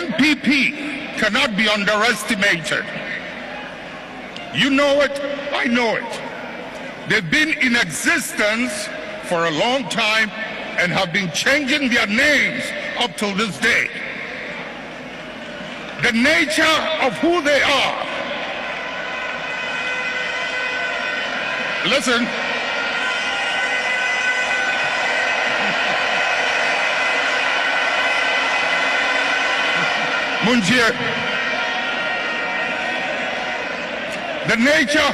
NPP cannot be underestimated. You know it, I know it. They've been in existence for a long time and have been changing their names up till this day. The nature of who they are. Listen. Munjir. The nature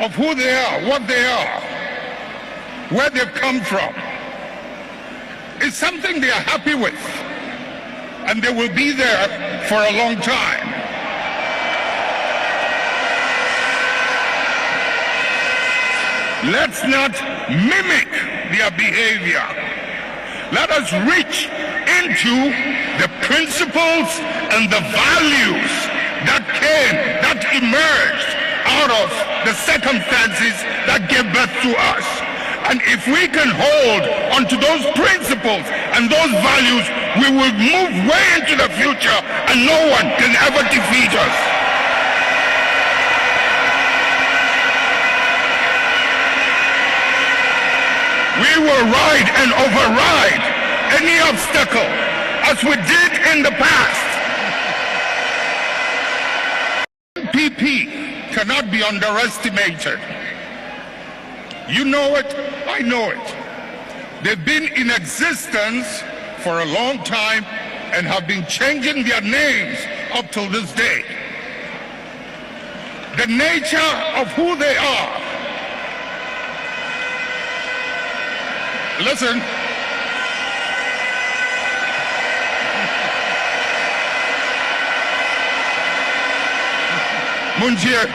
of who they are, what they are, where they've come from, is something they are happy with, and they will be there for a long time. Let's not mimic their behavior. Let us reach into the principles and the values that emerged out of the circumstances that gave birth to us. And if we can hold onto those principles and those values, we will move way into the future and no one can ever defeat us. We will ride and override any obstacle as we did in the past. NPP cannot be underestimated. You know it, I know it. They've been in existence for a long time and have been changing their names up till this day. The nature of who they are. Listen. Munjir.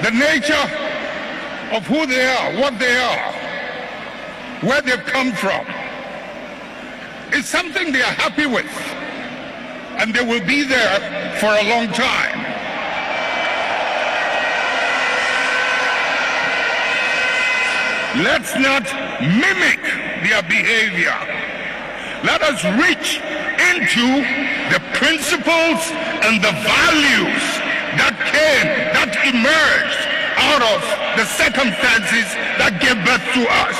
The nature of who they are, what they are, where they've come from, is something they are happy with, and they will be there for a long time. Let's not mimic their behavior. Let us reach into the principles and the values that emerged out of the circumstances that gave birth to us.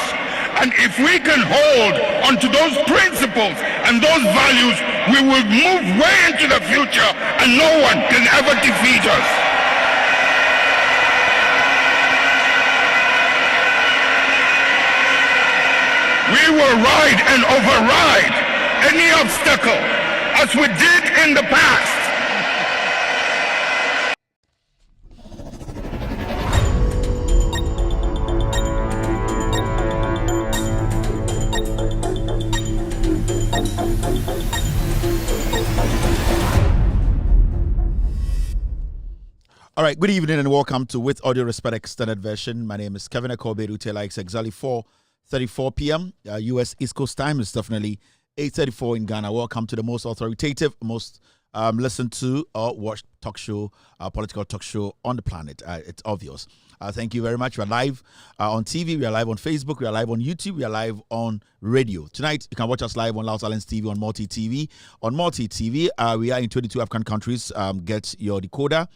And if we can hold onto those principles and those values, we will move way into the future and no one can ever defeat us. We will ride and override any obstacle as we did in the past. All right, good evening and welcome to With Audio Respect Extended Version. My name is Kevin Akobe Rutela. It's exactly 4:34 p.m. U.S. East Coast time. Is definitely 8:34 in Ghana. Welcome to the most authoritative, most listened to or watched talk show, political talk show on the planet. It's obvious. Thank you very much. We are live on TV. We are live on Facebook. We are live on YouTube. We are live on radio. Tonight, you can watch us live on Loud Silence TV, on Multi TV. On Multi TV, we are in 22 African countries. Get your decoder.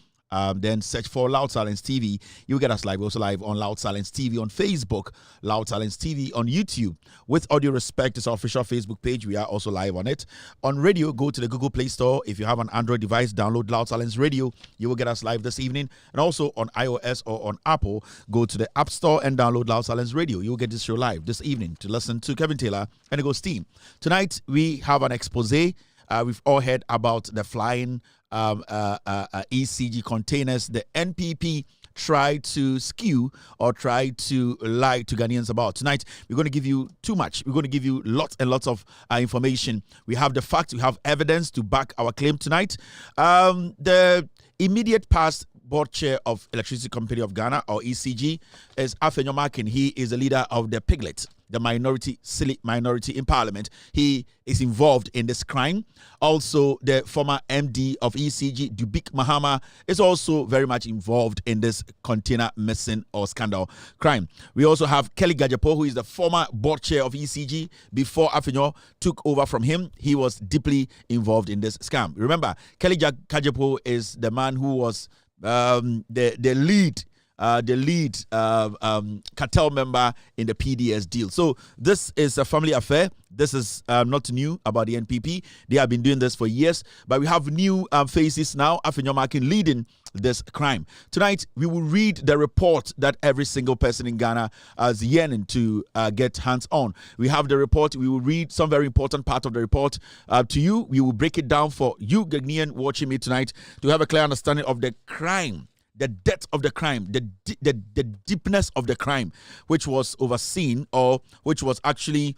Then search for Loud Silence TV. You'll get us live. We're also live on Loud Silence TV on Facebook, Loud Silence TV on YouTube. With Audio Respect, it's our official Facebook page. We are also live on it. On radio, go to the Google Play Store. If you have an Android device, download Loud Silence Radio. You will get us live this evening. And also on iOS or on Apple, go to the App Store and download Loud Silence Radio. You will get this show live this evening to listen to Kevin Taylor and the Ghost Team. Tonight, we have an expose. We've all heard about the flying ECG containers. The NPP tried to skew or tried to lie to Ghanaians about. Tonight, we're going to give you too much. We're going to give you lots and lots of information. We have the facts. We have evidence to back our claim tonight. The immediate past board chair of Electricity Company of Ghana, or ECG, is Afenyo Markin. He is the leader of the Piglet, the silly minority in parliament. He is involved in this crime. Also, the former MD of ECG, Dubik Mahama, is also very much involved in this container missing or scandal crime. We also have Kelly Gajepo, who is the former board chair of ECG. Before Afenyo took over from him, he was deeply involved in this scam. Remember, Kelly Gajepo is the man who was the lead cartel member in the PDS deal. So this is a family affair. This is not new about the NPP. They have been doing this for years, but we have new faces now. Afenyo Markin leading this crime. Tonight, we will read the report that every single person in Ghana is yearning to get hands on. We have the report. We will read some very important part of the report to you. We will break it down for you, Ghanaian, watching me tonight, to have a clear understanding of the crime, the depth of the crime, the deepness of the crime, which was overseen or which was actually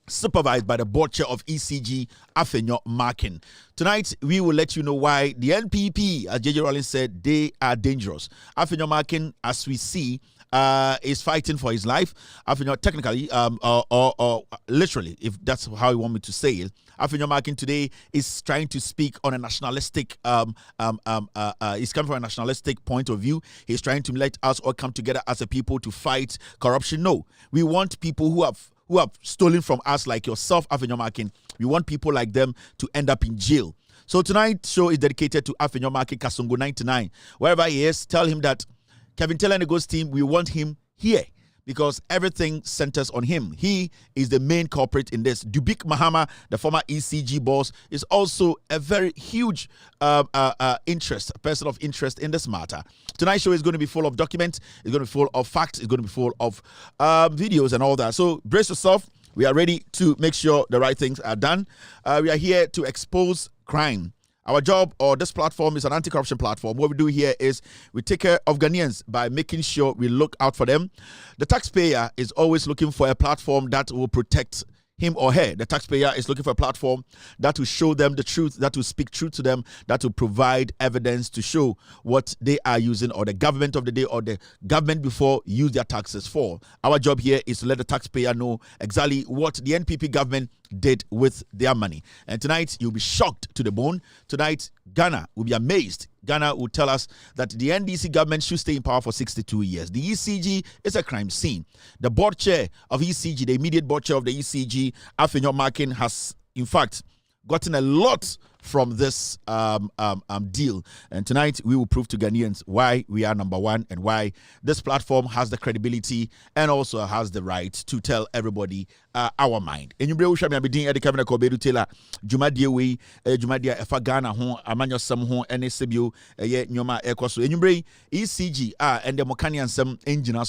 supervised by the board chair of ECG, Afenyo Markin. Tonight, we will let you know why the NPP, as J.J. Rollins said, they are dangerous. Afenyo Markin, as we see, is fighting for his life. Afenyo, technically, or literally, if that's how you want me to say it, Afenyo Markin today is trying to speak on a nationalistic, he's coming from a nationalistic point of view. He's trying to let us all come together as a people to fight corruption. No, we want people who have stolen from us, like yourself, Afenyo Markin. We want people like them to end up in jail. So tonight's show is dedicated to Afenyo Markin Kasongo 99. Wherever he is, tell him that Kevin Taylor and the Ghost team, we want him here because everything centers on him. He is the main culprit in this. Dubik Mahama, the former ECG boss, is also a very huge person of interest in this matter. Tonight's show is going to be full of documents. It's going to be full of facts. It's going to be full of videos and all that. So brace yourself. We are ready to make sure the right things are done. We are here to expose crime. Our job, or this platform, is an anti-corruption platform. What we do here is we take care of Ghanaians by making sure we look out for them. The taxpayer is always looking for a platform that will protect him or her. The taxpayer is looking for a platform that will show them the truth, that will speak truth to them, that will provide evidence to show what they are using, or the government of the day or the government before use their taxes for. Our job here is to let the taxpayer know exactly what the NPP government did with their money. And tonight, you'll be shocked to the bone. Tonight, Ghana will be amazed. Ghana will tell us that the NDC government should stay in power for 62 years. The ECG is a crime scene. The board chair of ECG, the immediate board chair of the ECG, Afenyo Markin, has, in fact, gotten a lot from this deal. And tonight, we will prove to Ghanaians why we are number one and why this platform has the credibility and also has the right to tell everybody our mind. And you bring me abidin Eddie Kevin Kobedu Taylor, Jumadia we, Jumadia Efagana home, Amanyo Sam home, and Sebio, Nyoma Ecoso. And you bring ECG, and the Mokanian Sam engine.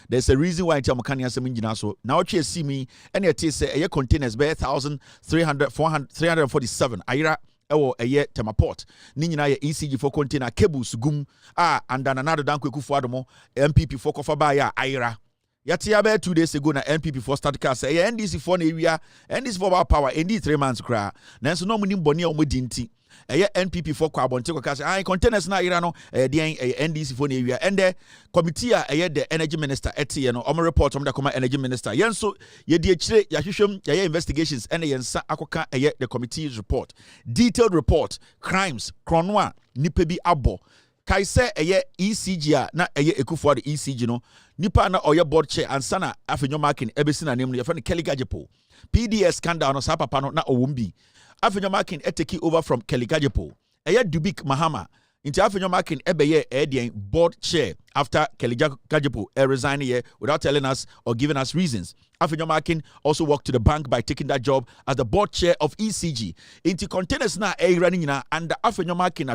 There's a reason why I tell Mokanian Sam engine. Now, you see me, and you say a containers bear 347. Ira. Ewo eye temaport ni nyina ye ECG for container cables gum and then another dan kweku fo adomo MPP for kofa ba ya aira yati ya be 2 days ago na MPP for start car say NDC for na area NDC for power ND 3 months kra nanso no munim boni a omodi nti NPP for kwa bonte kwa say containers na aira no NDC for na area and the committee the energy minister eti no omo report on the come energy minister yenso ye di akire ya hwehwem ya investigations and yensa akoka the committee's report, detailed report, crimes kronwa nipa bi abo kai se ECG na ekufu the ECG no nipa na oye board chair ansa na Afenyo Markin ebesi na name no yefan Kelly Gajepo PDS scandal no sa papa no na owombi Afenyo Markin eteki over from Kelly Gajepo Dubik Mahama into Afenyo Markin ebeye board chair after Kelly Gajepo resigned here without telling us or giving us reasons. Afenyo Markin also walked to the bank by taking that job as the board chair of ECG. Into containers na running and Afenyo Markin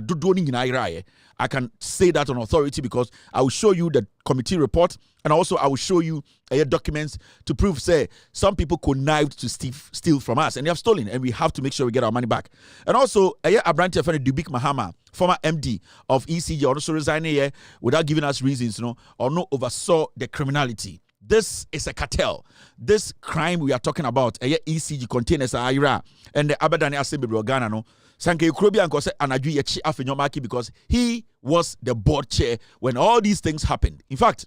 I can say that on authority because I will show you the committee report and also I will show you documents to prove say some people connived to steal from us and they have stolen and we have to make sure we get our money back. And also Abrante friend Dubik Mahama, former MD of ECG, also resigned here without giving us reasons, or no oversaw the criminality. This is a cartel. This crime we are talking about, ECG containers, Ira, and the Abadani Assembly Ghana, Sanke Krobia and Kose Anaju Yechi Afenyomaki because he was the board chair when all these things happened. In fact,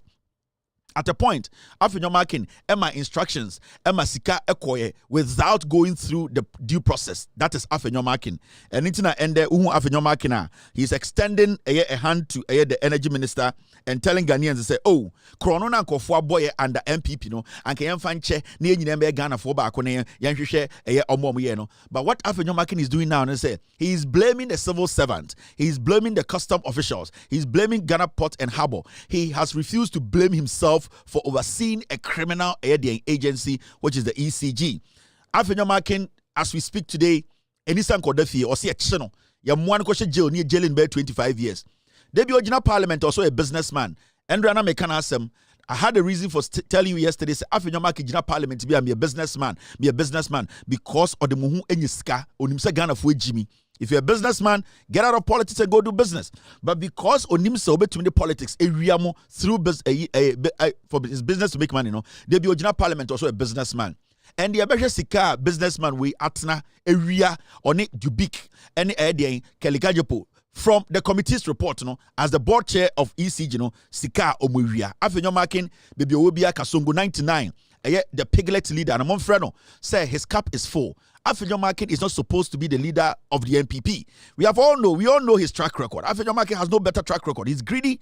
at a point, Afenyomaki Emma instructions, Emma Sika Ekoye without going through the due process. That is Afenyomaki. And Nitina Ende Uhu Afenyomaki na he's extending a hand to the energy minister and telling Ghanaians to say, oh, Kronona Kofua boy under MPP no, and can fanche near Nembe Ghana for Bakone, Yanshe, Omoyeno. But what Afenyomaki is doing now, and say he is blaming the civil servant, he's blaming the custom officials, he's blaming Ghana Port and Harbour. He has refused to blame himself for overseeing a criminal agency, which is the ECG. Afenyomaki, as we speak today, Enisan Kodefi or see a channel, Yamwan Koshe jail near jail in bed 25 years. Debi Original Parliament also a businessman. Endrana Mekanasem. I had a reason for telling you yesterday. Say Afenyomaki Jina Parliament to be a businessman, because of the muhu enyiska onimse Ghana for Jimmy. If you're a businessman, get out of politics and go do business. But because onimse obetumi the politics, eriamo through for his business to make money, no. Debi Original Parliament also a businessman. And the Abeja Sika businessman we atna area on it dubik any idea Kelikajopo. From the committee's report, as the board chair of ECG, Sika Omuria, Afenyomaki, Baby Obia Kasongo 99, the piglet leader, and among Freno, say his cup is full. Afenyomaki is not supposed to be the leader of the NPP. We all know his track record. Afenyomaki has no better track record. He's greedy.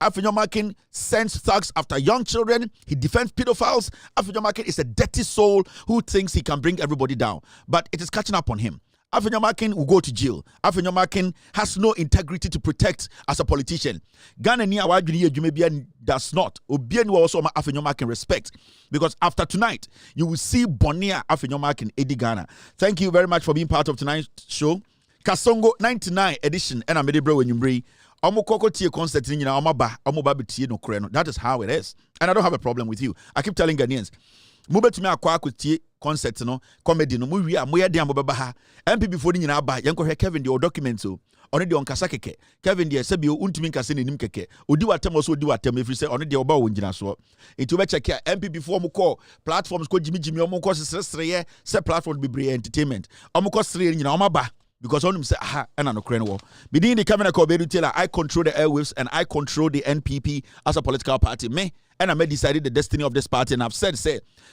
Afenyomaki sends thugs after young children. He defends pedophiles. Afenyomaki is a dirty soul who thinks he can bring everybody down. But it is catching up on him. Afenyomaki will go to jail. Afenyomaki has no integrity to protect as a politician. Ghana ni awadwini edwumebian does not. Obiani also Afenyomaki respect, because after tonight you will see Bonia Afenyomaki Edi Ghana. Thank you very much for being part of tonight's show. Kasongo 99 edition and Amede Bro Enyumbre. Omukoko tie concert ni nyina omaba betie no kore no. That is how it is. And I don't have a problem with you. I keep telling Ghanaians, mubetumi akwa akutie concert no comedy no mu wi a moye de ambaba ha MPP for nyina aba yenkohwe Kevin the document so ono de onkasa keke Kevin de se bi untumi nkase nenim keke odi watem so odi watem efri se ono de oba wo nyina so enti oba check MPP for mu call platforms ko jimi omo ko sesere se platform bibre entertainment omo ko sere nyina omo ba because on him say aha and no crane war. Bedin the Kevin Kobedu Taylor, I control the airwaves and I control the NPP as a political party. Me and I may decided the destiny of this party, and I've said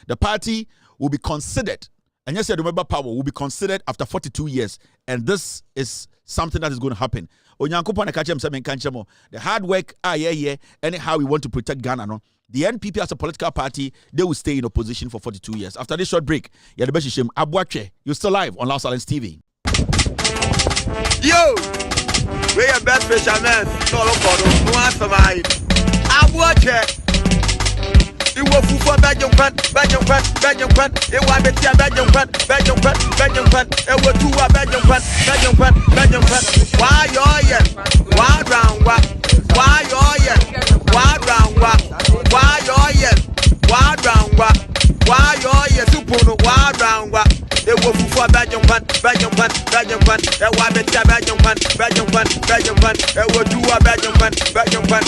the party will be considered, and yes, remember power will be considered after 42 years, and this is something that is going to happen. The hard work, anyhow we want to protect Ghana. No? The NPP as a political party, they will stay in opposition for 42 years. After this short break, you're still live on Loud Silence TV. Yo, we are best fishermen. No answer my. I'm watching. You will for Belgium fan. It was better Belgium fan. It was two Belgium fan. Why you Why round what? Why you Why round what? Why you Why round what? Why you Supuno? Why round what? It was for Belgium fan. It was better Belgium fan. It was two Belgium fan. It was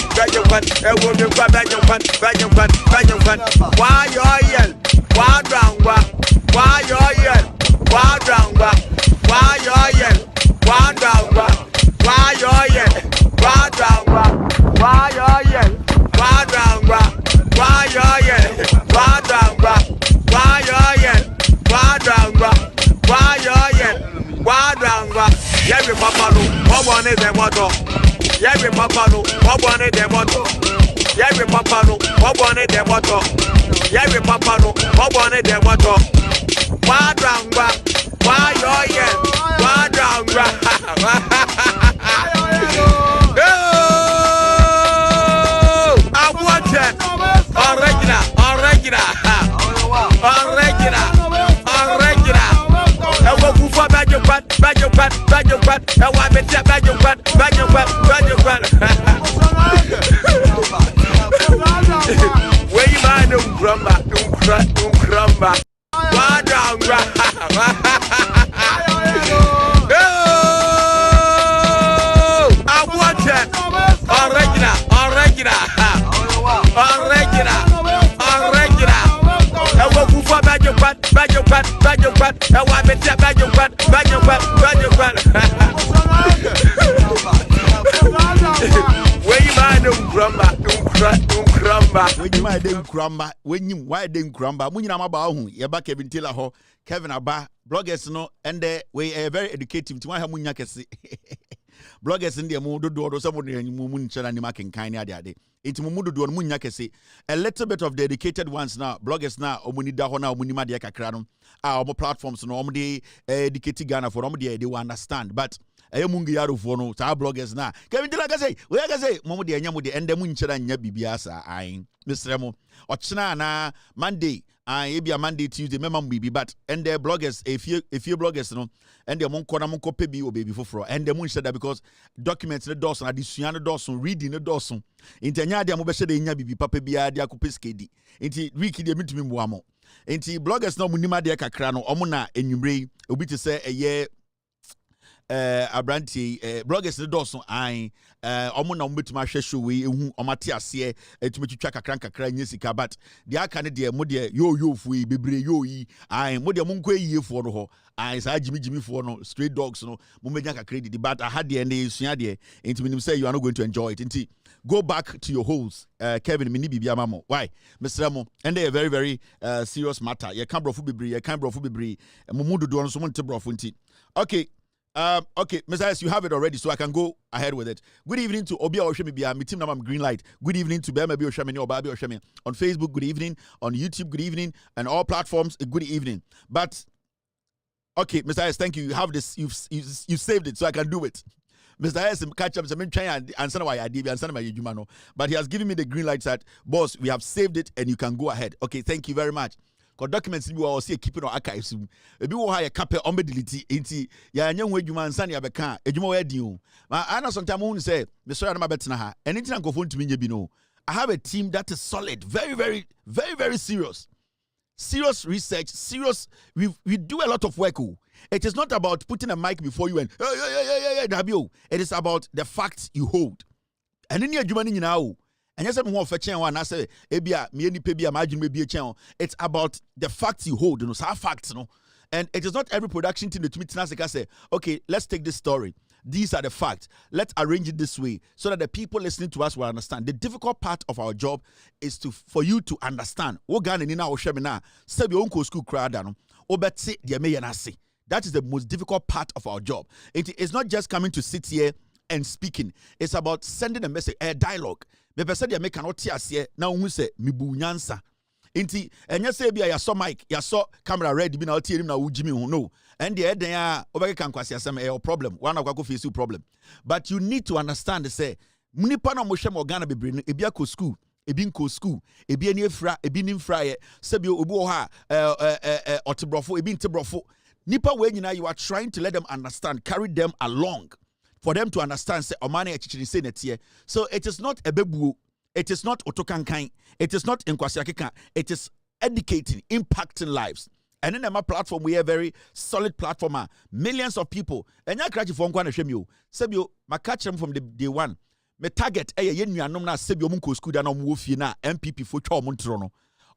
Belgium fan. Why you Why round what? Why you Why round what? Why you Why round what? Why you Why round what? Why you Why round what? Why you Why round what? Why you Why round what? Why you Why round what? Yeah, we papa no. What one is the motto? Yeah, we papa no. What one is the motto? Yeah, we papa no. What one is the motto? Yeah, we papa no. What one is the motto? Why round what? Why you Why round what? I want it. Original. I will go for Belgium fan. I want me to Belgium fan. Where you man don't crumba. Why down I want it. Original. I will go for Belgium fan. I want me to Belgium fan. When you mind them grandma, when you mind them grandma, when you why them grandma, when you know about who, Yaba Kevin Taylor ho, Kevin Abba, bloggers no, and we are very educative to my hamunya kesi. Bloggers in the mood do somebody and moon channel and marking kind of day. It's Mumudu do munya kesi. A little bit of the educated ones now, bloggers now, Omunida Hona, Munima Diaka Kranum, our platforms normally educated Ghana for they will understand. But mungi yaro fono ta bloggers na Kevin Tila say we ga say momo de anya mo de ende mu nkyera nya bibiasa ayin Mr. Mo ochina na Monday ebia Monday Tuesday mema mo bibi but ende bloggers if you bloggers no ende mo nkona mo kope bi o baby foforo ende mu nhyeda because documents ne doso na desua ne doso reading ne doso intanya de mo be hyeda nya bibi papa bia de akopɛ skedi inti week de mitumi mo amo inti bloggers no mo nima de kakra no omo na enwumre obi te say eye Abranti bloggers the doson I omo na mbetuma hwe show we ehu omate ase etuma twitwa kakra nyesika but the aka ne de mo de yo fu bebre yo yi I mo de mo nkwa yie fo no ho I sa jimi fo no stray dogs no mo menya kakra di but I had the end esua de enti say you are not going to enjoy it enti go back to your holes Kevin mini bibia mamo why Mr. Mo and they are very very serious matter ye kan brofo bebre mo mudu do no so mo nte brofo enti okay. Okay, Mr. S, you have it already, so I can go ahead with it. Good evening to Obia Oshemi Bia, my team number green light. Good evening to Bema Oshemi or Babi Oshemi on Facebook. Good evening on YouTube. Good evening and all platforms. Good evening. But okay, Mr. S, thank you. You have this. You've saved it, so I can do it. Mr. S, catch up. I'm trying to answer why I did answer my Jumano, but he has given me the green light. That boss, we have saved it, and you can go ahead. Okay, thank you very much. Because documents we will see keeping on archives. Ebi wo ha ye kape on be delete enti ya anya ho adwuma ansa ne abeka adwuma we adi o. Ma ana sometimes who say me so na betena ha. Anything an kofo ntumi nya bi no. I have a team that is solid, very serious. Serious research, serious we do a lot of work. It is not about putting a mic before you and it is about the facts you hold. And any adwuma ni nyina o. And yes, I'm one I say, it's about the facts you hold, facts, And it is not every production team that say, okay, let's take this story. These are the facts. Let's arrange it this way so that the people listening to us will understand. The difficult part of our job is for you to understand. That is the most difficult part of our job. It is not just coming to sit here and speaking. It's about sending a message, a dialogue. Me pese dia me cannot tia na hu se mibu nyansa enti enye se bia ya so mic ya so camera ready bi na o tie nim na wo jimi hu no and the eden a obeke kan kwase asem a problem one akwa face you problem but you need to understand say munipa na mo hwe mo Ghana bebre no ebi akọ school ebi nko school ebi ani efra ebi nim fra ye se bi obi wo ha otebrofo ebi ntebrofo nipa we nyina you are trying to let them understand, carry them along for them to understand say omane echichiri say netie. So it is not a bebu, it is not otokankan, it is not inkwasiakeka, it is educating, impacting lives. And in my platform, we are a very solid platform. Millions of people. And I catch you from Kwana Shemio. Sebio, my catch them from the day one. My target, yen you are no Sebio Munko school than Wofina, MPP for Chomontrono.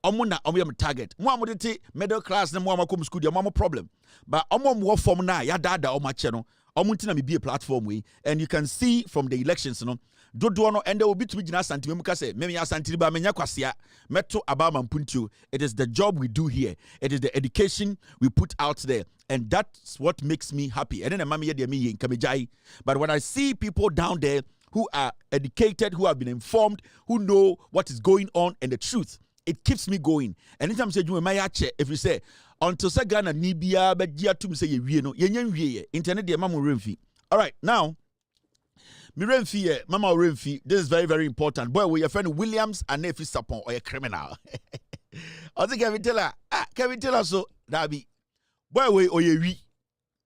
Omuna omyam target. Mo amodete middle class na mo amakom school dia mo problem. But omom wo form na ya dada o ma che no. Omuntina me be a platform we and you can see from the elections no. Dodo no ende obi tumi gina asantime mu ka say me asantire ba menya kwasea meto aba mampuntu. It is the job we do here. It is the education we put out there. And that's what makes me happy. And then mama de me nkamejai. But when I see people down there who are educated, who have been informed, who know what is going on and the truth, it keeps me going. Anytime say you my if you say until say Ghana ni bia be gia tum say ye no ye wie internet de mama remfi. All right, now me remfi mama remfi. This is very very important. Boy, we your friend Williams and if Sapon or a criminal. I think Kevin Taylor so that be boy we or ye wi.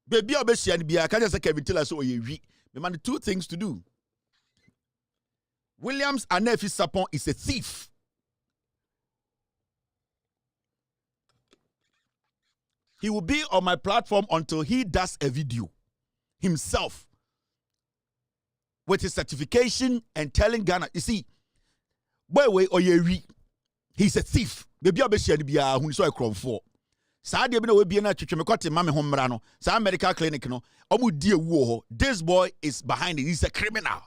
Baby obesia ni bia can just say Kevin Taylor so or ye wi. Me man two things to do. Williams and if Sapon is a thief. He will be on my platform until he does a video himself with his certification and telling Ghana, you see, boy, he's a thief. Baby, I bet you who is so a crumb for. Saa de bi na we bi na twetwe me kwate ma me ho mmra no. Saa medical clinic no, omu die wo ho. This boy is behind it. He's a criminal.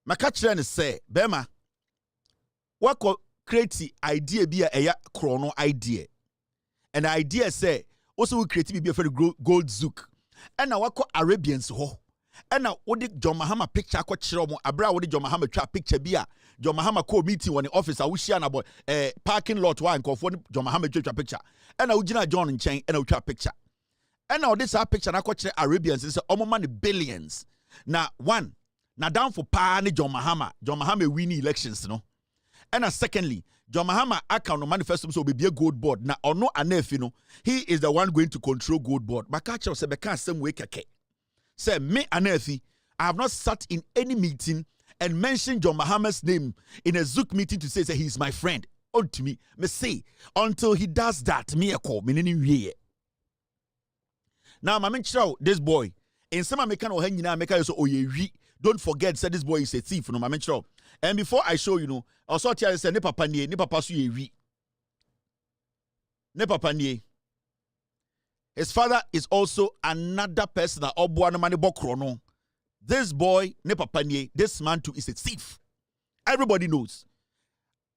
Maka kire ne say, bema wako create idea bi a eya chrono idea. And the idea say also we create bi for the gold zook. And now wako Arabians ho. And now what did John Mahama picture ko kire mo abra what did John Mahama twa picture bi a John Mahama call meeting when the office we share about parking lot one for John Mahama twa picture. And now Ujina John in chain and twa picture. And now this picture na ko kire Arabians is omo man billions. Now one na down for pa ni John Mahama win elections no. And secondly, John Mahama account no manifesto so be a gold board. Na ono anefi no, he is the one going to control gold board. But catch us be can same way keke. Say me anefi, I have not sat in any meeting and mentioned John Mahama's name in a Zook meeting to say he's my friend. Unto me say until he does that, me a call me nini. Now my mention this boy in some American or hanging America so oye. Don't forget, say this boy is a thief. No, my mention. And before I show you, know, I saw tell you say ne papa su ye ne papa nie. His father is also another person that obo no mani bokro no. This boy ne papa nie. This man too is a thief. Everybody knows.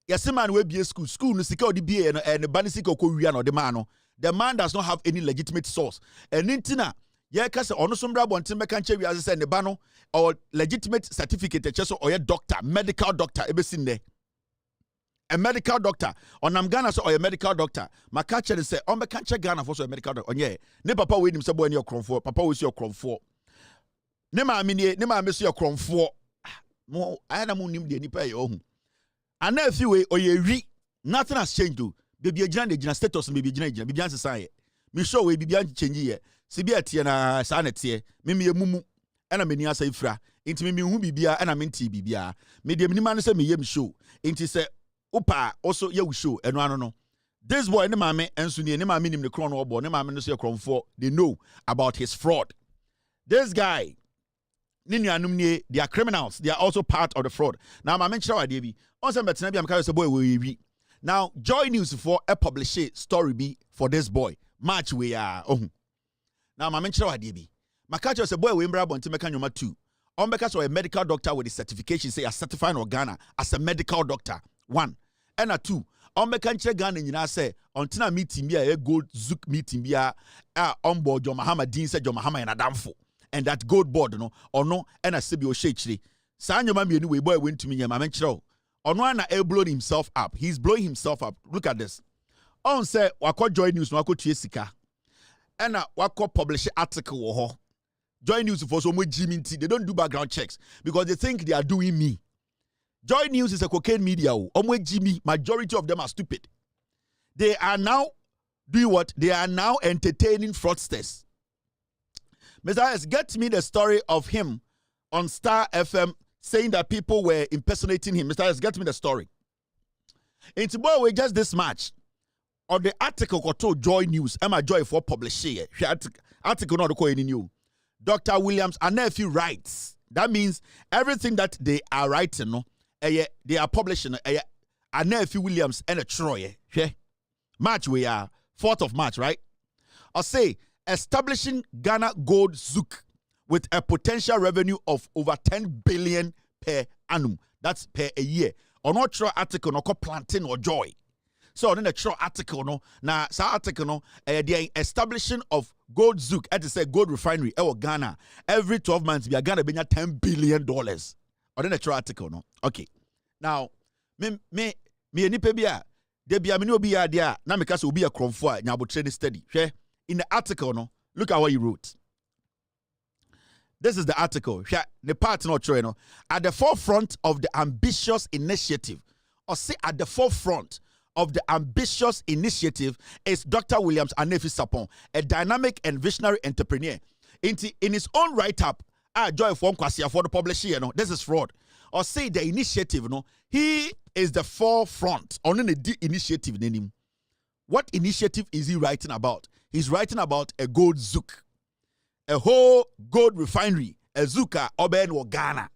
Yes, man we be school no sika odi be and the banisika ko wi no the man no. The man does not have any legitimate source. And intina yeah, kase ono sombra bontin meka nche wi ase ne ba no or legitimate certificate cheso or doctor, medical doctor ebesin there. A medical doctor onam Ghana so or a medical doctor. Maka che say on meka nche Ghana for so a medical doctor. Onye ne papa we nim se boy ne okromfo, papa we si okromfo. Ne ma me so okromfo. Mo ayana mu nim de nipa ye ohun. Ana afi we oye nothing has changed do. Baby agina status baby agina bibi anse san ye. Me show we bibi an change ye. Sibi atie na sa na tie me mumu ana meni asa ifra inti me hu bibia ana menti bibia me de minima no se me yem show inti se upa also ye wu show eno ano no this boy ne mame enso ne mame nim ne kron no obo ne mame no se kronfo they know about his fraud. This guy ni nuanum nie they are criminals, they are also part of the fraud. Now mame nchira wa de bi on se betena bi am ka se boy we. Now Joy News for a publish story be for this boy match we are now, my mention of DB. My catcher was a boy we mbra bonti meka nyoma 2. On because a medical doctor with the certification say a certified in Ghana as a medical doctor. 1. And a 2. On meka nche Ghana nyina say ontina meeting be a gold zook meeting be a on board John Mahama Dean said John Mahama and Adamfo. And that gold board no or no and a sibi o shechri. Sa nyoma me anyway boy went to me my mention. On one blowing himself up. He's blowing himself up. Look at this. On say wako Joy News no wako tiesika. And wako publish article ho. Joy News for some Jimmy. They don't do background checks because they think they are doing me. Joy News is a cocaine media. Omwe Jimmy, majority of them are stupid. They are now doing what? They are now entertaining fraudsters. Messiah, get me the story of him on Star FM saying that people were impersonating him. Messiah, get me the story. In Tibowe, just this match. On the article got Joy News, Emma Joy for publish here. Article not call any new. Dr. Williams and nephew writes. That means everything that they are writing, no, they are publishing. A nephew Williams and a Troy. March we are 4th of March, right? I'll say establishing Ghana Gold Zook with a potential revenue of over 10 billion per annum. That's per a year. On not true article, no planting or joy. So then the true article no na sa article no the establishing of gold zook at say gold refinery Ghana every 12 months we are Ghana benya $10 billion. Or then the true article no. Okay. Now me nipa bia de bia me no obi ya dia na me ka so obi a kromfo a nya abotre study. In the article no, look at what he wrote. This is the article. The part not true no. At the forefront of the ambitious initiative or say at the forefront of the ambitious initiative is Dr. Williams Anefi Sapon, a dynamic and visionary entrepreneur. In his own write-up, Joy Form Kwasia for the publisher, this is fraud. Or say the initiative, he is the forefront on the initiative. What initiative is he writing about? He's writing about a gold zook, a whole gold refinery, a zooka, Oben or Ghana.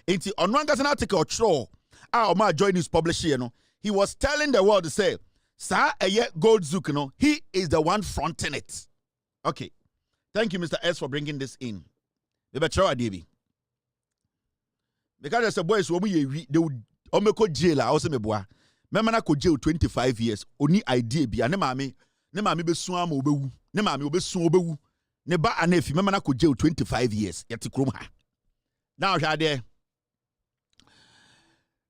Into on one article, Joy News publisher, he was telling the world to say, Sa eye gold zook no, he is the one fronting it. Okay. Thank you, Mr. S, for bringing this in. Because there's a boys who they would omeko jail I also meboa. Memana ko jail 25 years. Oni idea bi ane maame be suam obewu. Ne maame obesu obewu. Ne ba anefi memana ko jail 25 years. Yeti krom ha. Now there.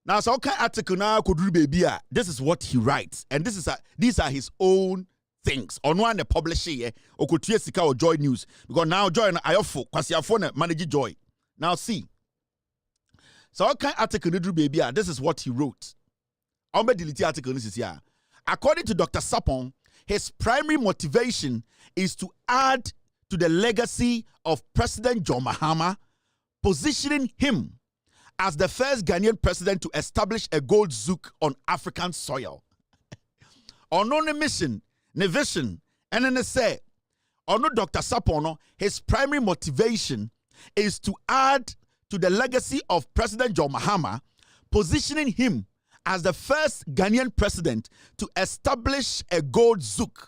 Now so okay article now koduru baby this is what he writes and these are his own things. On one the publish here okotua sika or Joy News because now Joy na ayofo kwasiafo na manage Joy. Now see. So okay article koduru baby this is what he wrote. Ombe delete article this is here. According to Dr. Sapon, his primary motivation is to add to the legacy of President John Mahama, positioning him as the first Ghanaian president to establish a gold zouk on African soil. On no mission, ne vision, and then say, on no Dr. Sapono, his primary motivation is to add to the legacy of President John Mahama, positioning him as the first Ghanaian president to establish a gold zouk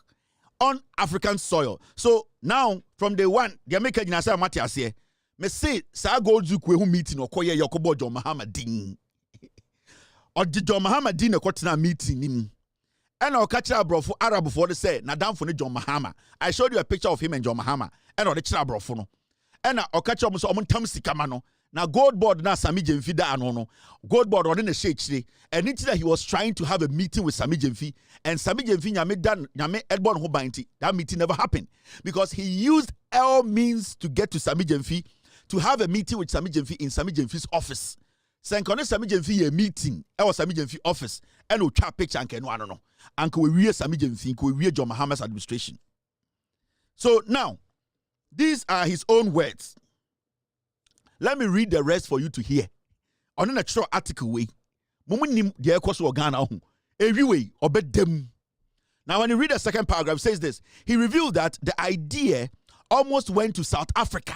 on African soil. So now, from day one, the American Matthias here, me say sa gold zouk we who meeting or koye yakobo John Mahama din or the John Mahama din e kwotena meeting nim and o catch abrofo Arab for the say na damfo ne John Mahama. I showed you a picture of him and John Mahama and o the kira abrofo no and o catch am so omtam sika ma no na gold board na Sami Jemfi da ano no gold board on the share and it that he was trying to have a meeting with Sami Jemfi and Sami Jemfi nyame Edborn ho banti. That meeting never happened because he used all means to get to Sami Jemfi to have a meeting with Sami Jemfi in Sami Jemfi's office. Senkone Sami Jemfi a meeting was Sami Jemfi office and we chat picture and no no. And we read Sami Jemfi, we read John Mahama's administration. So now, these are his own words. Let me read the rest for you to hear. On an extra article way. Mumunim the course of Ghana every way obey them. Now when you read the second paragraph, it says this. He revealed that the idea almost went to South Africa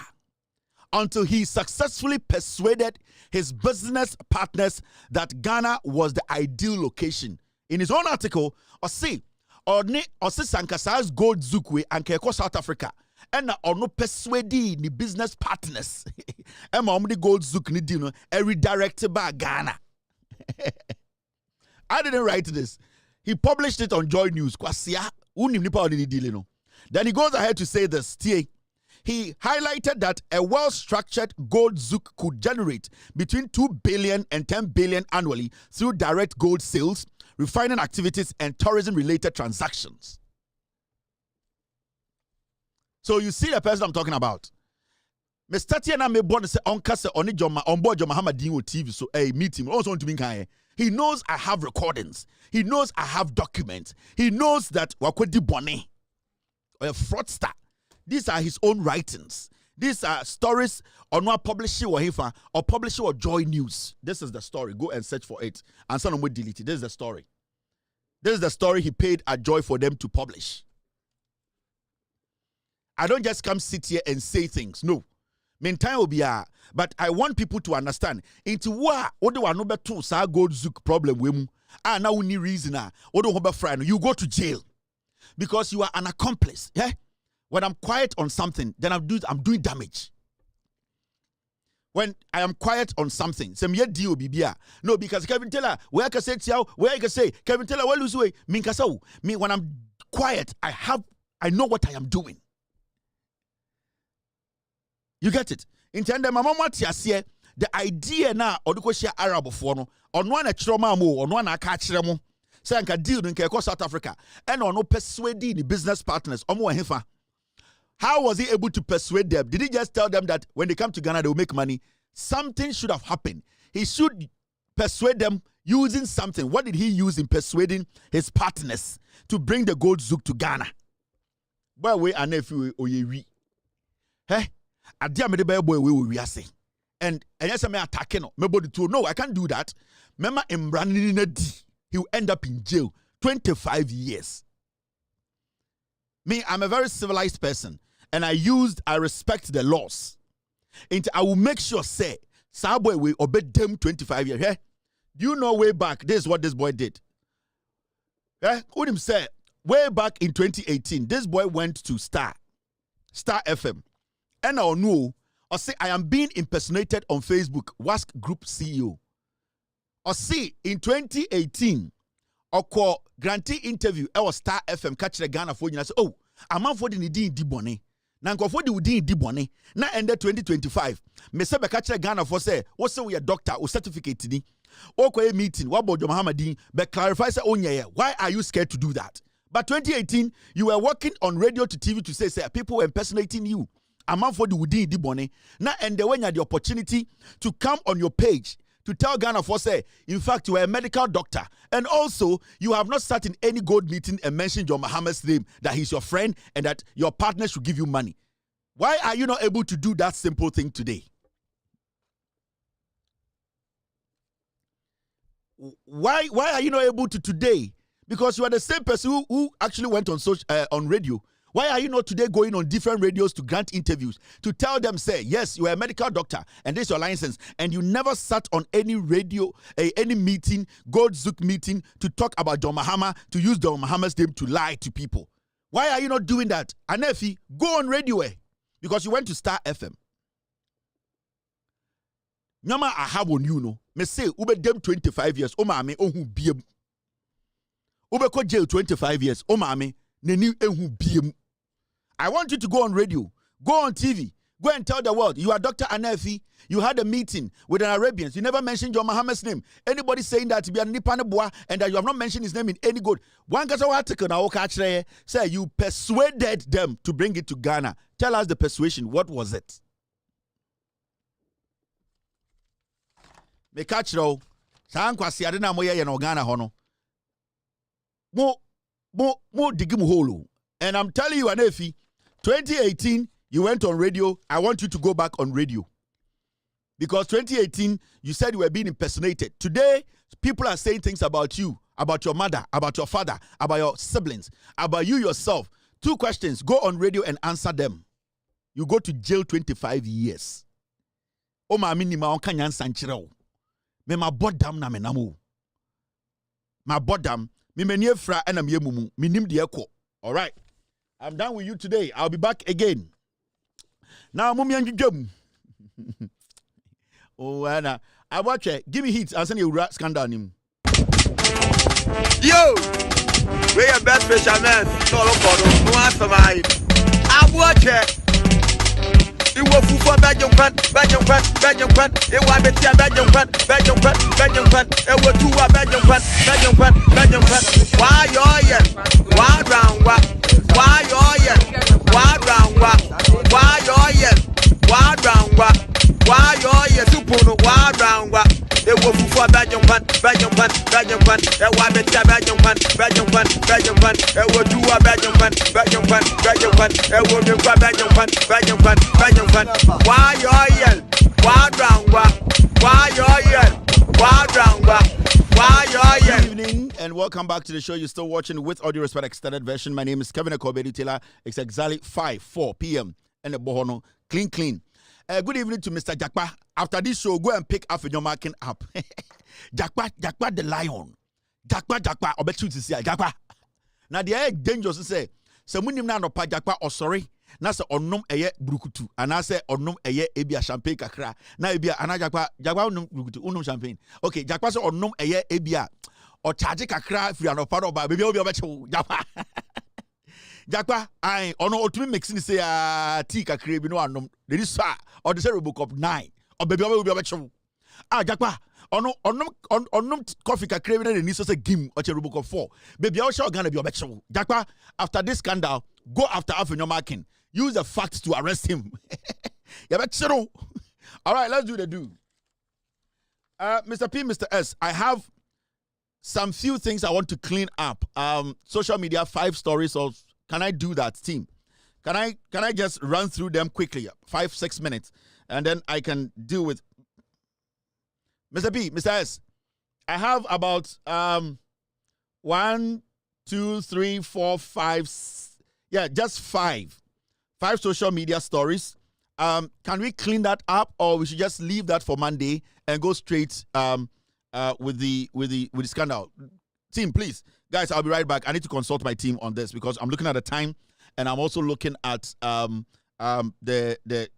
until he successfully persuaded his business partners that Ghana was the ideal location. In his own article, Osi Sankasai's gold zoukwe and Keko South Africa. And no persuade the business partners. And the gold zouk ni dino redirected by Ghana. I didn't write this. He published it on Joy News. Then he goes ahead to say this. He highlighted that a well-structured gold zouk could generate between 2 billion and 10 billion annually through direct gold sales, refining activities, and tourism-related transactions. So you see the person I'm talking about. Mr. Tiana me born say onkase oni Joma on board Joma Mahama Dingo TV so a meeting also want to mean he knows I have recordings. He knows I have documents. He knows that wakwedi bone or a fraudster. These are his own writings. These are stories on what publishing or Hifa or publishing or Joy News. This is the story. Go and search for it. And someone will delete it. This is the story. This is the story he paid a Joy for them to publish. I don't just come sit here and say things. No. Meantime will be but I want people to understand. Into what do I know better sa gold zouk problem we now we need reason you go to jail because you are an accomplice. Yeah? When I'm quiet on something, then I'm doing damage. When I am quiet on something, some yet deal bibia. No, because Kevin Taylor, where I can say where I can say Kevin Taylor, well lose way. Me when I'm quiet, I know what I am doing. You get it? Intend my mama tiasie the idea na odiko share Arab for no on one a trauma mo on one a catch them say I can deal in South Africa and on no persuading the business partners omo hefa. How was he able to persuade them? Did he just tell them that when they come to Ghana, they will make money? Something should have happened. He should persuade them using something. What did he use in persuading his partners to bring the gold zouk to Ghana? By way, and if you oyewi, hey, I dear me the boy we are saying, and yes, I may attack no. No, I can't do that. Remember, he will end up in jail 25 years. Me, I'm a very civilized person. And I respect the laws. And I will make sure, say, Saboy will obey them 25 years. Hey? Do you know way back, this is what this boy did? Who him say way back in 2018, this boy went to Star FM. And I know, or say I am being impersonated on Facebook, WASC Group CEO. Or see in 2018, or call grantee interview, I was Star FM catch the Ghana for you. I say, oh, a man for the Nidin Dibone. Nanko for the Udin Dibone. Now ended 2025. Me say catch the Ghana for say, what's we a doctor or certificate ni? Okay, meeting, what about Muhammadin? But clarify say, oh yeah, why are you scared to do that? But 2018, you were working on radio to TV to say people were impersonating you. A man for the Udin Dibone. Now and when you had the opportunity to come on your page to tell Ghana for say, in fact, you are a medical doctor. And also, you have not sat in any gold meeting and mentioned John Muhammad's name, that he's your friend and that your partner should give you money. Why are you not able to do that simple thing today? Why are you not able to today? Because you are the same person who actually went on radio. Why are you not today going on different radios to grant interviews to tell them, say, yes, you are a medical doctor and this is your license, and you never sat on any radio, any meeting, Gold Zook meeting to talk about John Mahama, to use John Mahama's name to lie to people? Why are you not doing that? Anefi, go on radio because you went to Star FM. Nyama I have on you know. Me say ube dem 25 years. O maame ohu biem. Ube ko jail 25 years. O maame neni ehu biem. I want you to go on radio, go on TV, go and tell the world you are Dr. Anefi. You had a meeting with an Arabians. You never mentioned John Muhammad's name. Anybody saying that to be a Nipaneboa and that you have not mentioned his name in any good. One article now say you persuaded them to bring it to Ghana. Tell us the persuasion. What was it? Me catch though. Sankwasi adena moye ye no Ghana hono. Mo digim holo. And I'm telling you, Anefi, 2018, you went on radio. I want you to go back on radio. Because 2018, you said you were being impersonated. Today, people are saying things about you, about your mother, about your father, about your siblings, about you yourself. 2 questions. Go on radio and answer them. You go to jail 25 years. O ma minima on kanyan sanchirao. Me ma bodam na menamu. Ma bodam. Me menye fra ena me mumu. Minim de eko. All right. I'm done with you today. I'll be back again. Now, mummy and jum. Oh, Anna. I watch it. Give me hits. I'll send you a rat scandal him. Yo! We are best fishermen. No, no answer mine. I watch it. You will for Belgium Pan. It was the tea Belgium Pan. It was 2 Belgium Pan. Why you why round what? Why you why round what? Why you Supuno? Why round what? It was for Belgium Pan. It was the tea Belgium Pan. It was 2 Belgium Pan. It was the Belgium Pan. Why you yell? Why round what? Why you yell? Why round what? Why you yell? Good evening and welcome back to the show. You're still watching With Audio Respect Extended Version. My name is Kevin Akobedu Taylor. It's exactly 4 p.m. and the Bohono clean. Good evening to Mr. Jakpa. After this show, go and pick up your marking up. Jakpa the lion. Jakpa. I bet you to see Jakpa. Now the air dangerous to say. Someone na no pa Jakpa or sorry. Na se onnom eye brukutu. Ana se onnom eye ebia champagne kakra. Na ebia ana Jakpa onnom brukutu, onnom champagne. Okay, Jakpa se onnom eye ebia or charge kakra free and part of baby obi obecho Jakpa. Jakpa, I ono otumi mixing say tea kakra bi no anom. There is or the Robocop 9 or baby obi obecho. Jakpa onnom coffee kakra bi na the niso say gim or Robocop 4. Baby o show Ghana bi obecho. Jakpa, after this scandal, go after Afinyo Markin. Use the facts to arrest him. All right, let's do the do. Mr. P, Mr. S, I have some few things I want to clean up. Social media, 5 stories of. Can I do that, team? Can I just run through them quickly, 5-6 minutes, and then I can deal with Mr. P, Mr. S. I have about 1, 2, 3, 4, 5. Yeah, just 5 social media stories. Can we clean that up, or we should just leave that for Monday and go straight with the scandal? Team, please. Guys, I'll be right back. I need to consult my team on this because I'm looking at the time and I'm also looking at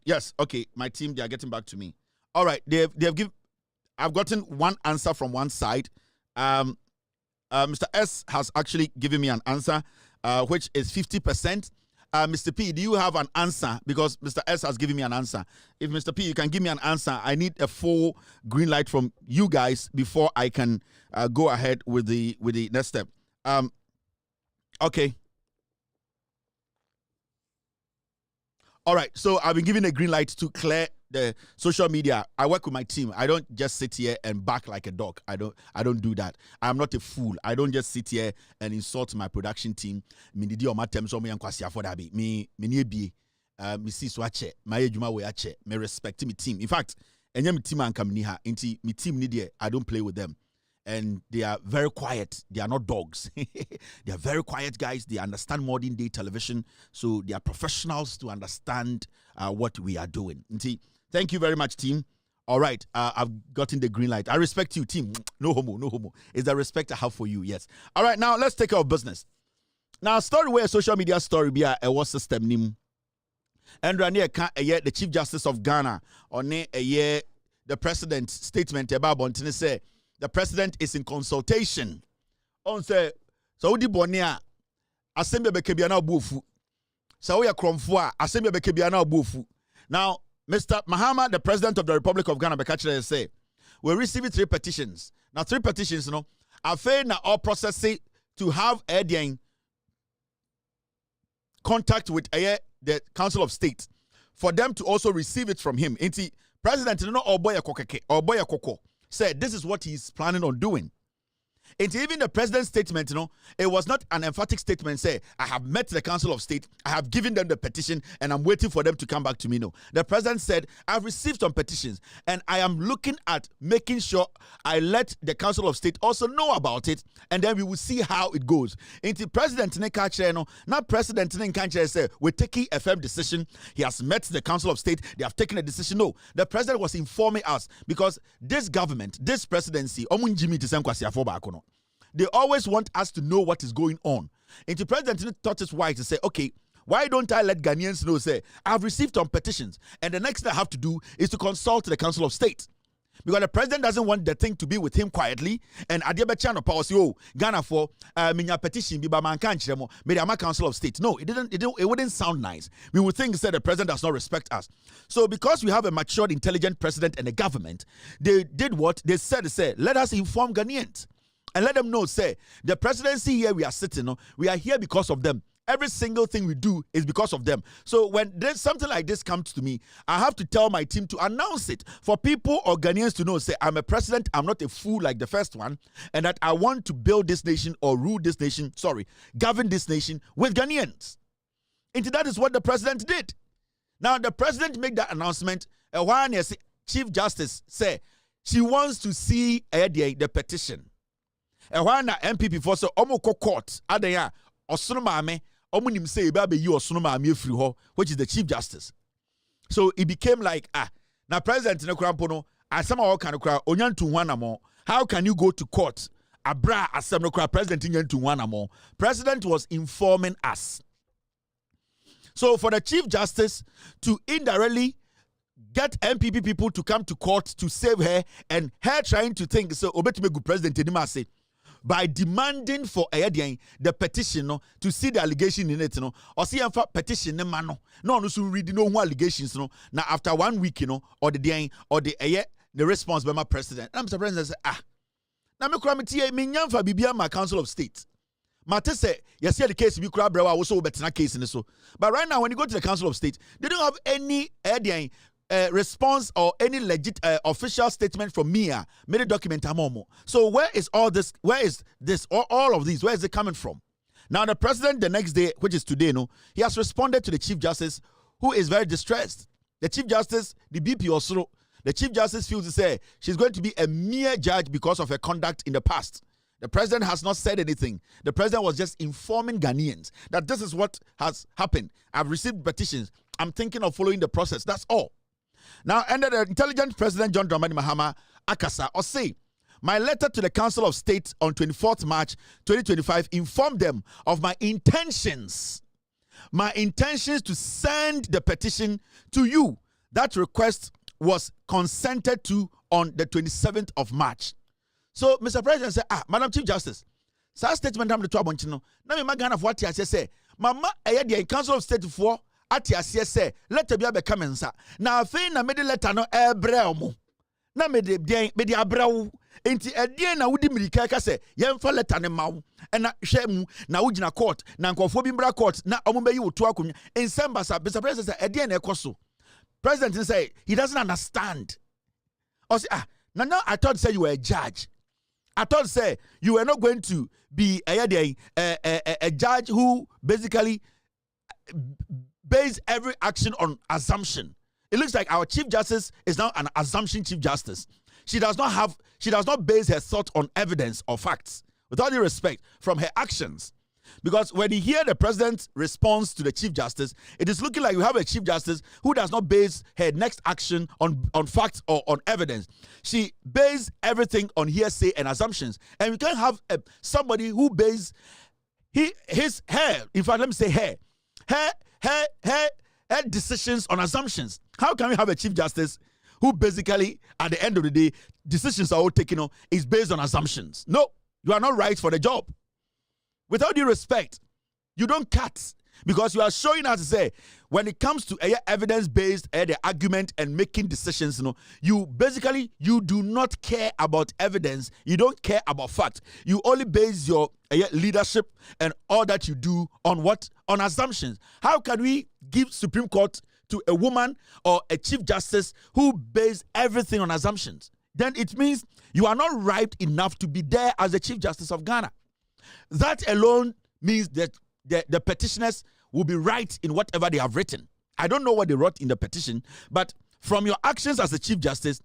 yes, okay, my team, they are getting back to me. All right, I've gotten one answer from one side. Mr. S has actually given me an answer, which is 50%. Mr. P, do you have an answer? Because Mr. S has given me an answer. If Mr. P, you can give me an answer, I need a full green light from you guys before I can go ahead with the next step. Okay. All right. So I've been given a green light to clear the social media. I work with my team. I don't just sit here and bark like a dog. I don't do that. I'm not a fool. I don't just sit here and insult my production team. Me didi o matem so me yankwasi afodabi. Me nie see so ache. My ejuma we ache. Me respect me team. In fact, enye me team anka me ha. Inti me team ni die. I don't play with them. And they are very quiet. They are not dogs. They are very quiet guys. They understand modern day television. So they are professionals to understand what we are doing. Thank you very much, team. All right. I've gotten the green light. I respect you, team. No homo, no homo. It's the respect I have for you. Yes. All right. Now let's take care of business. Now, story where social media story be a war system nim. And the Chief Justice of Ghana on a year the president's statement about Bontine say the president is in consultation. On say, Saudi Bonia, Assembly Bekebiana Bufu. Saudi Kromfua, Assembly Bekebiana Bufu. Now, Mr. Mahama, the president of the Republic of Ghana, Bekachile say, we received 3 petitions. Now, 3 petitions, I fail now all processing to have a contact with the Council of State for them to also receive it from him. Inti President, Oboya Koko said this is what he's planning on doing. And even the president's statement, it was not an emphatic statement. Say, I have met the Council of State, I have given them the petition, and I'm waiting for them to come back to me. No, the president said, I've received some petitions, and I am looking at making sure I let the Council of State also know about it, and then we will see how it goes. Into President Nekache, not President Nekache say we're taking a firm decision. He has met the Council of State, they have taken a decision. No, the president was informing us because this government, this presidency, they always want us to know what is going on. And the president thought it's wise to say, okay, why don't I let Ghanaians know, say, I've received some petitions, and the next thing I have to do is to consult the Council of State. Because the president doesn't want the thing to be with him quietly, and Adiabechano policy, oh, Ghana for minya petition, biba mankanchemo, Mediama Council of State. No, it wouldn't sound nice. We would think that the president does not respect us. So because we have a matured, intelligent president and a government, they did what? They said, let us inform Ghanaians. And let them know, say, the presidency here we are sitting, we are here because of them. Every single thing we do is because of them. So when there's something like this comes to me, I have to tell my team to announce it for people or Ghanaians to know, say, I'm a president, I'm not a fool like the first one, and that I want to build this nation or govern this nation with Ghanaians. And that is what the president did. Now, the president made that announcement, and Chief Justice said she wants to see the petition. And when the MPP for so omoko court adaya osono maame omunim say eba be yi osono maame afiri ho, which is the Chief Justice. So it became like now president ne krampo no asema wo kan kra onyantu wanamo. How can you go to court abra asem no kra president nyantu wanamo? President was informing us. So for the Chief Justice to indirectly get MPP people to come to court to save her, and her trying to think so obetime president anima say by demanding for the petition to see the allegation in it, or see petition no so read no allegations now after 1 week or the response by my president. I'm surprised and say now me kura me tie me nyamfa bibia my Council of State. Mate say yes, the case be kura brewa also better case in so. But right now when you go to the Council of State, they don't have any response or any legit official statement from Mia made a document amomo. So where is all this? Where is this? All of these? Where is it coming from? Now the president the next day, which is today, he has responded to the Chief Justice, who is very distressed. The Chief Justice, the BP also, the Chief Justice feels to say she's going to be a mere judge because of her conduct in the past. The president has not said anything. The president was just informing Ghanaians that this is what has happened. I've received petitions. I'm thinking of following the process. That's all. Now, under the intelligent president John Dramani Mahama Akasa, or say, My letter to the Council of State on 24th March 2025 informed them of my intentions to send the petition to you. That request was consented to on the 27th of March. So, Mr. President said, Madam Chief Justice, sa statement am the to abonchino. Na me magana for what I say, Mama, the Council of State for ati asie say, let be abeka mensa. Na afi na me de letter no ebre mo. Na me de abrawo. Enti edien na wudi mirika ka say, yemfa letter ne mawo. Na hwe mu na wugina court, na nkofo bi mbra court, na omobayi wo to akonya. Ensemba sa Mr. President say, edien na ekoso. President say he doesn't understand. Or say, now I thought say you were a judge. I thought say you were not going to be a judge who basically base every action on assumption. It looks like our Chief Justice is now an assumption Chief Justice. She does not base her thought on evidence or facts. With all due respect, from her actions. Because when you hear the president's response to the Chief Justice, it is looking like you have a Chief Justice who does not base her next action on facts or on evidence. She bases everything on hearsay and assumptions. And we can't have somebody who bases her decisions on assumptions. How can we have a Chief Justice who basically, at the end of the day, decisions are all taken on is based on assumptions? No, you are not right for the job. With all due respect, you don't cut, because you are showing us to say when it comes to evidence-based the argument and making decisions, you do not care about evidence. You don't care about facts. You only base your leadership and all that you do on what? On assumptions. How can we give Supreme Court to a woman or a Chief Justice who base everything on assumptions? Then it means you are not ripe enough to be there as the Chief Justice of Ghana. That alone means that the petitioners will be right in whatever they have written. I don't know what they wrote in the petition, but from your actions as the Chief Justice,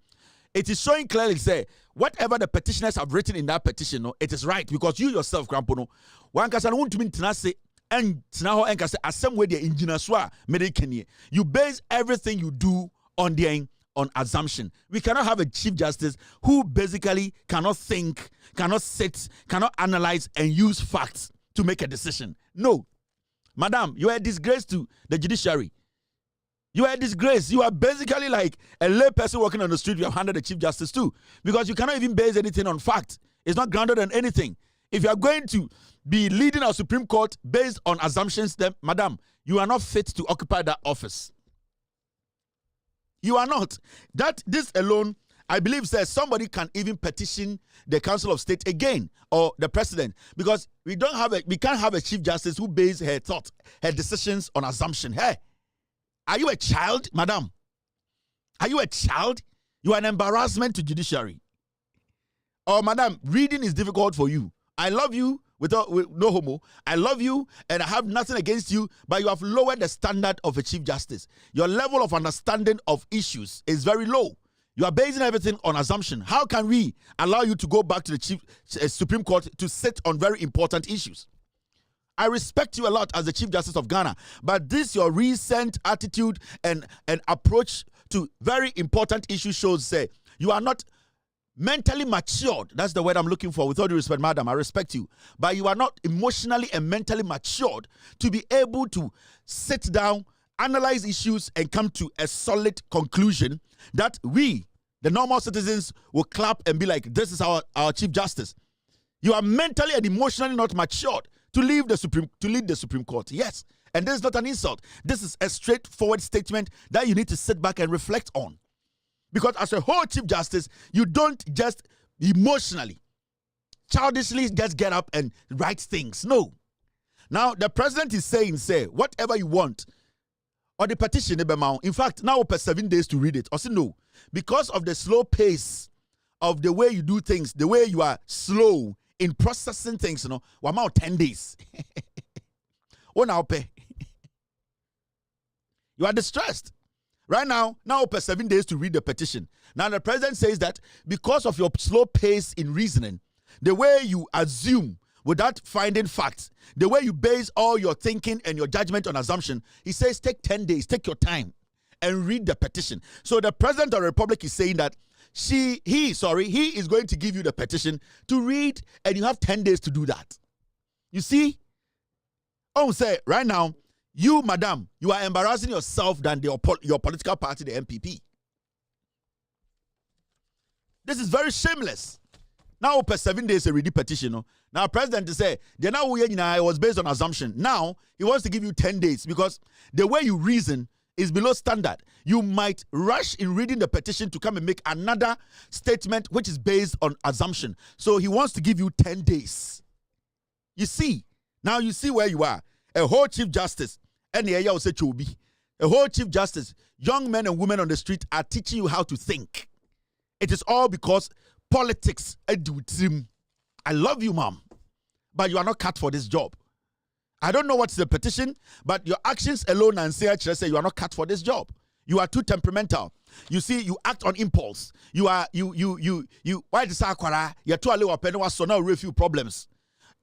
it is showing clearly, say, whatever the petitioners have written in that petition, it is right, because you yourself, Grampono, one can want to mean tenase and now and can say some way the engineer you base everything you do on assumption. We cannot have a Chief Justice who basically cannot think, cannot sit, cannot analyze and use facts to make a decision. No. Madam, you are a disgrace to the judiciary. You are a disgrace. You are basically like a lay person walking on the street you have handed the Chief Justice to, because you cannot even base anything on fact. It's not grounded on anything. If you are going to be leading our Supreme Court based on assumptions, then, madam, you are not fit to occupy that office. You are not. This alone, I believe, says somebody can even petition the Council of State again, or the president, because we can't have a Chief Justice who bases her decisions on assumption. Hey, are you a child, madam? Are you a child? You are an embarrassment to judiciary. Oh, madam, reading is difficult for you. I love you with no homo. I love you and I have nothing against you, but you have lowered the standard of a Chief Justice. Your level of understanding of issues is very low. You are basing everything on assumption. How can we allow you to go back to the Supreme Court to sit on very important issues? I respect you a lot as the Chief Justice of Ghana, but this your recent attitude and approach to very important issues shows, say, you are not mentally matured. That's the word I'm looking for. With all due respect, madam, I respect you. But you are not emotionally and mentally matured to be able to sit down, analyze issues, and come to a solid conclusion that we, the normal citizens, will clap and be like, this is our Chief Justice. You are mentally and emotionally not matured to lead the Supreme Court. Yes. And this is not an insult. This is a straightforward statement that you need to sit back and reflect on. Because as a whole Chief Justice, you don't just emotionally, childishly just get up and write things. No. Now, the president is saying, say, whatever you want, or the petition, in fact, now for 7 days to read it. Or say no. Because of the slow pace of the way you do things, the way you are slow in processing things, we're now 10 days. Now pay. You are distressed. Right now for 7 days to read the petition. Now the president says that because of your slow pace in reasoning, the way you assume without finding facts, the way you base all your thinking and your judgment on assumption, he says take 10 days, take your time and read the petition. So the president of the republic is saying that he is going to give you the petition to read, and you have 10 days to do that. You see? Oh, say right now, you, madam, you are embarrassing yourself than your political party, the MPP. This is very shameless. Now, per 7 days, a ready petition. No? Now, president say, it was based on assumption. Now, he wants to give you 10 days because the way you reason is below standard. You might rush in reading the petition to come and make another statement which is based on assumption. So he wants to give you 10 days. You see, now you see where you are. A whole chief justice, and a whole chief justice, young men and women on the street are teaching you how to think. It is all because politics. I love you, mom, but you are not cut for this job. I don't know what's the petition, but your actions alone and say you are not cut for this job. You are too temperamental. You see, you act on impulse. You why the sakwara? You're too aliwa penwa so now refuse problems.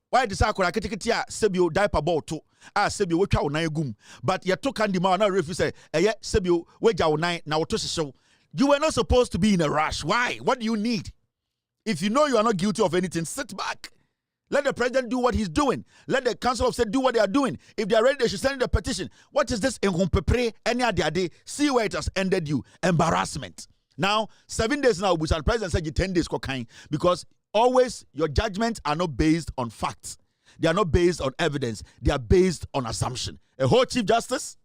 Why the sakwara ketikitia sebio diaper ball to sebio we twa onan gum. But you took candy man now refuse say sebio we ja onan na woto hyehyw. You were not supposed to be in a rush. Why? What do you need? If you know you are not guilty of anything, sit back. Let the president do what he's doing. Let the council of state do what they are doing. If they are ready, they should send the petition. What is this? Any other day, see where it has ended you. Embarrassment. Now, 7 days now, the president said you 10 days cocaine because always your judgments are not based on facts. They are not based on evidence. They are based on assumption. A whole chief justice.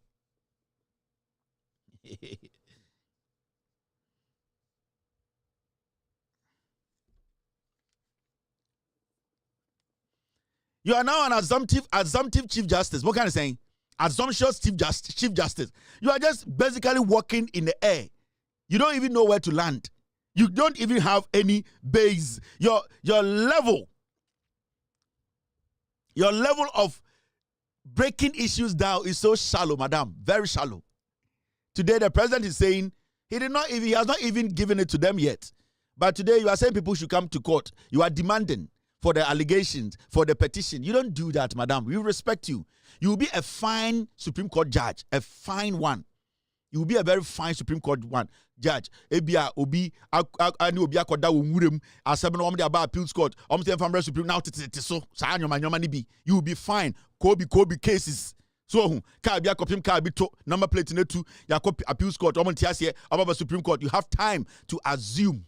You are now an assumptive chief justice. What kind of saying? Assumptuous chief justice. You are just basically walking in the air. You don't even know where to land. You don't even have any base. Your level of breaking issues down is so shallow, madam. Very shallow. Today the president is saying he has not even given it to them yet. But today you are saying people should come to court. You are demanding for the allegations, for the petition. You don't do that, madam. We respect you. You will be a fine Supreme Court judge, a fine one. You will be a very fine Supreme Court judge. Ebia obi ani obi akoda wo nwurem asem no omde aba appeals court. Omte famre Supreme now so saa nyoma ni bi. You will be fine. Kobe cases. So ka bia kopim ka bi to number plate na tu ya appeals court omonte ase aba Supreme Court. You have time to assume.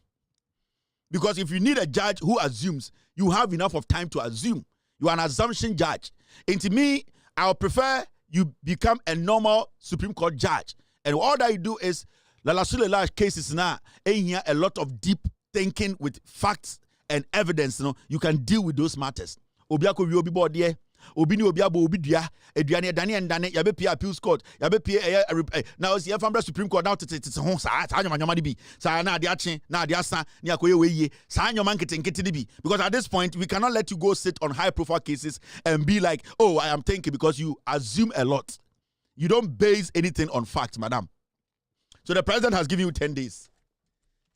Because if you need a judge who assumes, you have enough of time to assume. You are an assumption judge. And to me, I would prefer you become a normal Supreme Court judge. And all that you do is, large cases now, a lot of deep thinking with facts and evidence. You can deal with those matters. Obiako wi obi body obi ni obi abo obi dua aduane dane ndane yabe pia appeals court yabe pia now see from Supreme Court now tete ho saa nyoma ni bi saa na ade ache na ade asa ni akoye weye saa nyoma nkete ni bi, because at this point we cannot let you go sit on high profile cases and be like, oh, I am thinking, because you assume a lot. You don't base anything on facts, madam. So the president has given you 10 days.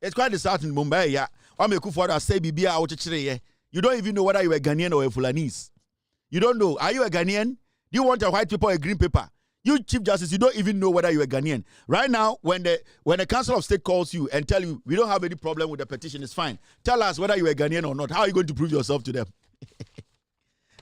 It's quite disheartening. Mumbai, yeah. You don't even know whether you are Ghanaian or a Fulanese. You don't know. Are you a Ghanaian? Do you want a white paper or a green paper? You, Chief Justice, you don't even know whether you're a Ghanaian. Right now, when the Council of State calls you and tell you, we don't have any problem with the petition, it's fine. Tell us whether you're a Ghanaian or not. How are you going to prove yourself to them?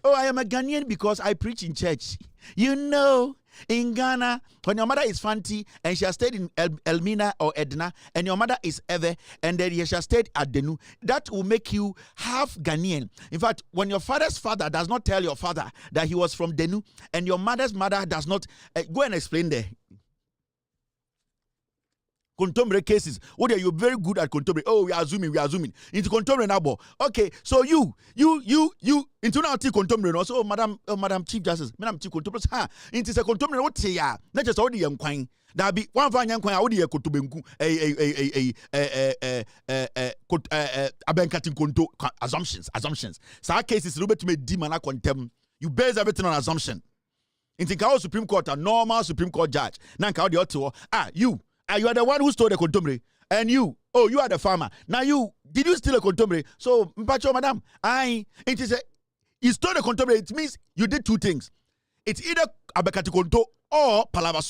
Oh, I am a Ghanaian because I preach in church. You know, in Ghana, when your mother is Fanti and she has stayed in Elmina or Edna, and your mother is Eve, and then she has stayed at Denu, that will make you half Ghanaian. In fact, when your father's father does not tell your father that he was from Denu, and your mother's mother does not, go and explain there. Contemporary cases. Oh, you're very good at contemporary. Oh, we are zooming. Into contemporary now. Okay, so you into now contemporary. Also, Madam Chief Justice, Madam Chief Contemporary. Into a contemporary. What say ya? Not just all the young quine. That be one fine young quine. Audi kotubenku. Abenkatin konto assumptions. So our case is a little bit to make demana contem. You base everything on assumption. Into Kao Supreme Court, a normal Supreme Court judge. Nanka the other. You are the one who stole the contumely. And you are the farmer. Now did you steal a contumely? So, Mpacho, madam, you stole the contumely. It means you did two things. It's either abekati konto or palava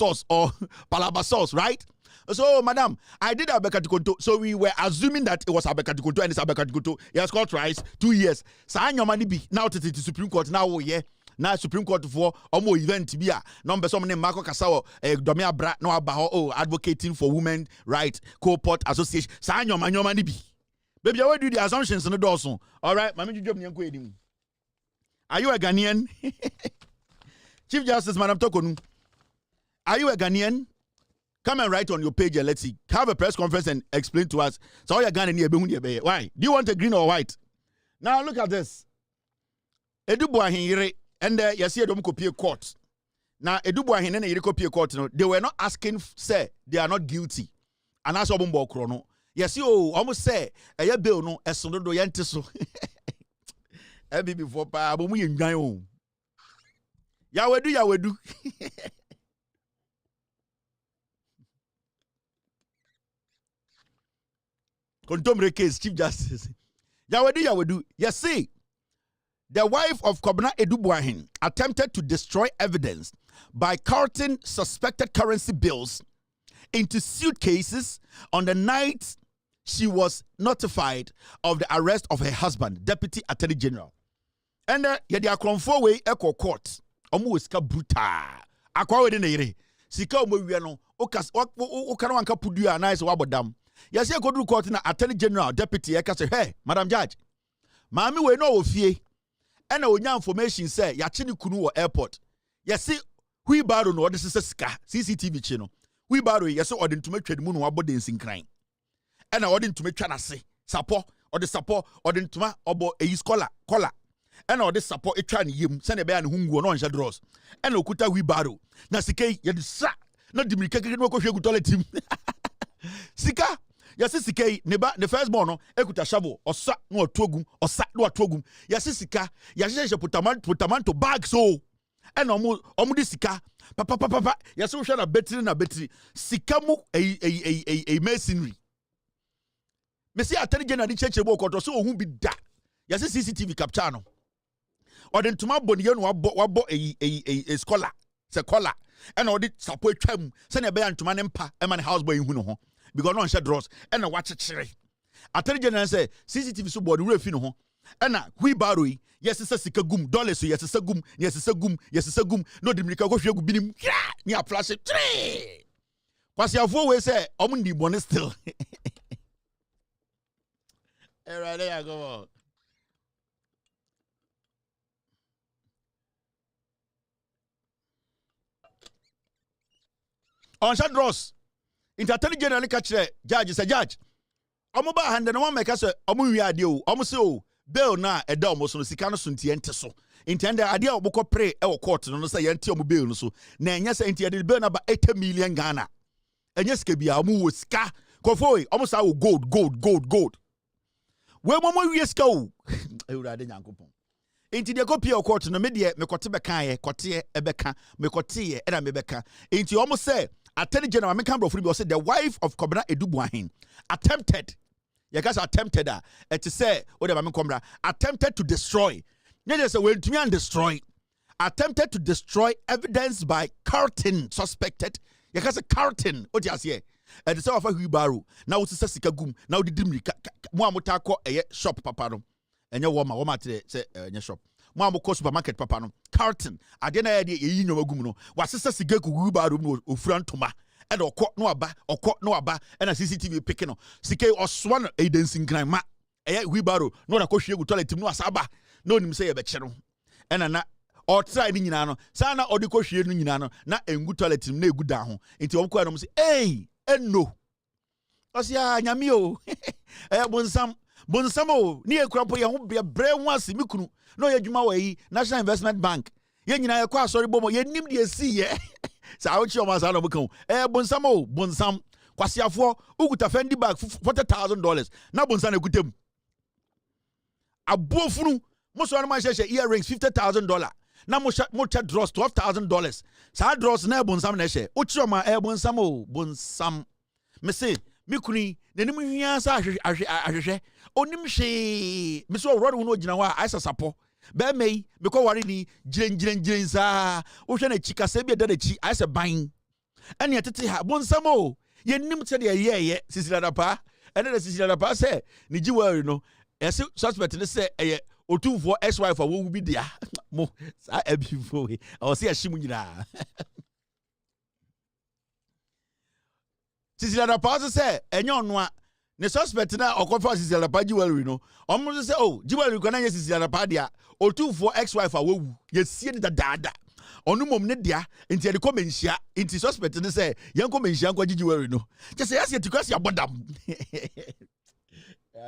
sauce, right? So, madam, I did Abekatikoto. So we were assuming that it was Abekatikoto and it's Abekatikoto. He has called twice, 2 years. So I know money be now to the Supreme Court now. Oh yeah. Now Supreme Court for almost event to be a number some name Marco Casawo, Domia Brat, no about advocating for women right, co-port association. Sign your money be. Baby, I will do the assumptions on the doorson. All right, Mammy Job Nyanko. Are you a Ghanaian? Chief Justice, Madam Tokonu. Are you a Ghanaian? Come and write on your page and let's see. Have a press conference and explain to us. So you're Ghanaian. Why? Do you want a green or white? Now look at this. Edubwa Hinire. And you see, don't copy a court. Now, Edubwa Hin and copy a court. They were not asking, say, they are not guilty. And that's Obumbo Chrono. Yes, you almost say, a bill no, as soon as do yantiso. Every before Pabu in Gayo. Yawedu. Contemporary case, Chief Justice. Yawedu. Yes, see. The wife of Kobna Edubwahin attempted to destroy evidence by carting suspected currency bills into suitcases on the night she was notified of the arrest of her husband, Deputy Attorney General. And yedi akromfo we echo court. Omo weska bruta. Akwa we de na yire. Sika omo wi no okas okana wanka pudu a nice wabodam. Yesi akodu court na Attorney General Deputy eka say, "Hey, Madam Judge. Mami we no ofie. And onya information say yachi ni kunu wo airport. Yesi wheelbarrow no ode sese sika CCTV chi no. Wheelbarrow yesi ode ntuma twade mu no wabode nsinkran. And ode ntuma twa na se. Sapo ode ntuma obo eyi collar. And ode sapo etwa ne yem se ne be ya ne hunguo no onhye draws. And okuta wheelbarrow. Na sika ye de sa na dimirika keke no kohwe toilet tim. Sika yasi sika ne first born no ekuta shovel osa no atogum osa no atogum yasi sika yasi putamanto bag so and omu di sika papa yasi hwe na battery sika mu a masonry mesi Attorney General di cheche bo koto so ohun bi da yasi CCTV capture no ode ntuma boniye no wabo a scholar se collar and ode sapo atwam se ne be ya ntuma ne mpa e man house boy hu no ho because no share draws and watch it. Attorney General say CCTV so board refi no ho. And wheelbarrow yes is sika gum dollars so yes is gum no dimirika go hwe gu binim ni a flash 3. Kwasiafo we say omu ndi bone still. Right there go. On share draws. Attorney General catch judge say judge omo ba hande no one make say omo wi ade o omo say o bail na e da omo so no sika no so ntie ente so intend ade a obokọ pre e wo court no say yente omo bail no so na enya say ntie ade bail na ba 80 million Ghana enya sika bia omo wo sika kofoi omo say wo gold we momo wi sika o ewurade nyankopon inti de copy of court no me de me kote beka ye kote e beka me kote ye e na me beka inti omo say Attorney General, I said the wife of Kobna Edubwahin attempted to say whatever attempted to destroy. Attempted to destroy evidence by carting suspected. Carting. What you say? At the side of a wheelbarrow. Now it's a sikagum. Now the dimri. Muamutako a shop papano. And your woman say shop. Muamuko supermarket papano. Carton. I didn't idea you know gumno. Was sister Sigaku wheelbarrow no front to ma. And or court no aba and a CCTV picking on. Sike or swan a dancing grandma. A wheelbarrow. No a coach you toilet no asaba. No him say a betchero. And a or try ninano. Sana or the coach you ninano. Na en good toilet ne good down. Into Uncle say, hey, and no. Osia nyamio. Bonsamo near crampo ya be a brain once mikunu. No yajuma way National Investment Bank. Yen ya kwa sorry bomo ye nim de see ye. Sa awchi o masano bukon. Bonsam kwasiafo uguta fendi bag $40,000. Na bonsam ekutem. Abofunu mo so ma sheshe earrings $50,000. Na mo draws $12,000. Sa draws na bonsam na she. Uchi o ma bonsam. Me say mikuni nenim hia sa ahwehwe onim hwe me so woro no gina wa aisa sapo be mei me ko ware ni giren sa wo hwe na chika se bi da chi aisa ban ene tete ha bonsam o Ye nim said ye Sisila pa, and then Sisila pa say, Niji no, as suspect to say, or two for ex-wife or will be there. Mo, I before I was here Shimuna. Sisila pa say, and you know, the suspect now or confess Sisila pa jewelry no. Almost say, oh, jewelry can I Sisila pa dia, or two for ex-wife or will you see the dada. Onu mom ne dia enti de come nhia enti suspect ne say yen come nhia nkwa gigiwari no je say asie tikasi abodam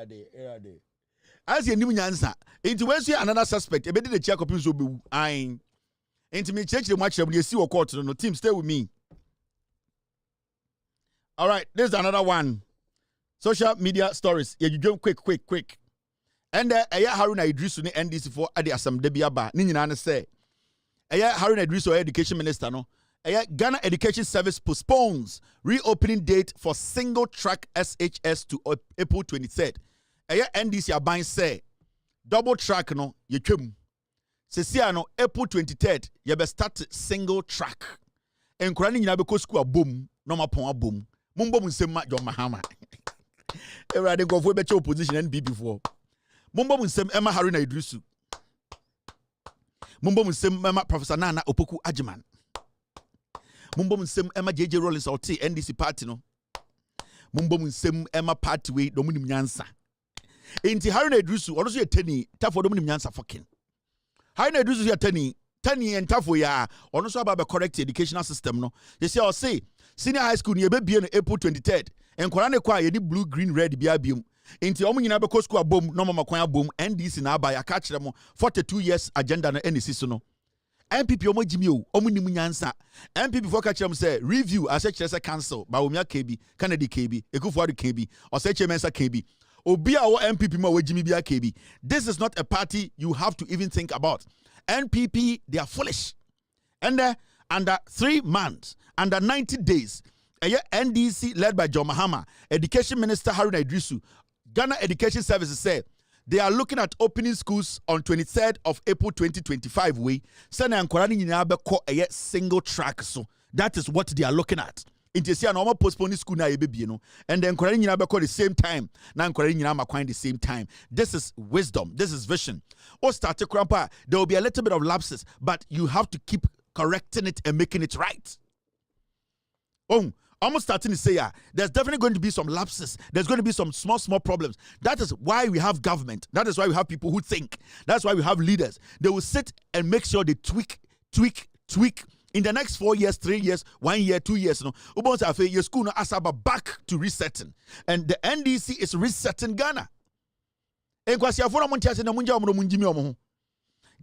ade asie nim nyansa enti wensu another suspect ebedi de chia kopin so bewu ain enti me chekire mu akire mu esi wo court no team stay with me. All right, this is another one. Social media stories ye dwedwem quick and Haruna Idrisu ne NDC for ade asam de bia ba ni nyina ne say Haruna Idrisu, education minister, no. Ghana Education Service postpones reopening date for single track SHS to April 23rd. NDC abine say double track no ye twem. Sesia no April 23rd ye be start single track. Enkurani nyina be ko school abom no mapon abom. Mumbom nsem ma John Mahama. Erade go for be opposition NB before. Mumbom nsem Emma Haruna Idrisu. Mumbom nsem Emma Professor Nana Opoku Ajiman. Mumbom nsem Emma JJ Rollins or NDC party no. Mumbom nsem Emma party we domunim nyansa. Enti Haruna Idrisu ono so ye tani tafo domunim nyansa fucking. Haruna Idrisu ye tani and tafo ya ono so about correct educational system no. They say senior high school ni be bie no April 23rd. Enkwara ne kwa ye di blue green red bia biom. Inti omu nyina be ko school abom no mama kwan abom NDC na aba ya ka kire mo 42 years agenda no NDC so no MPP omu jimi o omu nimu nyansa MPP for ka kire mo say review ase kire say cancel ba omia KB Kennedy KB Ekufuadu KB or say Chemensa KB obi a wo MPP ma wo jimi bia KB. This is not a party you have to even think about. NPP, they are foolish. And under 3 months, under 90 days, NDC led by John Mahama, Education Minister Haruna Idrisu, Ghana Education Services say they are looking at opening schools on 23rd of April 2025. We send Ankorani Nyinabe ko a single track. So that is what they are looking at. Intesi normal postponing school na baby, and then Ankorani Nyinabe ko the same time. Now Ankorani Nyinama the same time. This is wisdom. This is vision. Or start to crampa. There will be a little bit of lapses, but you have to keep correcting it and making it right. Oh. Almost starting to say, there's definitely going to be some lapses. There's going to be some small problems. That is why we have government. That is why we have people who think. That's why we have leaders. They will sit and make sure they tweak. In the next 4 years, 3 years, 1 year, 2 years, your school no asaba back to resetting. And the NDC is resetting Ghana.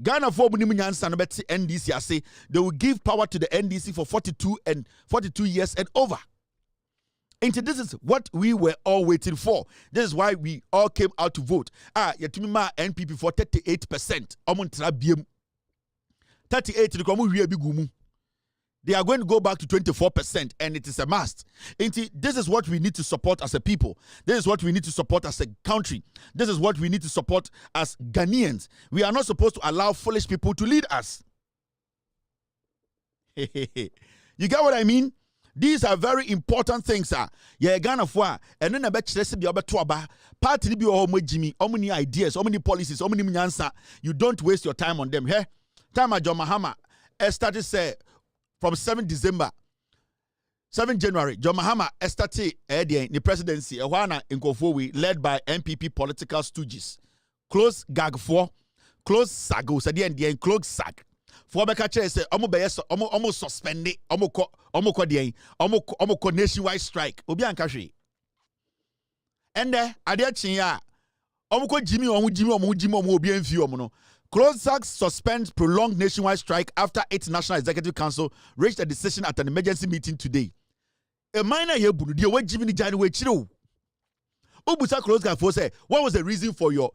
Ghana for NDC I say they will give power to the NDC for 42 years and over. And this is what we were all waiting for. This is why we all came out to vote. Yatumima NPP for 38%. 38 they are going to go back to 24%, and it is a must. This is what we need to support as a people. This is what we need to support as a country. This is what we need to support as Ghanaians. We are not supposed to allow foolish people to lead us. You get what I mean? These are very important things. Yeah, Ghana for and then about party be or Jimmy, how many ideas, how many policies, how many nyansa. You don't waste your time on them. Hey, time John Mahama started say. From 7 January, John Mahama started the presidency, led by MPP political stooges. Close gag for, close sago, and close sag. For Bekache say, almost suspended, almost nationwide strike. Obian Kashi. And Adiachinya, Jimmy, CLOSAG suspends prolonged nationwide strike after its National Executive Council reached a decision at an emergency meeting today. A minor here, the way Jimmy January Chiro. Obusa CLOSAG for say, what was the reason for your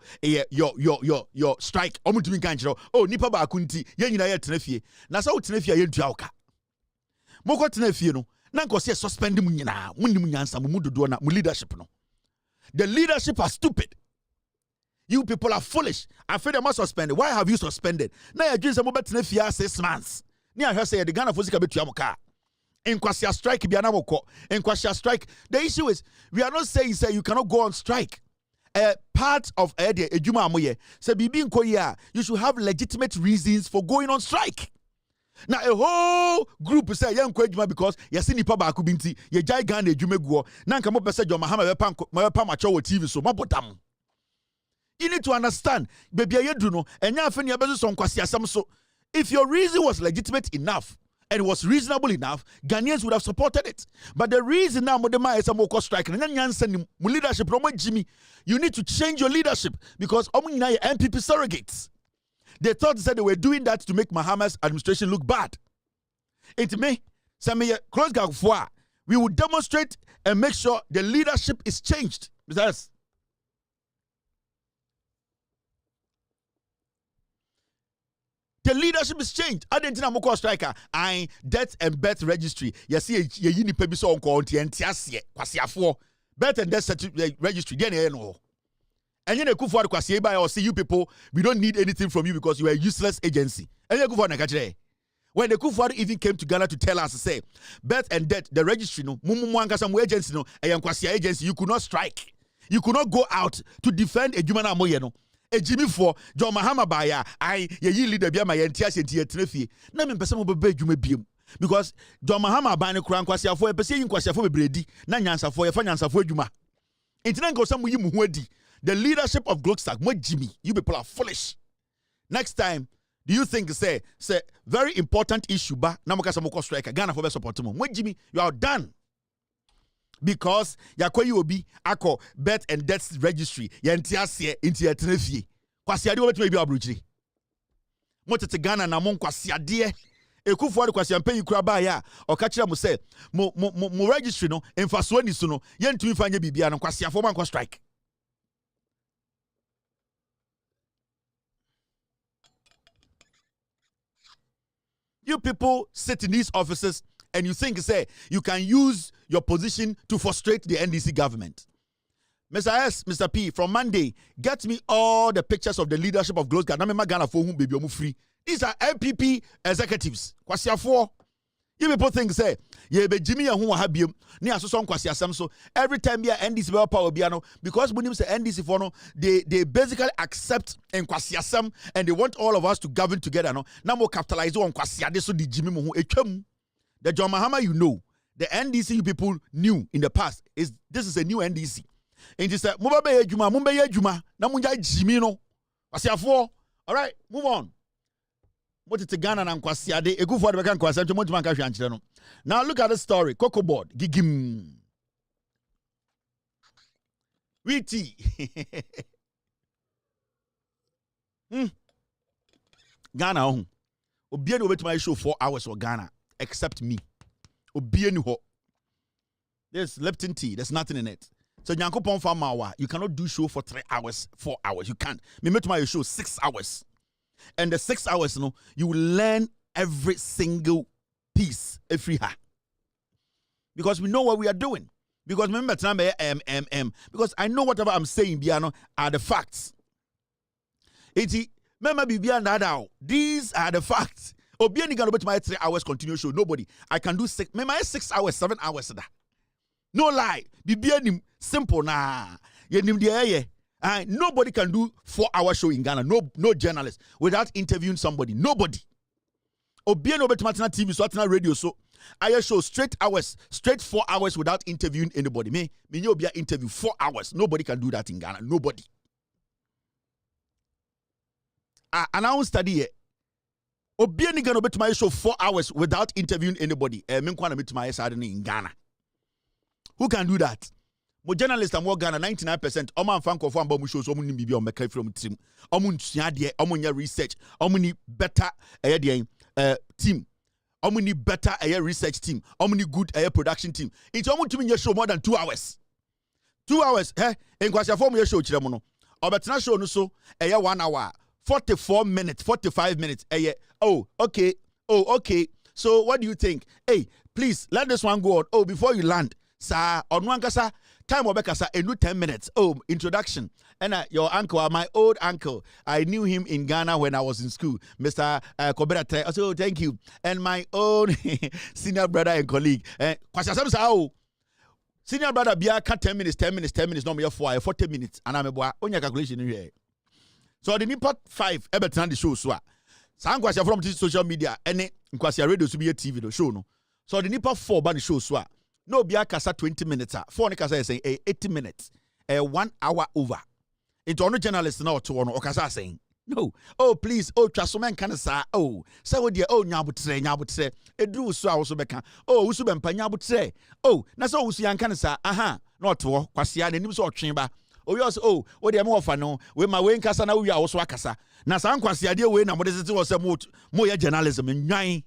strike? Oh, Nipa Bakunti, Yenina Tenefie. Nasa Tenefia Yentuaka. Moko Tenefie no. Nanko say suspend Munina, Munyansa, Mumudu Dona, leadership no. The leadership are stupid. You people are foolish. I feel they must suspend. Why have you suspended? Now you're doing some about 6 months. Near her say the Ghana Fosika bet you car. In Kwasia strike, in Kwasia strike. The issue is we are not saying say you cannot go on strike. Part of ejuma amoye say bibi nkoya you should have legitimate reasons for going on strike. Now a whole group say young ejuma because you see nipa ba binti ye jai Ghana ejuma guo na nka mo pese John Mahama pa macho wo TV so mabodam. You need to understand baby yedu no enya afa ne abezo so Nkwasi asem so if your reason was legitimate enough and it was reasonable enough, Ghanaians would have supported it. But the reason now Modema is a strike and leadership, Jimmy, you need to change your leadership because MPP surrogates. They thought they were doing that to make Mahama's administration look bad. It may close we will demonstrate and make sure the leadership is changed. Besides, the leadership is changed. Adentina moko striker. Death and birth registry. You see, ye yini pebi so onko onti entiasie kwasiafo. Birth and death registry. Then no. And you know kufu kwasi by or see you people. We don't need anything from you because you are a useless agency. And you kufu nakachire. When the kufu even came to Ghana to tell us, say birth and death, the registry no, mumuanga some agency no, and kwasi agency, you could not strike. You could not go out to defend a human amoye no. A Jimmy for John Mahama Baya, ye leader be my entias and trefi. Na me person be jume biem. Because John Mahama ban kran kwasi afo e pese yin kwasi afo bebredi na nyansa fo ye fa nyansa fo adwuma. Intina nko sam yi mu ho adi. The leadership of Glockstack, mo Jimmy, you people are foolish. Next time, do you think say very important issue ba na mo kasa mo ko striker Ghana for be support mo. Mo Jimmy, you are done. Because yakoyi obi ako birth and death registry yentiasie inti etenefie kwasiade obetuma bi abrochiri motete Ghana na mo kwasiade ekufu ade kwasiampe yikura ba ya oka kire mo say mo registry no emfaso ani so no yentumi fanye bibia no kwasiafo man kwa strike. You people sit in these offices and you think, say, you can use your position to frustrate the NDC government. Mr. S, Mr. P, from Monday, get me all the pictures of the leadership of Glockstack. Na me Ghana for whom baby omu free. These are MPP executives. Kwasiafo. You people think, say, ye be Jimmy and who have been near so kwasiasam so every time be NDC power biano because when you say NDC for no, they basically accept and kwasiasam and they want all of us to govern together. No, now more capitalize on kwasiade so the Jimmy mo etwam. The John Mahama you know, the NDC you people knew in the past this is a new NDC. And it said, Mubabe Juma, Mumbe Juma, Namunja Jimmy no. Kwasiafo. All right, move on. What is Ghana and Kwasiade? A good for the Bekan Kwasiade. Now look at the story. Cocoa board. Gigim. Witty. Ghana. Obiani will bet my show 4 hours for Ghana, except me. Obiani ho. There's Lipton tea. There's nothing in it. So Nyankopon Famawa, you cannot do show for 3 hours, 4 hours. You can't. Me met my show 6 hours. And the 6 hours, you will learn every single piece, every ha. Because we know what we are doing. Because remember, because I know whatever I'm saying, Biano, are the facts. These are the facts. Obiani gonna bet my 3 hours continuous show. Nobody. I can do 6. My 6 hours, 7 hours. No lie. Bibiani simple na. Nobody can do 4-hour show in Ghana. No journalist without interviewing somebody. Nobody. Obiano betmatina TV so atina radio so I show straight 4 hours without interviewing anybody. Me obia interview 4 hours. Nobody can do that in Ghana. Nobody. And I won't study it. Obiani gonna bet my show 4 hours without interviewing anybody. In Ghana. Who can do that? Mo journalist am work Ghana 99%. Oman fan ko fan ba mu show so omun bibi o meka from team. Omun tua de, omun nya research. Omun ni better team. Omun ni better research team. Omun ni good production team. It's omun tumi nya show more than 2 hours. 2 hours enkwasha form show kire mo no. Obetena show no so 1 hour, 44 minutes, 45 minutes. Oh, okay. So what do you think? Hey, please let this one go on. Oh, before you land. Sir, on one kasa time obekasa enu 10 minutes. Oh, introduction. And your uncle, my old uncle, I knew him in Ghana when I was in school, Mr. Kobera. I said, oh, thank you. And my own senior brother and colleague. Senior brother biaka 10 minutes, no me 40 minutes. And I'm a onya calculation here. So the nipa 5 ebetan the show so. Sangwasha from social media and nkwasha radio so be TV the show no. So the nipa 4 ban the show so. No biaka sa 20 minutes. 4 ne kasa saying 80 minutes. 1 hour over. Into no journalist now to one okasa saying. No. Oh please. Oh trasomen kan sa. Oh. Say wo de oh nyabutre. Edru so a wo so beka. Oh wo so bempa nyabutre. Oh na so wo so yan kan sa. Aha. No to kwasia na nim so otwen ba. Oh yes oh wo de mo ofa no. We ma we nkasa na wo a wo so akasa. Na sa nkwasia de we na mo de tete wo se mo ye journalism nwan.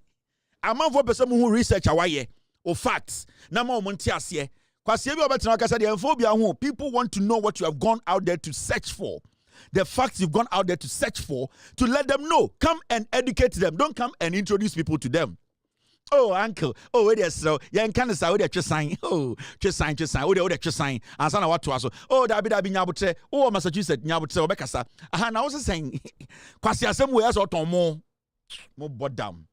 Amanfo pese mo hu research awaye. O facts. Na mo mo nti ase. Kwasia bi obetena akasa de enfo bia ho. People want to know what you have gone out there to search for. The facts you've gone out there to search for, to let them know. Come and educate them. Don't come and introduce people to them. Oh, uncle. Oh, wait there, so yeah, can say where the sign. Oh, sign. Oh, the sign. And sana what to us. Oh, that be nyabutre. Oh, Massachusetts nyabutre obekasa. Aha, na was saying. Kwasi asem we aso ton mo bodam.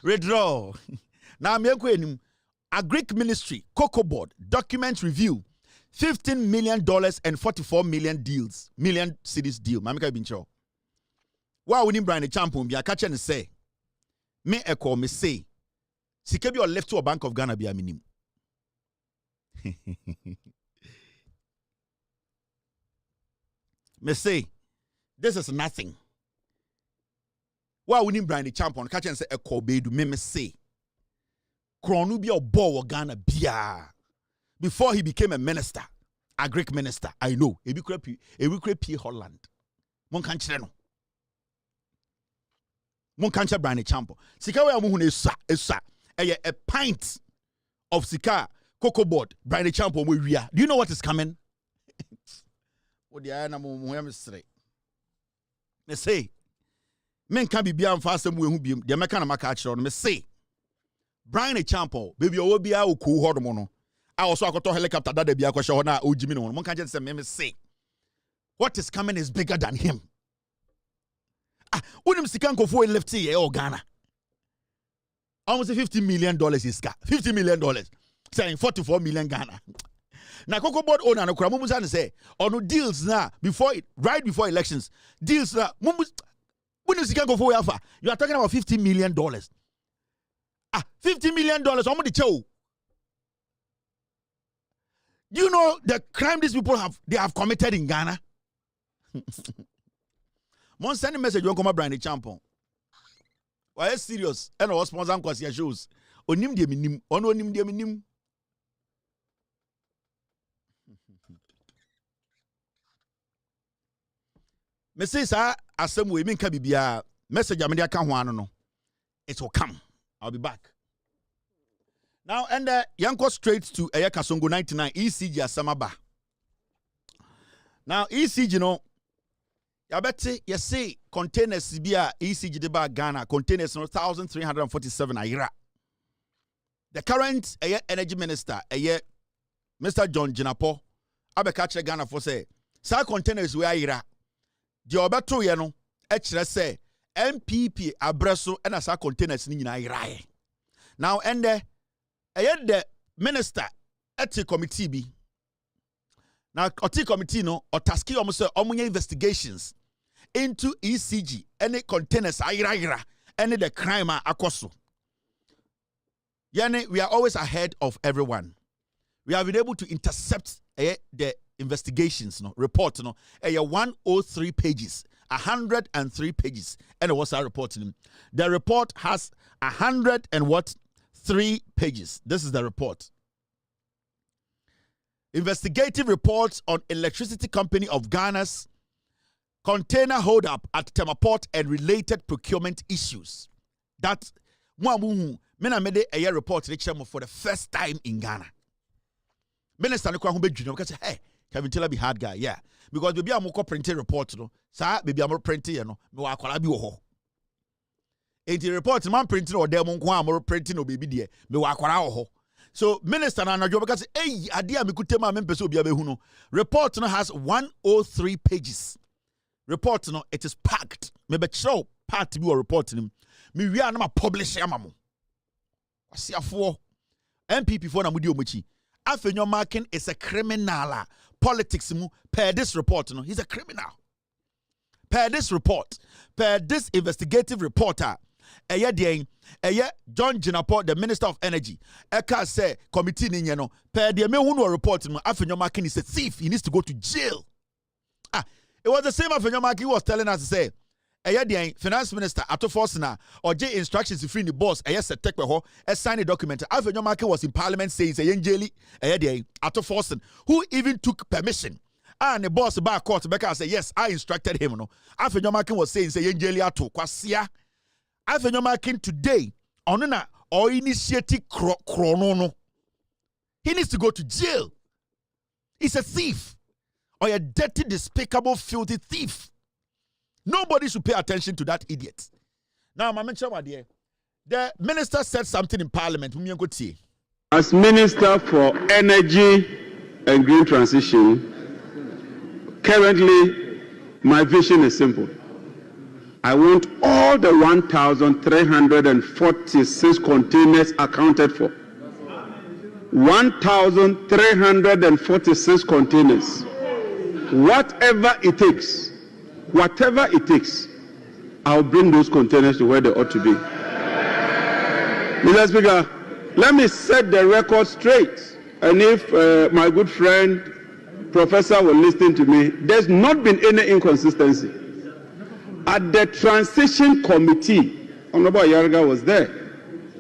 Redraw. Now me enim. A Greek ministry, Cocoa Board, document review. $15 million and 44 million cities deal. Mamika Bincho. Why wouldn't Brian the champion be a catcher and say, me echo me say, Sikebi or left to a Bank of Ghana be a minimum. Me say, this is nothing. Why wouldn't Brian the champion catch and say, echo be do me say, Kronubia or Bo Ghana bia. Before he became a minister, a Greek minister, I know. Ebi kure Holland. Mon kanche no. Mon kanche Brian Champo. Sika we amuhu esa. A pint of sika Cocoa Board Brian Champo we wia. Do you know what is coming? O dia na mo am sre. Me say, men kan bibia am fa asem we hu biem. De meka na maka a kire no me say. Brian Champo, baby o bia o ku hodo no. I also got a helicopter that be a question na ojimi no. Mon can't say me say. What is coming is bigger than him. Ah, unim sikan ko fo left here or Ghana. Almost $50 million is $50 million. Saying 44 million Ghana. Now Cocoa Board owner no kura mumu say on deals na right before elections. Deals na mumu unim sikan ko fo yafa. You are talking about $50 million. Ah, $50 million omo di chow. Do you know the crime these people have committed in Ghana? Mon send a message, you come Brian the champion. Why serious? And our sponsor kwasi shows. Onim de minim, onim de minim. Message asem we minka bibia message amede aka ho ano no. It will come. I'll be back. Now, and Yanko straight to Kasongo 99 ECG Asamaba. Now, ECG, no, I bet you see containers CBA ECG deba Ghana containers no 1,347 aira. The current energy minister, Mr. John Jinapo, abekache Ghana for say, sa containers we aira. The obeto ye no, say MPP abreso and sa containers ni nyina aira. Now, and the minister at the committee be now the committee no or taski almost investigations into ECG any containers ira any the crime akoso. Yani we are always ahead of everyone. We have been able to intercept the investigations report 103 pages 103 pages and what's our reporting. The report has 3 pages. This is the report. Investigative reports on Electricity Company of Ghana's container hold-up at Temaport and related procurement issues. That one made a report for the first time in Ghana. Minister because hey, Kevin Taylor be hard guy, yeah. Because maybe I'm going printing report, sir. Maybe I'm printing, me wa kwala bi wo ho. Enti report man printing or dem nko am printing no baby there. Me wa kwala wo ho. So minister na job because hey adia me kutema me pese obi abehu no. Report no has 103 pages. Report no it is packed. Me be show part bi or report nim. Me wi na ma publish ama mo. Asiafo MPP for na mudi omochi. Afenyo marking is a criminal. Politics mu per this report no. He's a criminal. Per this report, per this investigative reporter, John Jinapo, the Minister of Energy, Eka say committee ni no, per the mehuno report no, Afenyo Makin is a thief, he needs to go to jail. It was the same Afenyo Makin was telling us to say, Finance Minister Ato Forsina or J instructions to free the boss, set take ho, sign a document. Afenyo Makin was in Parliament saying say jeli, Ato Forsin, who even took permission. And the boss back court back and say yes, I instructed him. No, Afenyo Makin was saying say yenjeli ato kwasia. Afenyo Makin today onuna or initiative chrono. He needs to go to jail. He's a thief or a dirty, despicable, filthy thief. Nobody should pay attention to that idiot. Now, my mention the minister said something in Parliament. As Minister for Energy and Green Transition. Currently, my vision is simple. I want all the 1,346 containers accounted for. 1,346 containers. Whatever it takes, I'll bring those containers to where they ought to be. Mr. Speaker, let me set the record straight. And if my good friend Professor will listen to me, there's not been any inconsistency. At the transition committee, Honorable Yarga was there.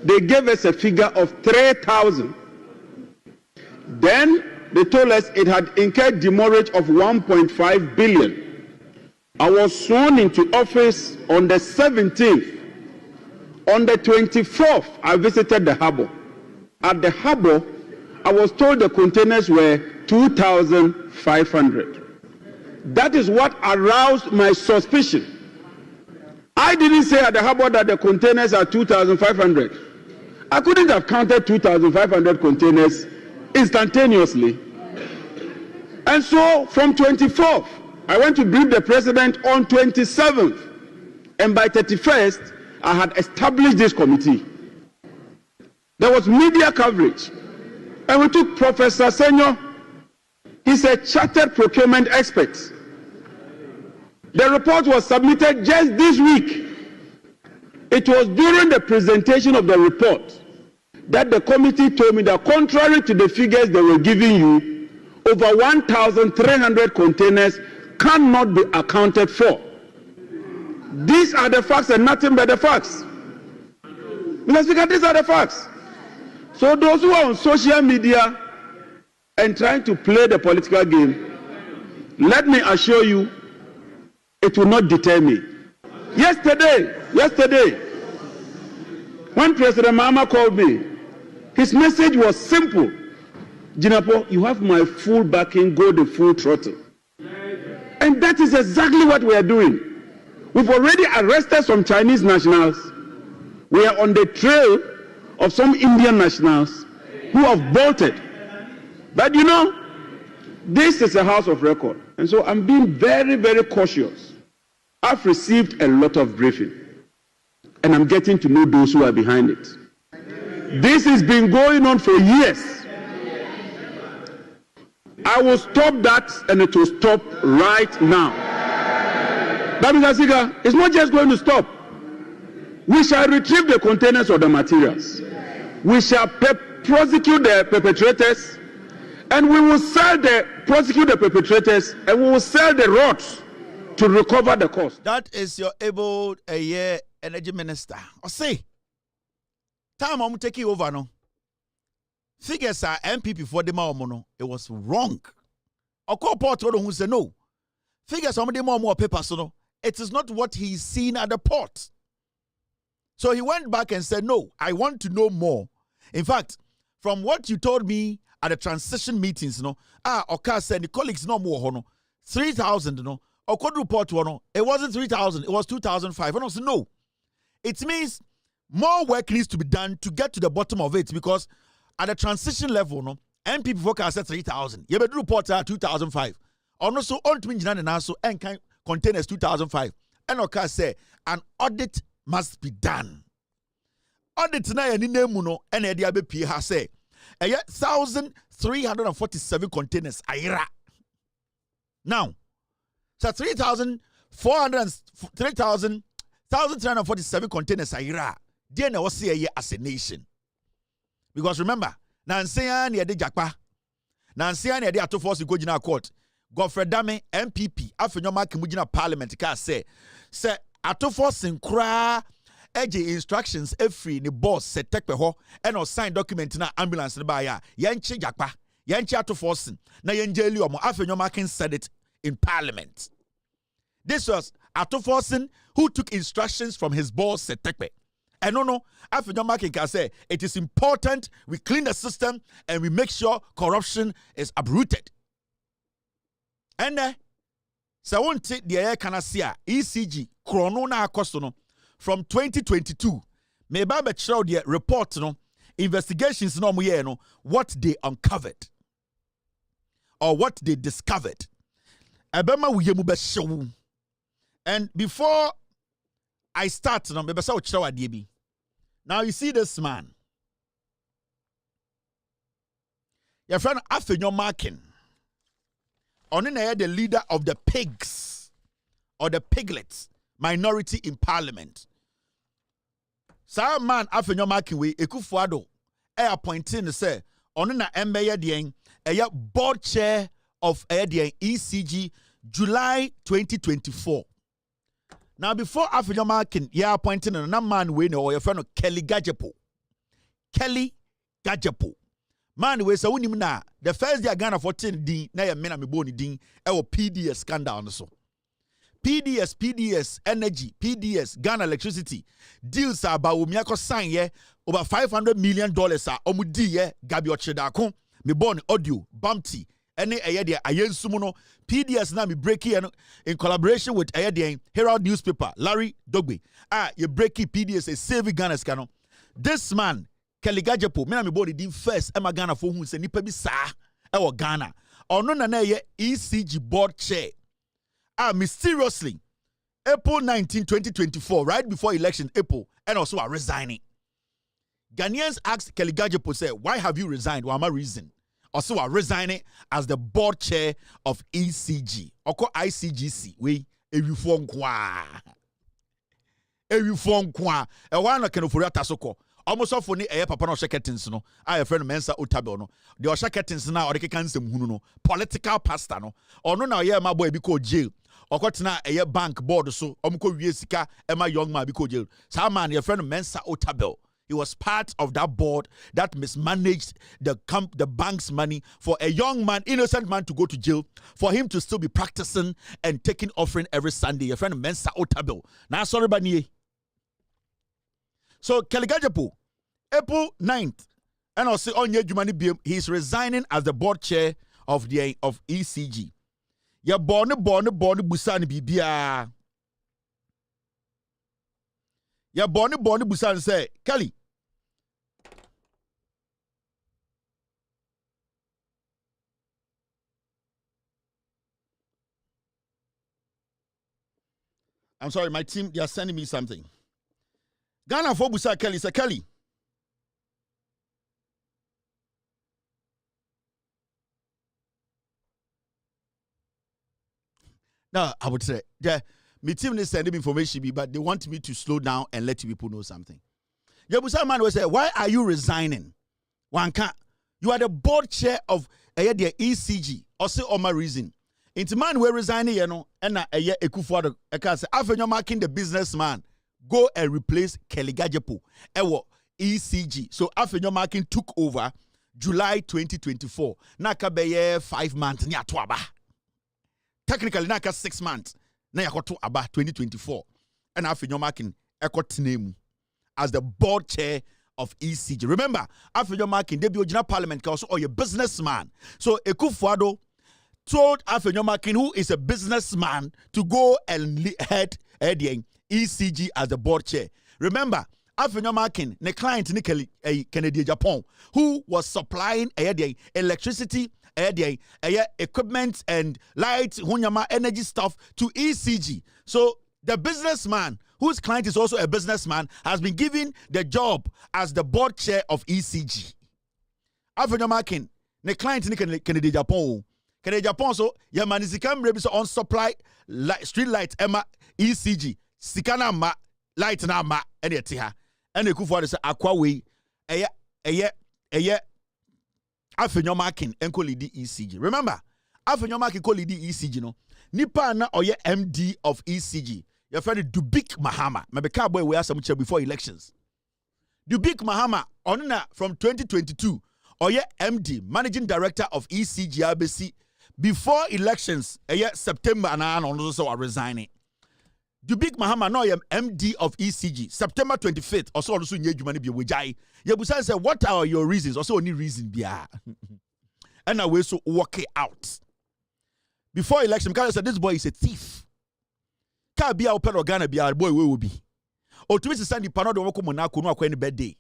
They gave us a figure of 3,000. Then they told us it had incurred demurrage of 1.5 billion. I was sworn into office on the 17th. On the 24th, I visited the harbour. At the harbour, I was told the containers were 2,500. That is what aroused my suspicion. I didn't say at the harbour that the containers are 2,500. I couldn't have counted 2,500 containers instantaneously. And so from 24th, I went to brief the president on 27th. And by 31st, I had established this committee. There was media coverage. And we took Professor Senyo. He's a chartered procurement expert. The report was submitted just this week. It was during the presentation of the report that the committee told me that contrary to the figures they were giving you, over 1,300 containers cannot be accounted for. These are the facts and nothing but the facts. Mr. Speaker, these are the facts. So those who are on social media and trying to play the political game, let me assure you, it will not deter me. Yesterday, when President Mahama called me, his message was simple. Jinapo, you have my full backing, go the full throttle. And that is exactly what we are doing. We've already arrested some Chinese nationals. We are on the trail of some Indian nationals who have bolted. But you know, this is a house of record. And so I'm being very, very cautious. I've received a lot of briefing. And I'm getting to know those who are behind it. This has been going on for years. I will stop that and it will stop right now. But Mr. Speaker, it's not just going to stop. We shall retrieve the containers of the materials. We shall prosecute the perpetrators, and we will prosecute the perpetrators, and we will sell the rods to recover the cost. That is your able energy minister. Or say, time I'm taking over no. Figures are MPP for the no. It was wrong. A port who said no. Figures are more papers no. It is not what he's seen at the port. So he went back and said, no, I want to know more. In fact, from what you told me at the transition meetings, Oka said the colleagues no more, 3,000, Oka report, it wasn't 3,000, it was 2,500. I said, no. It means more work needs to be done to get to the bottom of it because at the transition level, no, NPP forecast at 3,000. You better report at 2005. Also, on to me, and so and can containers 2005. And okay, say an audit must be done. Audit na any name no, and the ABP has say 1,347 containers. Aira. Now, so 1,347 containers. Aira. Then I was say as a nation. Because remember, Nansia near the Jakpa, Nansia near the Ato Force go to court. Godfrey Dame, MPP, Afenyoma Kimujina Parliament, can say Ato Force in Kra, Edge instructions, every the boss said take ho, and or sign document na ambulance by ya, Yanchi Jakpa, Yanchi Ato Force, na Yanjeli or Afenyoma can said it in Parliament. This was Ato Force who took instructions from his boss, said take. And no, Afenyoma can say it is important we clean the system and we make sure corruption is uprooted. And so won't take the air canasia ECG chrono na costono from 2022. May Baba show the report no investigations no no what they uncovered or what they discovered. Abema wuyemu be show. And before I start no maybe say show adiebi. Now you see this man. Your friend Afenyoma King. Onina the leader of the pigs or the piglets minority in parliament. Sir man Afenyoma King we Ekufuado appointing say onina embeye dien board chair of ECG July 2024. Now before Afenyoma King appointing another man we know your friend Kelly Gajepo. Kelly Gajepo. Man, we say na the first day Ghana 14 din na ya mena me boni din PDS scandal no so. PDS energy, PDS Ghana electricity deals about umiako sign ye over $500 million omudi ye Gabi Ochedako me born audio bumpty any ayede ayensumu no PDS na me breaky in collaboration with ayede Herald newspaper Larry Dogbe you breaky PDS a save Ghana scandal. This man Kelly Gajepo, me na me body din first Emma Ghana for who say nipa bi sa e Ghana. Ono na na ye ECG board chair. Mysteriously April 19, 2024, right before election April, and also are resigning. Ghanaians asked Kelly Gajepo say, "Why have you resigned? What my reason?" Also are resigning as the board chair of ECG. Oko ICGC. We ewifor nkwa. Ewifor nkwa. E wan na kenofori atasoko. Almost off ni papa no sheketins no I friend Mensa Otabel no the sheketins na or the kansem hunu no political pastor no ono na ye ma boy bi ko jail okotena bank board so omko wie sika young man bi ko jail sa man your friend Mensa Otabel. He was part of that board that mismanaged the bank's money for a young man, innocent man, to go to jail, for him to still be practicing and taking offering every Sunday. Your friend Mensa Otabel. Now sorry bani. So Kelly Gajepo, April 9th, and also Onye Jumani BM, he's resigning as the board chair of ECG. Ya born busani bibia. Ya born busani say, Kelly. I'm sorry, my team, they are sending me something. Ghana for Busa Kelly, say Kelly. No, I would say, my team is sending me information, but they want me to slow down and let people know something. Busa man will say, "Why are you resigning? Wanka, you are the board chair of the ECG. Also, on my reason. Into man we're resigning, you know, and Ekufuado, I can say, after you're marking the businessman. Go and replace Kelly Gajepo. ECG. So Afenyoma marking took over July 2024. Naka beye 5 months ni atwaba. Technically naka 6 months. Na yakoto aba 2024. And Afenyoma marking name as the board chair of ECG. Remember, Afenyoma marking debi original parliament also or a businessman. So Ekufuado told Afenyoma marking, who is a businessman, to go and head ECG as the board chair. Remember, Afenyo Markin, the client Nickel Kennedy Japan, who was supplying electricity, equipment and light, hunyama energy stuff to ECG. So the businessman, whose client is also a businessman, has been given the job as the board chair of ECG. Afenyo Markin, the client Kennedy Japan. Kennedy Japan so yamani sikam rebi so on supply street light Emma ECG sikana ma light na ma ene etiha ene kufu say akwa we eye Afenyo Markin enko lead ECG. Remember Afenyo Markin ko lead ECG no nipa na oye MD of ECG your friend Dubik Mahama mebeka boy we asam che before elections. Dubik Mahama onina from 2022 oye MD managing director of ECG ABC. Before elections, September and also are resigning. Dubik Mahama no MD of ECG. September 25th, also nye jumani bi wejai. Yebusan said, what are your reasons? Also only reason biya. And I will so work it out. Before election, because I said this boy is a thief. Ka biya open organa biya boy we will be. Or to Mr. Sandy Pano de woko monako no akwa bad day.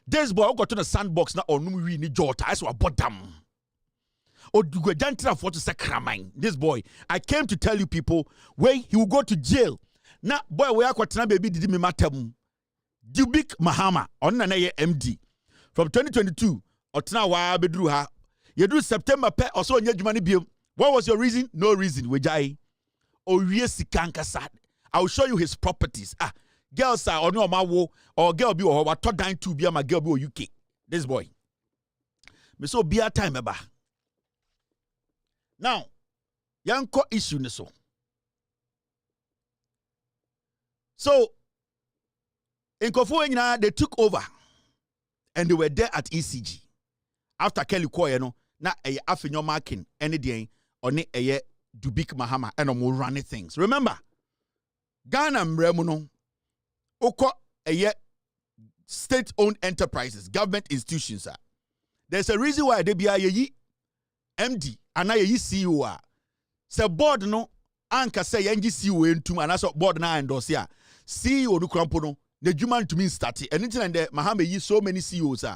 This boy got to the sandbox na onum wi ni jota. I saw bottom. This boy, I came to tell you people where he will go to jail. Now, boy, we are quite baby did me matter. Dubik Mahama on an MD from 2022. Otna wa bedruha. You do September pe also on your money bill. What was your reason? No reason. Wejai. Oh yes, sad. I will show you his properties. Girls are on my wo or girl be or what dying to be my girl be UK. This boy. Me so be a time eba. Now, yanko issue neso. So, in Kofu they took over and they were there at ECG. After Kelly Koyeno, na Afenyo Markin, any day, on a Dubik Mahama, and more running things. Remember, Ghana Mremuno, Oko state-owned enterprises, government institutions. There's a reason why they be a MD. Ana ye CEO a se board no anka say yengi CEO entum ana so board na endorse a CEO no krampo no the human to me start anything and the Mahama yi so many CEOs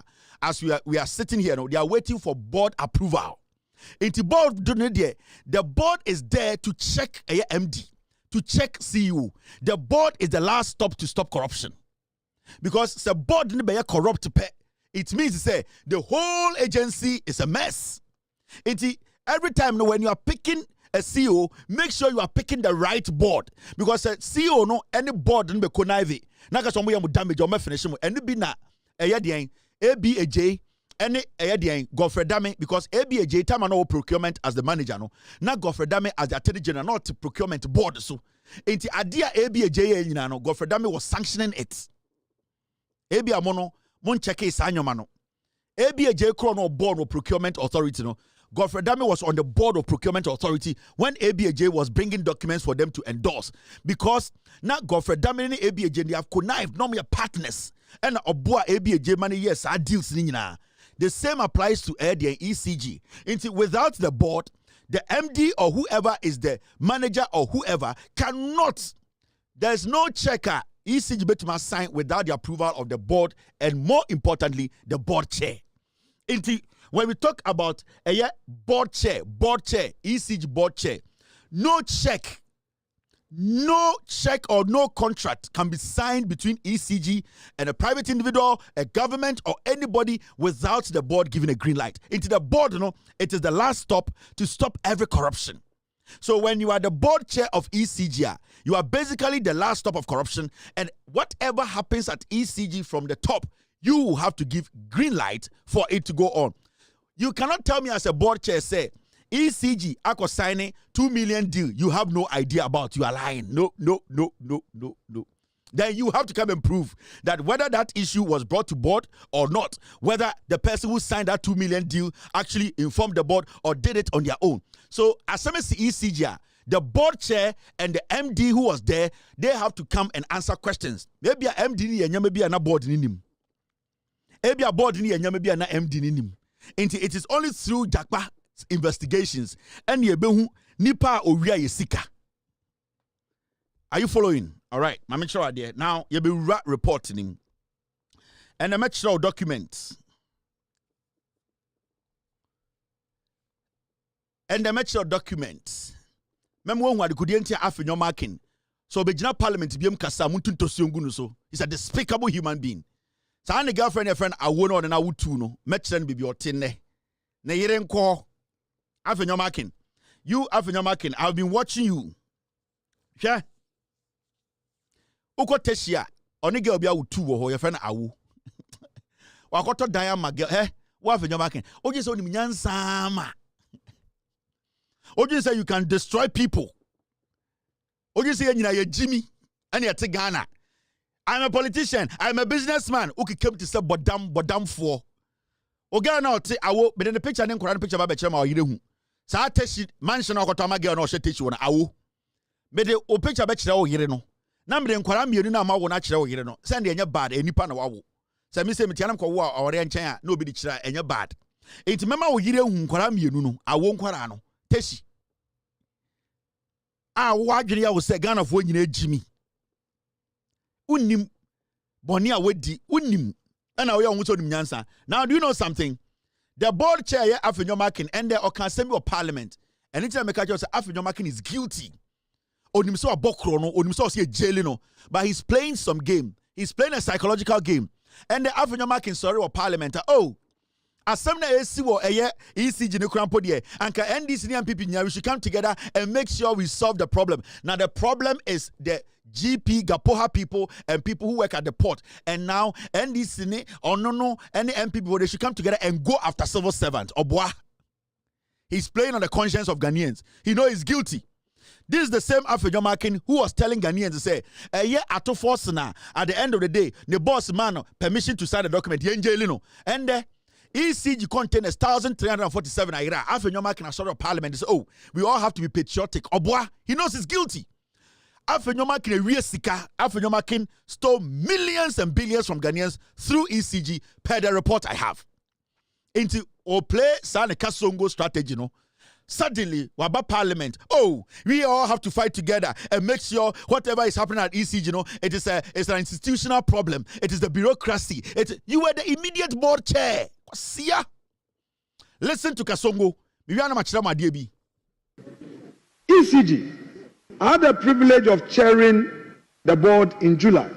as we are sitting here now they are waiting for board approval. Into board the board is there to check a MD, to check CEO. The board is the last stop to stop corruption. Because the board ne be corrupt pe, it means to say the whole agency is a mess. Every time when you are picking a CEO, make sure you are picking the right board. Because a CEO no any board no be connive. Na ka somo yamu damage o me finish mo. Eni bi na ABAJ any Godfrey Dame because ABAJ time no procurement as the manager no. Na Godfrey Dame as the attorney general not procurement board so. Enti adia ABAJ nyina no Godfrey Dame was sanctioning it. AB amono mon check is anyoma no. ABAJ kro no board of procurement authority no. Godfrey Dame was on the board of procurement authority when ABAJ was bringing documents for them to endorse. Because now Godfrey Dame and ABAJ, they have connived, no more partners. And Obua ABAJ money, yes, our deals. The same applies to the ECG. Without the board, the MD or whoever is the manager or whoever cannot, there's no checker. ECG bet must sign without the approval of the board and more importantly, the board chair. When we talk about a board chair, ECG board chair, no check or no contract can be signed between ECG and a private individual, a government, or anybody without the board giving a green light. Into the board, it is the last stop to stop every corruption. So when you are the board chair of ECG, you are basically the last stop of corruption, and whatever happens at ECG from the top, you have to give green light for it to go on. You cannot tell me as a board chair, say, ECG, Ako signing 2 million deal. You have no idea about. You are lying. No. Then you have to come and prove that whether that issue was brought to board or not, whether the person who signed that 2 million deal actually informed the board or did it on their own. So as soon as the ECG, the board chair and the MD who was there, they have to come and answer questions. Maybe a MD and maybe a board in him. Maybe a board in maybe an MD in him. It is only through Jakpa investigations and yebehu nipa owia yesika. Are you following? All right, I'm sure there. Now you be reporting him. And the metro documents. And the metro documents. Remember when we could enter after your marking. So Bejina Parliament BM Kasa Muntunto Siongunu so. He's a despicable human being. So I girlfriend and friend I won't on and I would too no. Metro be your tinne. Na yeren call after your marking. You after your marking. I've been watching you. Yeah. Uko Teshia. Only girl be out two or your friend awu. Wakoto Diana girl. Eh? What after your marking? Oh, just only Nyansama. Oji say you can destroy people. Oji say you Jimmy and you're Ghana. I'm a politician. I'm a businessman. Who came to say bodam for. Oga na oti awo. But in the picture, then Koran picture about Chema or Yirehu. So I tell you, mansion or Kotama girl no she teach you on awo. But the o picture about Chira or Yireno. Number in Koran you na ma wona Chira or Yireno. Send any bad any pan of awo. So me say me tianam ko wa or China nobody Chira any bad. It remember o Yirehu Koran you no awo Korano. Teshi. Wadri ya say Ghana for nyina Jimmy. Unim Bonia wedi unim. And now we are also nyansa. Now do you know something? The board chair here after your marking and the Assembly of Parliament. And anytime make say after your marking is guilty. Onim so abokro no, onim so say jail no. But he's playing some game. He's playing a psychological game. And the after your marking sorry of Parliament. Oh. Assembly AC wo eye ECG ne krampo de anka NDC and MPP we should come together and make sure we solve the problem. Now the problem is the GP Gapoha people and people who work at the port. And now NDC ne or no any MPP they should come together and go after civil servants. Obwa. He's playing on the conscience of Ghanaians. He knows he's guilty. This is the same Afenyo Makin who was telling Ghanaians to say, at the end of the day, the boss man permission to sign the document. And ECG containers 1,347 naira. Afenyo Makin a sort of parliament say, oh, we all have to be patriotic. Obwa, he knows he's guilty. Afenyo Makin a real seeker. Afenyo Makin stole millions and billions from Ghanaians through ECG per the report I have. Into or play Sane Kasongo strategy, no. Suddenly, Waba Parliament. Oh, we all have to fight together and make sure whatever is happening at ECG, it's an institutional problem. It is the bureaucracy. You were the immediate board chair. Sia. Listen to Kasongo. ECG. I had the privilege of chairing the board in July.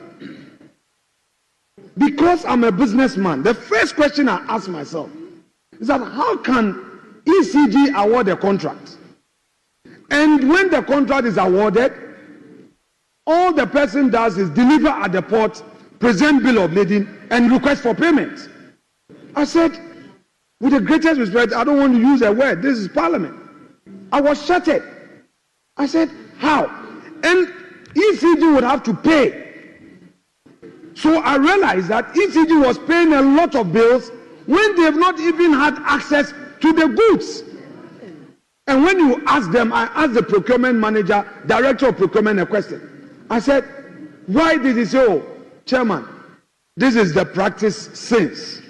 Because I'm a businessman, the first question I ask myself is that how can ECG award a contract? And when the contract is awarded, all the person does is deliver at the port, present bill of lading, and request for payment. I said, with the greatest respect, I don't want to use a word. This is Parliament. I was shattered. I said, how? And ECG would have to pay. So I realized that ECG was paying a lot of bills when they have not even had access to the goods. And when you ask them, I asked the procurement manager, director of procurement, a question. I said, why did he say, oh, chairman, this is the practice since.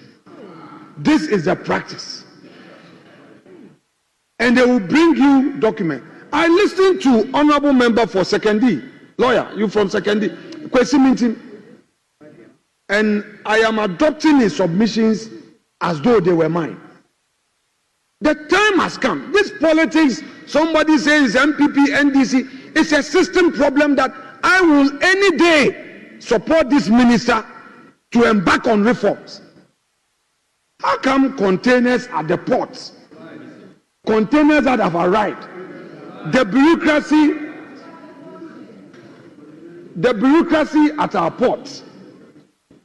This is the practice. And they will bring you document. I listened to honorable member for Sekendi, lawyer, you from Sekendi, question meeting. And I am adopting his submissions as though they were mine. The time has come. This politics, somebody says MPP, NDC, it's a system problem that I will any day support this minister to embark on reforms. How come containers at the ports, containers that have arrived, the bureaucracy at our ports,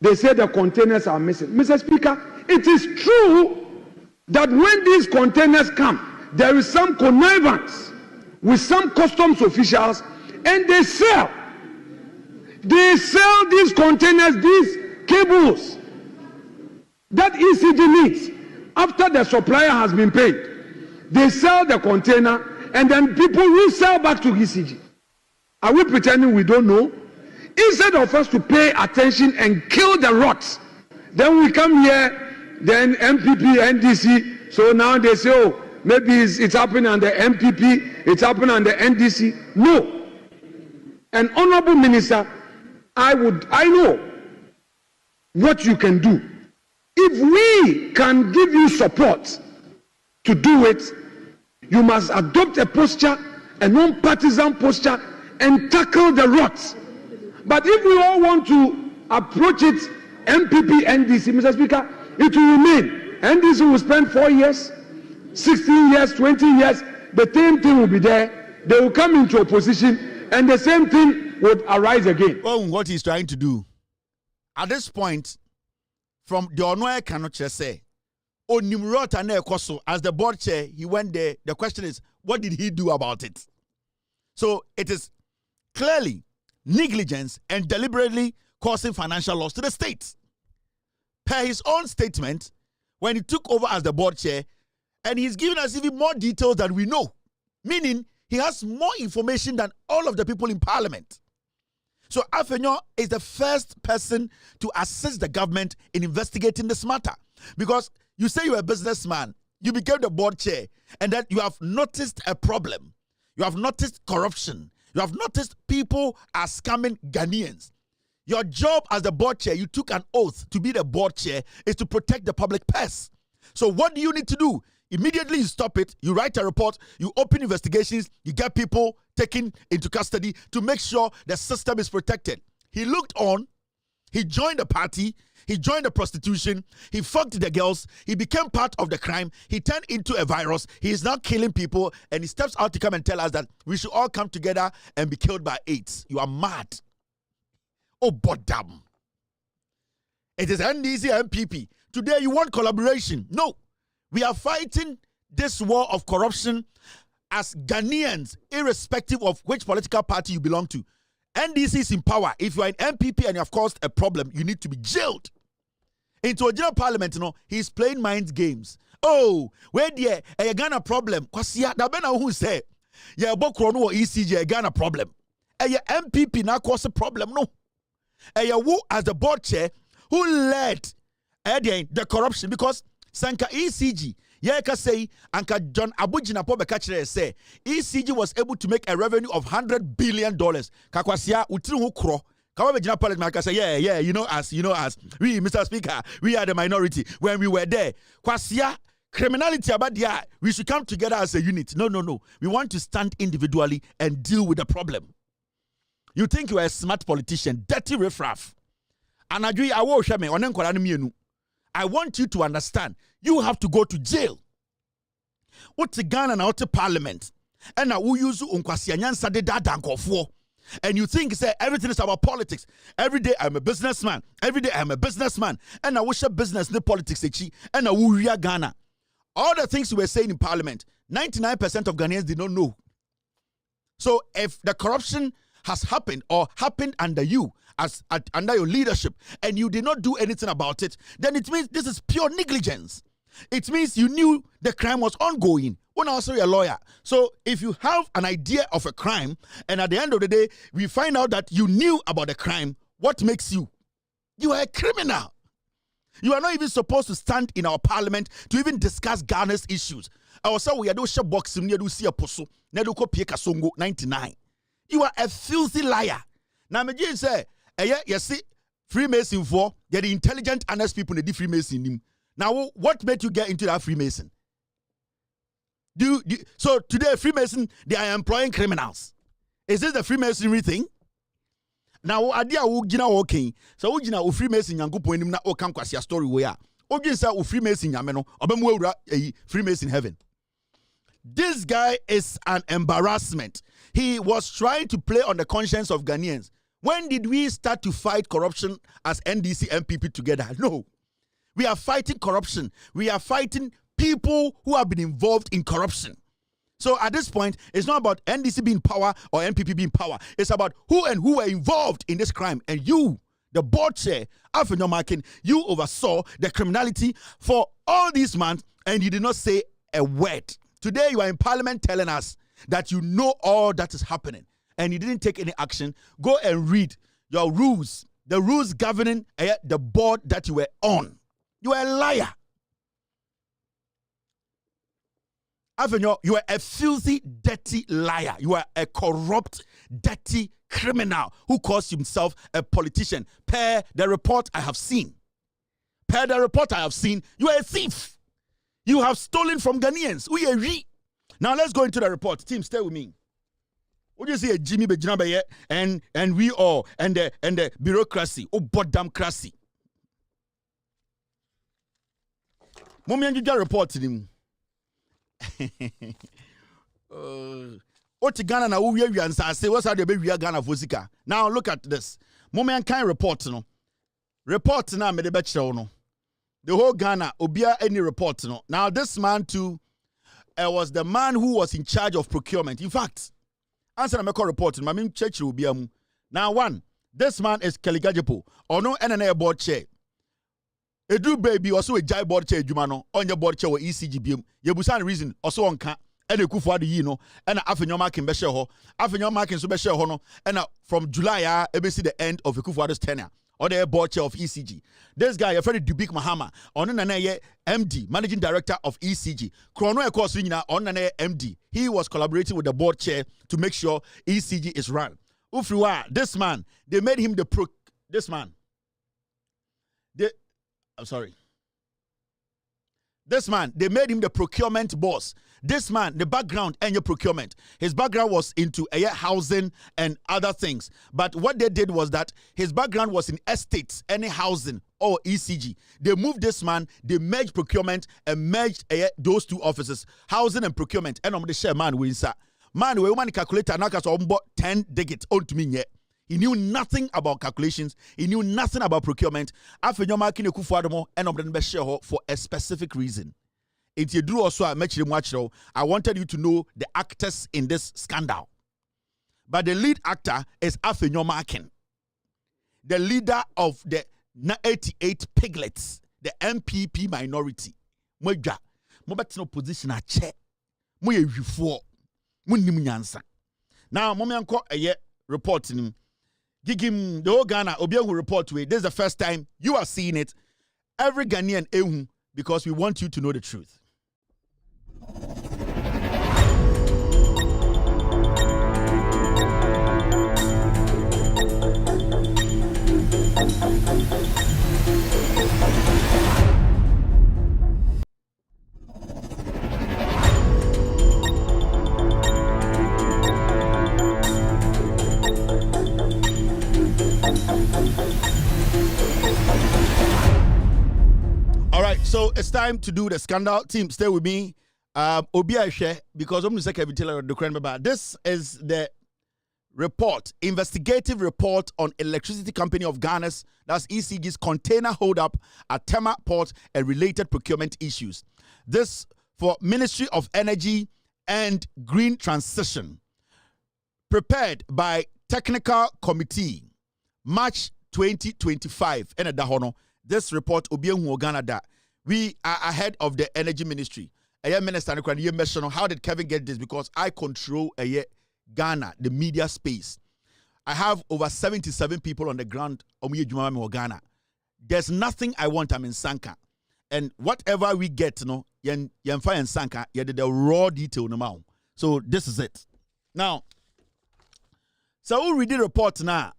they say the containers are missing. Mr. Speaker, it is true that when these containers come, there is some connivance with some customs officials, and they sell these containers, these cables that ECG needs after the supplier has been paid. They sell the container, and then people resell back to ECG. Are we pretending we don't know? Instead of us to pay attention and kill the rots, then we come here, then MPP, NDC, so now they say, oh, maybe it's happening on the MPP, it's happening on the NDC. No. An honorable minister, I know what you can do. If we can give you support to do it, you must adopt a posture, a non-partisan posture, and tackle the rot. But if we all want to approach it MPP, NDC, Mr. Speaker, it will remain. NDC will spend 4 years, 16 years, 20 years, the same thing will be there. They will come into opposition and the same thing would arise again. Oh, what he's trying to do. At this point, from the Onoye cannot just say, oh, Nimrod and Ekoso, as the board chair, he went there. The question is, what did he do about it? So it is clearly negligence and deliberately causing financial loss to the state. Per his own statement, when he took over as the board chair, and he's giving us even more details than we know, meaning he has more information than all of the people in parliament. So Afenyo is the first person to assist the government in investigating this matter. Because you say you're a businessman, you became the board chair, and that you have noticed a problem. You have noticed corruption. You have noticed people are scamming Ghanaians. Your job as the board chair, you took an oath to be the board chair, is to protect the public purse. So what do you need to do? Immediately you stop it, you write a report, you open investigations, you get people taken into custody to make sure the system is protected. He looked on, he joined the party, he joined the prostitution, he fucked the girls, he became part of the crime, he turned into a virus, he is now killing people, and he steps out to come and tell us that we should all come together and be killed by AIDS. You are mad. Oh, bodam. It is NDC MPP. Today you want collaboration. No. We are fighting this war of corruption as Ghanaians, irrespective of which political party you belong to. NDC is in power. If you are an MPP and you have caused a problem, you need to be jailed. Into a general parliament, he's playing mind games. Oh, where there a Ghana problem? Kwasia, da bena who say, yeah, Bokrono or ECG a Ghana problem. A MPP now cause a problem, no. Who as the board chair who led the corruption, because Sanka ECG Yeka say Anka John Abujina Pobeka say ECG was able to make a revenue of $100 billion. Kakwasia utru kro. Kawabejina Parliament say yeah you know us we Mr. Speaker, we are the minority when we were there. Kwasia criminality about there, we should come together as a unit. No. We want to stand individually and deal with the problem. You think you are a smart politician, dirty riffraff. And I want you to understand, you have to go to jail. What's the Ghana now to parliament? And now we use unkwasianyansa de dadanko. And you think say everything is about politics. Every day I'm a businessman. And I wish a business in politics. And now we are Ghana. All the things we were saying in parliament, 99% of Ghanaians did not know. So if the corruption has happened or happened under you, under your leadership, and you did not do anything about it, then it means this is pure negligence. It means you knew the crime was ongoing. When also you're a lawyer. So if you have an idea of a crime, and at the end of the day, we find out that you knew about the crime, what makes you? You are a criminal. You are not even supposed to stand in our parliament to even discuss Ghana's issues. Also, we are doing boxing, we are doing see a poso, Songo 99. You are a filthy liar. Now, me say, you see, Freemason for the intelligent, honest people in the Freemason. Now, what made you get into that Freemason? So today, Freemason, they are employing criminals. Is this the Freemasonry thing? Now, idea who gina okay. So who gina Freemason yangu po enim na o kan kwasi story we a. O gina sa Freemason yameno obemu ewura Freemason heaven. This guy is an embarrassment. He was trying to play on the conscience of Ghanaians. When did we start to fight corruption as NDC MPP together? No. We are fighting corruption. We are fighting people who have been involved in corruption. So at this point, it's not about NDC being power or MPP being power. It's about who and who were involved in this crime. And you, the board chair, Afenyo Makin, you oversaw the criminality for all these months and you did not say a word. Today you are in parliament telling us that you know all that is happening and you didn't take any action. Go and read your rules, the rules governing the board that you were on. You are a liar. Afenyo, you are a filthy, dirty liar. You are a corrupt, dirty criminal who calls himself a politician, per the report I have seen. Per the report I have seen, you are a thief. You have stolen from Ghanaians. We are Now let's go into the report. Team, stay with me. What do you say, Jimmy Bejinabaye and we all and the bureaucracy, democracy. Mommy and you report to him. Ghana na we say what's how they be Ghana Fosika. Now look at this. Mommy and kind report no. Report now me the no. The whole Ghana obia any report no. Now this man too was the man who was in charge of procurement. In fact, answer na me call report no. Me church obia mu. Now one, this man is Keligajepo. Or no NNA board chair. Edu baby also a jai board chair juma no. On your board chair or ECG BM. Yebusan reason also on can. And the kufu adi no, and after your marking be share ho, after your marking so be share ho no, and from July see the end of the kufu adi's tenure or the board chair of ECG. This guy, a very Dubik Mahama, on an MD, managing director of ECG. Chrono course on an MD. He was collaborating with the board chair to make sure ECG is run. Ufriwa, this man, they made him the This man, they made him the procurement boss. This man, the background and your procurement. His background was into housing and other things. But what they did was that his background was in estates, any housing or ECG. They moved this man, they merged procurement and merged those two offices, housing and procurement. And the share man we inside. Man, we want to calculate and 10 digits on to me yet. He knew nothing about calculations. He knew nothing about procurement. After your marking for a specific reason. I wanted you to know the actors in this scandal. But the lead actor is Afenyo Markin, the leader of the 88 piglets, the MPP minority. Moja, no position a chair. Moye before. Now, Momianko a reporting. Gigim the whole Ghana Obiang will report to it. This is the first time you are seeing it. Every Ghanaian ehun, because we want you to know the truth. All right, so it's time to do the scandal. Team, stay with me. Because I'm going to say this is the report, investigative report on Electricity Company of Ghana's, that's ECG's container hold-up at Tema Port and related procurement issues. This for Ministry of Energy and Green Transition. Prepared by Technical Committee, March 2025. This report we are ahead of the Energy Ministry. Minister, how did Kevin get this? Because I control Ghana, the media space. I have over 77 people on the ground. Ghana. There's nothing I want. I'm in Sanka, and whatever we get, yen and Sanka, the raw detail now. So this is it. Now, so we read the report now.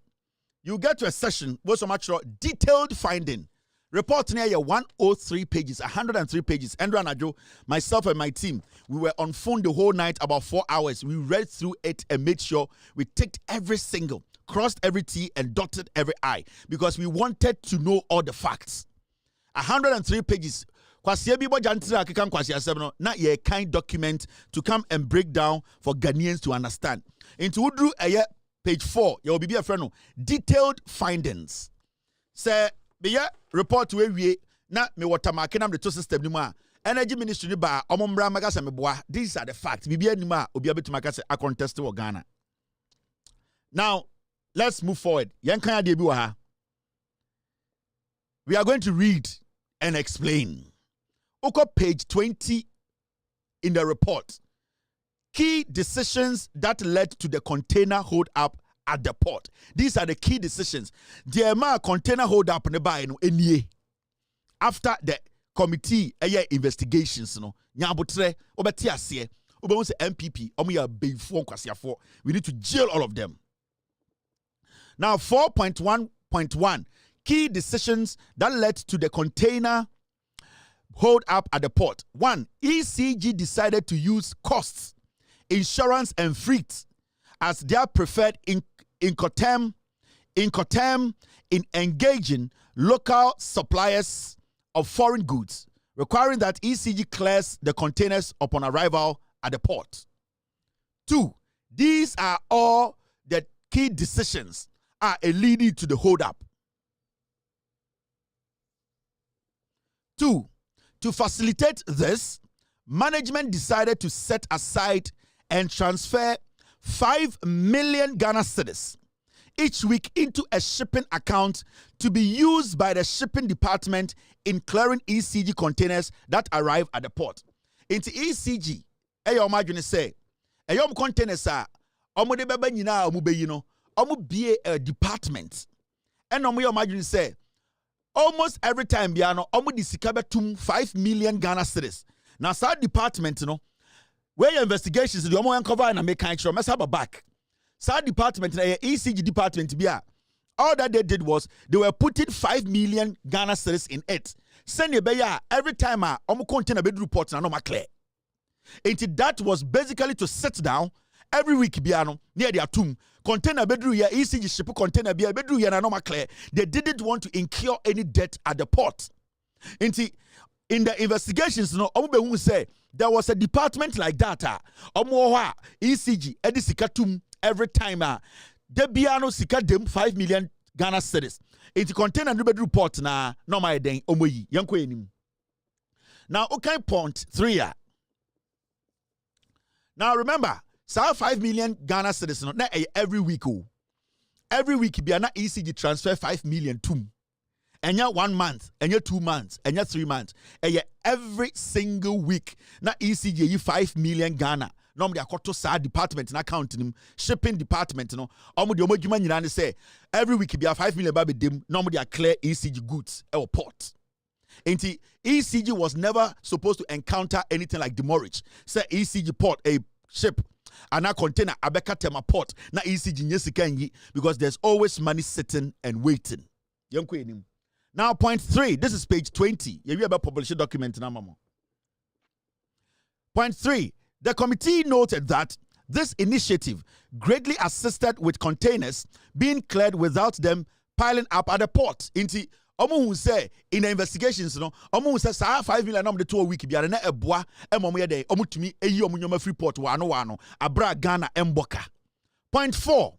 You get to a session where so much detailed finding. Report near 103 pages, 103 pages. Andrew and Ajo, myself and my team, we were on phone the whole night, about 4 hours. We read through it and made sure we ticked every single, crossed every T and dotted every I, because we wanted to know all the facts. 103 pages. Not a kind document to come and break down for Ghanaians to understand. Into Udru page 4, you will be a friend. Detailed findings. Say, report to we na me water marking the two system ni ma Energy Ministry ni ba omombra magasa me boa. These are the facts. Bibia ni ma obi abetu makase a contest wo Ghana. Now, let's move forward. Yen kan ade bi wa ha. We are going to read and explain. Oko page 20 in the report. Key decisions that led to the container hold up at the port. These are the key decisions. The container hold up after the committee investigations, nyabotre obeti ase obewon say MPP omoya before kwasiafo. We need to jail all of them. Now 4.1.1, key decisions that led to the container hold up at the port. 1. ECG decided to use costs, insurance, and freight as their preferred incoterm in engaging local suppliers of foreign goods, requiring that ECG clears the containers upon arrival at the port. 2. These are all the key decisions are leading to the hold up. 2. To facilitate this, management decided to set aside and transfer 5 million Ghana cedis each week into a shipping account to be used by the shipping department in clearing ECG containers that arrive at the port. Into ECG, eyo madwene say, eyo containers are omo de beba nyina omo beyi no, omo bie a department. And omo yo madwene say, almost every time biano omo di sika betum 5 million Ghana cedis. Now sa department no, where your investigations the omo uncover and make kind sure mess have a back. Sa department na ECG department bia. All that they did was they were putting 5 million Ghana cedis in it. Send your beya every time omo container bedroom report na no ma clear. And that was basically to sit down every week biano near their tomb. Container bedroom here, ECG ship container bia bedroom here na no ma clear. They didn't want to incur any debt at the port. In the investigations, no, omo say there was a department like that. Omo ECG edisikatum every time. De biano sika dem 5 million Ghana cedis. It's container bedroom report na no my den omo yi yanko enim. Now okay, point 3. Now remember, so 5 million Ghana cedis no na every week. Every week be na ECG transfer 5 million to. And ya 1 month, and ya 2 months, and ya 3 months. And ya every single week na ECG you 5 million Ghana. Normally I to sa department na account nim shipping department no. Omo de omo djuma nyina ne say every week be 5 million ba be dem. Normally I clear ECG goods at port. Enti ECG was never supposed to encounter anything like demurrage. Say ECG port a ship and a container abeka tema port na ECG nyesika nyi because there's always money sitting and waiting. Yanko enim. Now point 3, this is page 20. You hear about publishing document na mama. Point 3, the committee noted that this initiative greatly assisted with containers being cleared without them piling up at the port. Inti omo who say in the investigations no omo who say 5 million am the 2 week biara na eboa emomo ye dey omo tumi eyi omo nyoma free port wano abra Ghana emboka. Point 4,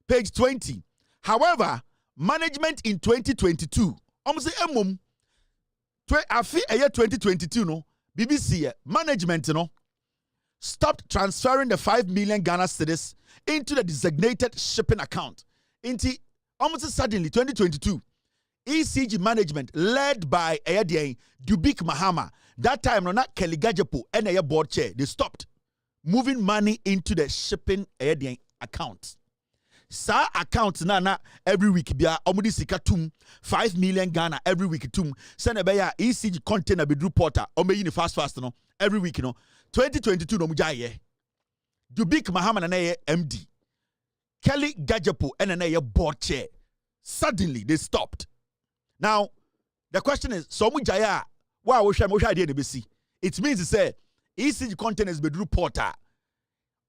page 20. However, management in 2022 omo say emom afi eye 2022 no BBC management no stopped transferring the 5 million Ghana cedis into the designated shipping account. Inti almost suddenly 2022 ECG management led by Dubik Mahama, that time no not Kelly Gajepo and a board chair, they stopped moving money into the shipping account. Sa account na every week bia omudi sika tum 5 million Ghana every week tum send beya ECG container bedru porter omeyi ni fast no every week no 2022 no mujaye Dubik Mahama na MD Kelly Gajepo and na board chair. Suddenly they stopped. Now the question is so mujaya wa wo hwa mo hwa de na besi. It means to say ECG containers bedru porter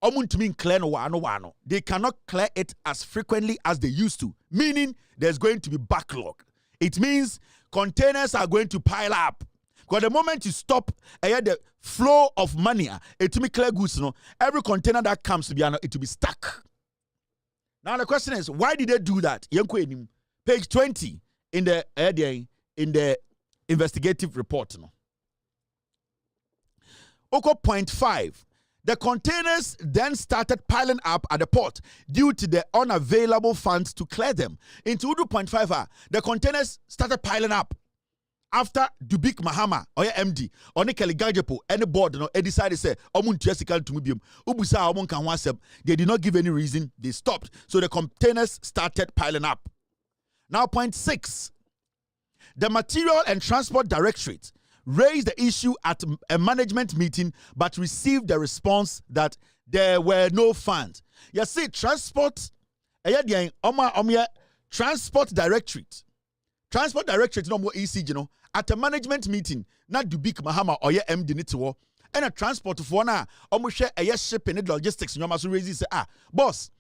they cannot clear it as frequently as they used to, meaning there's going to be backlog. It means containers are going to pile up. Because the moment you stop the flow of money, it will be clear goods. Every container that comes to be, it will be stuck. Now the question is, why did they do that? Page 20 in the investigative report. Point 5. The containers then started piling up at the port due to the unavailable funds to clear them. Into 2.5, the containers started piling up after Dubik Mahama or MD or Kelly Gajepo any board they decided to say they did not give any reason, they stopped. So the containers started piling up. Now point 6, the Material and Transport Directorate raised the issue at a management meeting but received the response that there were no funds. You see, Transport Directorate Transport Directorate no more ECG no at a management meeting na Dubik Mahama or ye MD ni tiwo and a transport for na omo share a shipping and logistics nyoma so raise say boss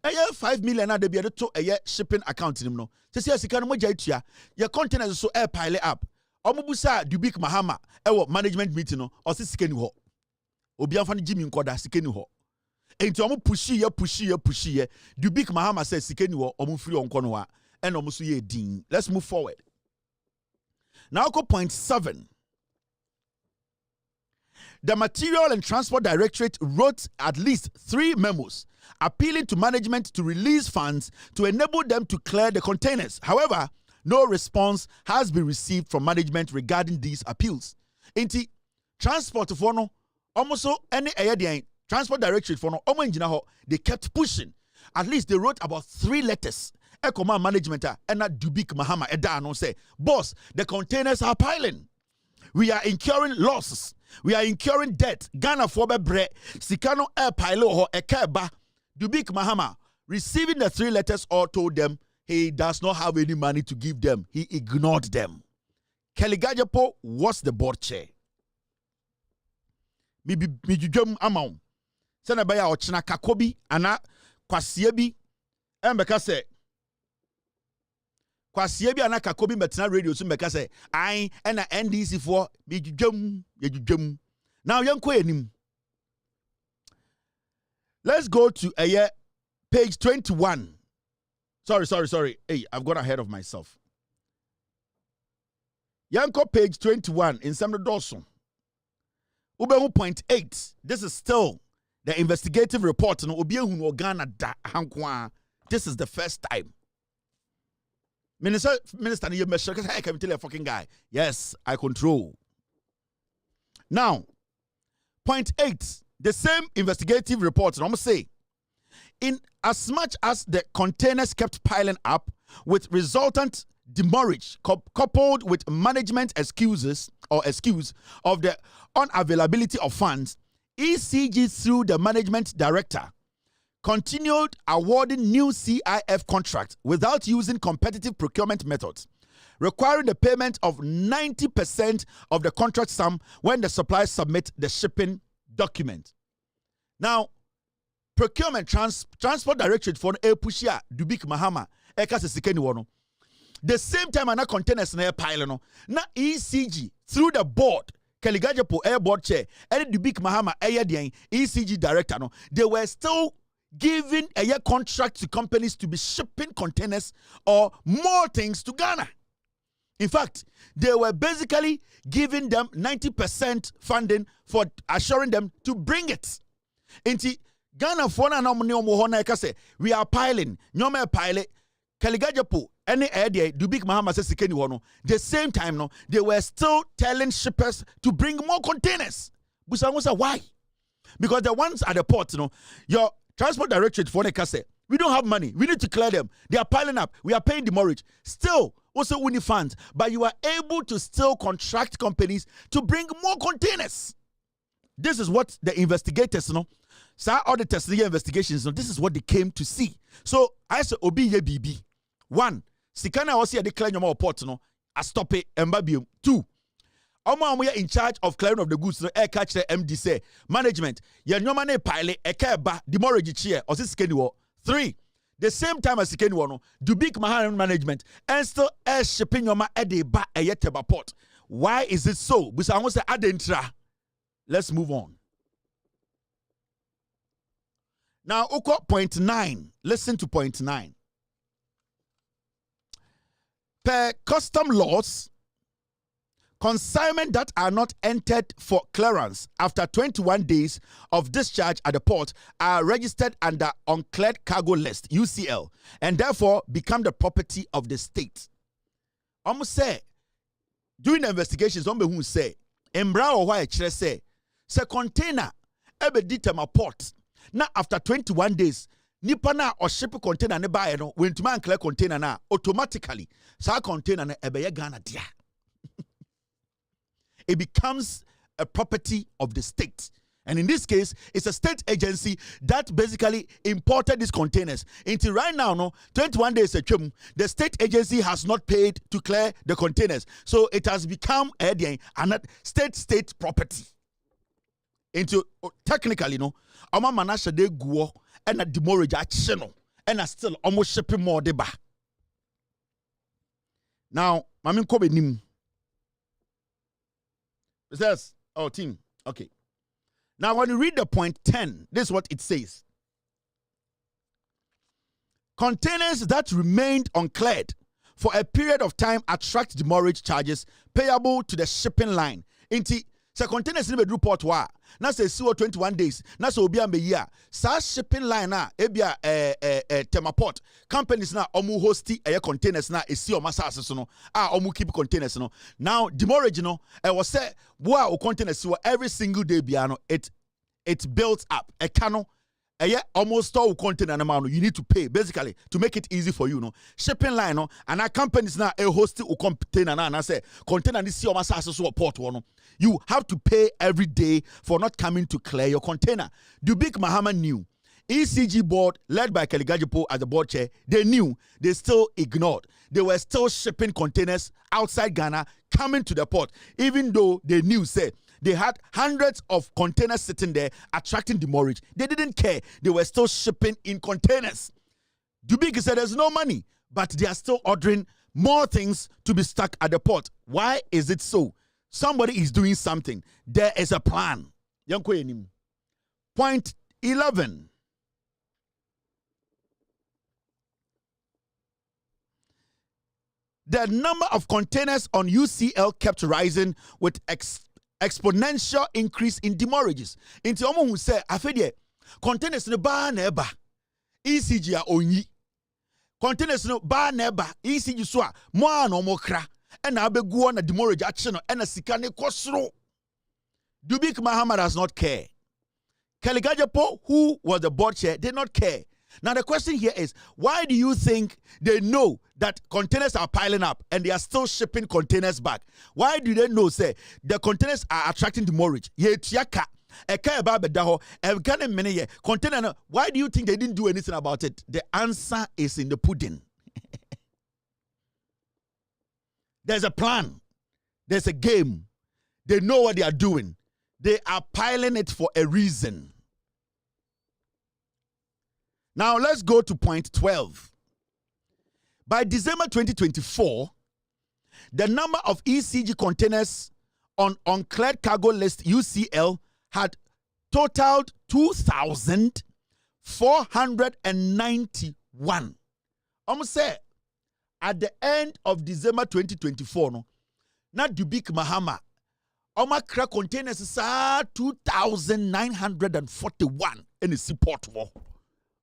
a 5 million na de be to a shipping account nim no say sika no mo gya tua your containers so air pile up omo busa Dubik Mahama e wo management meeting no o se sika ni ho obi amfa no Jimmy nkoda sika ni ho enti omo pushi ye Dubik Mahama says sika ni ho omo free onko no wa and omo so ye din. Let's move forward. Now go point 7. The Material and Transport Directorate wrote at least 3 memos appealing to management to release funds to enable them to clear the containers. However, no response has been received from management regarding these appeals. Inti transport for no almost any Transport Directorate for no they kept pushing. At least they wrote about 3 letters. Command management and not Dubik Mahama Edano say, boss, the containers are piling. We are incurring losses. We are incurring debt. Ghana for bre Sikano air pilo ho ekeba. Dubik Mahama receiving the 3 letters all told them he does not have any money to give them. He ignored them. Kelly Gajapo was the board chair. Mi jujum amount. Sena baya ochina kakobi ana kwasiebi embeka say kwasie bi anaka kobi metina radio so meka say ai na NDC for bi judwam now yanko enim. Let's go to page 21. Sorry. Hey, I've got ahead of myself. Yanko page 21 in Semro Dawson. Ubemu point 8. This is still the investigative report no obi ehunu Ghana da hankwa. This is the first time. Minister, you must I can tell a fucking guy. Yes, I control. Now, point 8, the same investigative report, I'm say, in as much as the containers kept piling up with resultant demurrage coupled with management excuse of the unavailability of funds, ECG through the management director continued awarding new CIF contracts without using competitive procurement methods, requiring the payment of 90% of the contract sum when the suppliers submit the shipping document. Now, procurement transport directorate for Epushia Dubik Mahama Eka Sikeni Wono. The same time ana containers na pile no na ECG through the board Keligajapo air board chair and Dubik Mahama ECG director no they were still giving a year contract to companies to be shipping containers or more things to Ghana. In fact, they were basically giving them 90% funding for assuring them to bring it. Inti Ghana fona na mo say we are piling, nyoma pile Kaligajapo any idea Dubik Mahama says sikeni wono. The same time no they were still telling shippers to bring more containers. Busangusa why? Because the ones at the port, your Transport Directorate for the say we don't have money. We need to clear them. They are piling up. We are paying demurrage. Still, also winning funds, but you are able to still contract companies to bring more containers. This is what the investigators, auditors, the investigations, this is what they came to see. So I say, Obi ye BB. 1, Sikana was here declaring your port, I stop it, Mbabium. 2, Omo in charge of clearing of the goods, air catch the MD say, management, ye no money pilot, a keba, demurrage chair, or this skinny war. 3, the same time as Ken Wano, Dubik Mahan management, and still air shipping your ede ba a yeteba port. Why is it so? Because I want to add intra. Let's move on. Now, point 9. Listen to point 9. Per custom laws, consignment that are not entered for clearance after 21 days of discharge at the port are registered under uncleared cargo list UCL and therefore become the property of the state. Almost say during the investigations, who say Embra or why say container ebe ditema port now after 21 days nipa na or ship container ne buy no when to man clear container na automatically sa container na ebe ye Ghana dia. It becomes a property of the state. And in this case, it's a state agency that basically imported these containers. Until right now, no, 21 days ago, the state agency has not paid to clear the containers. So it has become a state property. Into technically, no, ama manasha de guo and a demorrage action and a still almost shipping more deba. Now, Mamin Kobe Nim. It says, oh, team, okay. Now, when you read the point 10, this is what it says. Containers that remained uncleared for a period of time attract demurrage charges payable to the shipping line. Inti, se containers in the report wa na se siwo 21 days na se obi am year sa shipping line na ebia temaport companies na omu hosti containers na esi o masase so no omu keep containers no. Now demurrage no was say boa o containers siwo every single day bia no it builds up a cano almost all container no you need to pay basically to make it easy for you no shipping line no and our companies now a host o container na and say container ni si o masase so port no you have to pay every day for not coming to clear your container. Dubik Mahama knew. ECG board led by Kelly Gajipo as the board chair, they knew, they still ignored. They were still shipping containers outside Ghana coming to the port, even though they knew, say, they had hundreds of containers sitting there attracting demurrage. They didn't care. They were still shipping in containers. Dubik said there's no money, but they are still ordering more things to be stuck at the port. Why is it so? Somebody is doing something. There is a plan. Point 11. The number of containers on UCL kept rising with exponential increase in demurrages. Into omo who say afedie containers no ba na eba ECG a onyi containers no ba na eba ECG so a mo an omo kra and na abegu na demurrage action and a sika ne kosro. Dubik Mahama does not care. Kelly Gajipo, who was the board chair, did not care. Now the question here is, why do you think they know that containers are piling up and they are still shipping containers back? Why do they know, say, the containers are attracting demurrage? Why do you think they didn't do anything about it? The answer is in the pudding. There's a plan. There's a game. They know what they are doing. They are piling it for a reason. Now let's go to point 12. By December 2024, the number of ECG containers on uncleared cargo list UCL had totaled 2,491. Almost say at the end of December 2024, no, not Dubik Mahama, Oma crack containers sa 2,941 in the seaport war.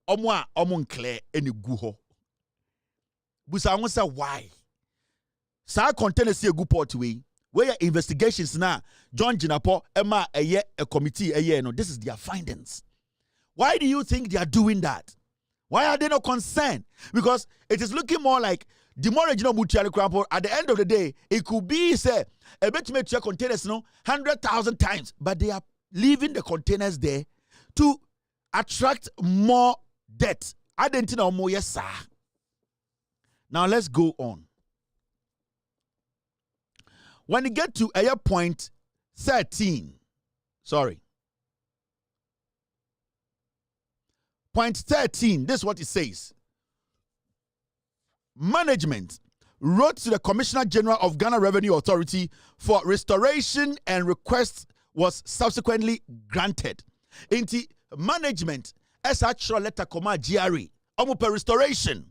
Omon clear any guho. Busa won't say why. Sa containers see a good port way. Where investigations now, John Jinapo, Emma, a committee, no, this is their findings. Why do you think they are doing that? Why are they not concerned? Because it is looking more like demurrage no mutual crampo. At the end of the day, it could be say a bit to make your containers 100,000 times, but they are leaving the containers there to attract more debt. I didn't know more, yes, sir. Now let's go on. When you get to point 13, sorry. Point 13, this is what it says. Management wrote to the Commissioner General of Ghana Revenue Authority for restoration and request was subsequently granted. Into management, as actual letter comma GRE, per restoration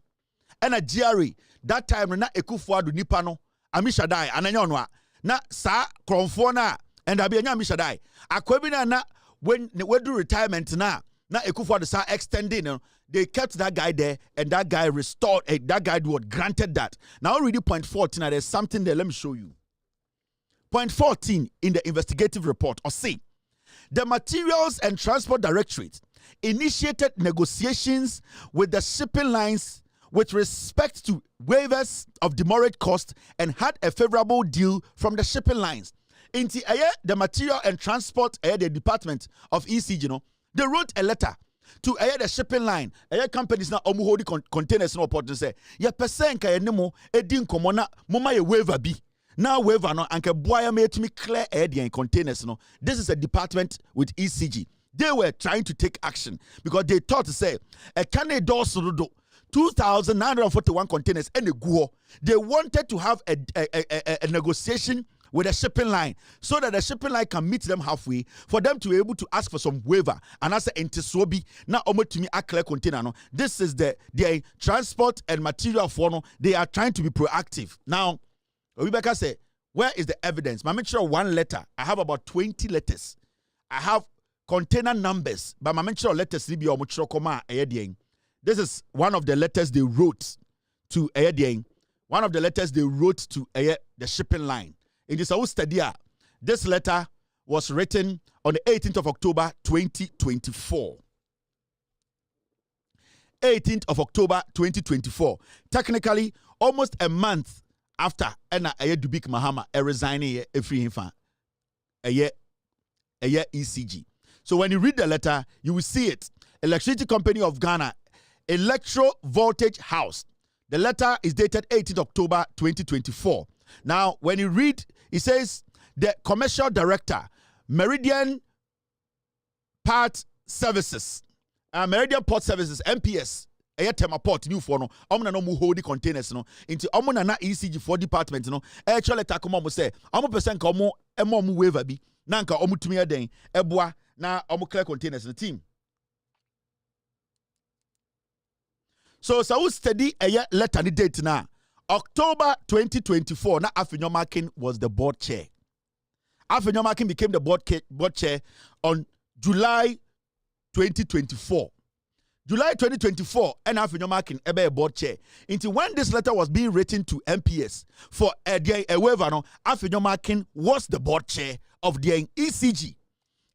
and a GRE. That time na ekufuadu nipano amishadai ananyonwa na sa kronfona and abianya amishadai akwebina na when we do retirement na ekufuadu sa extending. They kept that guy there, and that guy restored. That guy would granted that. Now, already point 14. Now, there's something there. Let me show you. Point 14 in the investigative report. Or say, the Materials and Transport Directorate initiated negotiations with the shipping lines with respect to waivers of demurrage cost and had a favorable deal from the shipping lines. Inti the material and transport the department of ECG, no, they wrote a letter to the shipping line. Companies now hold containers no port to say ya percent ka nemo edin komona moma ye waiver bi. Now waiver no anke boya made me clear the containers no. This is a department with ECG. They were trying to take action because they thought to say a can door 2,941 containers and a go. They wanted to have a negotiation with a shipping line so that the shipping line can meet them halfway for them to be able to ask for some waiver. And as a entisobi now to me a clear container. No, this is the transport and material for no. They are trying to be proactive. Now, Rebecca said, where is the evidence? I make sure one letter. I have about 20 letters. I have container numbers, but I make sure letters be or this is one of the letters they wrote to one of the letters they wrote to the shipping line. In this study, this letter was written on the 18th of October 2024. 18th of October 2024. Technically, almost a month after Dubik Mahama resigning a free infant ECG. So when you read the letter, you will see it. Electricity Company of Ghana, Electro Voltage House. The letter is dated 18th October 2024. Now, when you read, it says the commercial director, Meridian Port Services, Meridian Port Services, MPS, tema port new for no, no mu hold the containers no, into na ECG for department no, actually letter come on say, percent ka mu waiver bi, na nka tumi den, eboa na clear containers the team. So we study a letter the date now. October 2024, na Afenyomakin was the board chair. Afenyomakin became the board chair on July 2024. July 2024, and Afenyomakin ebe board chair. Until when this letter was being written to MPS for a waiver, no, Afenyomakin was the board chair of the ECG.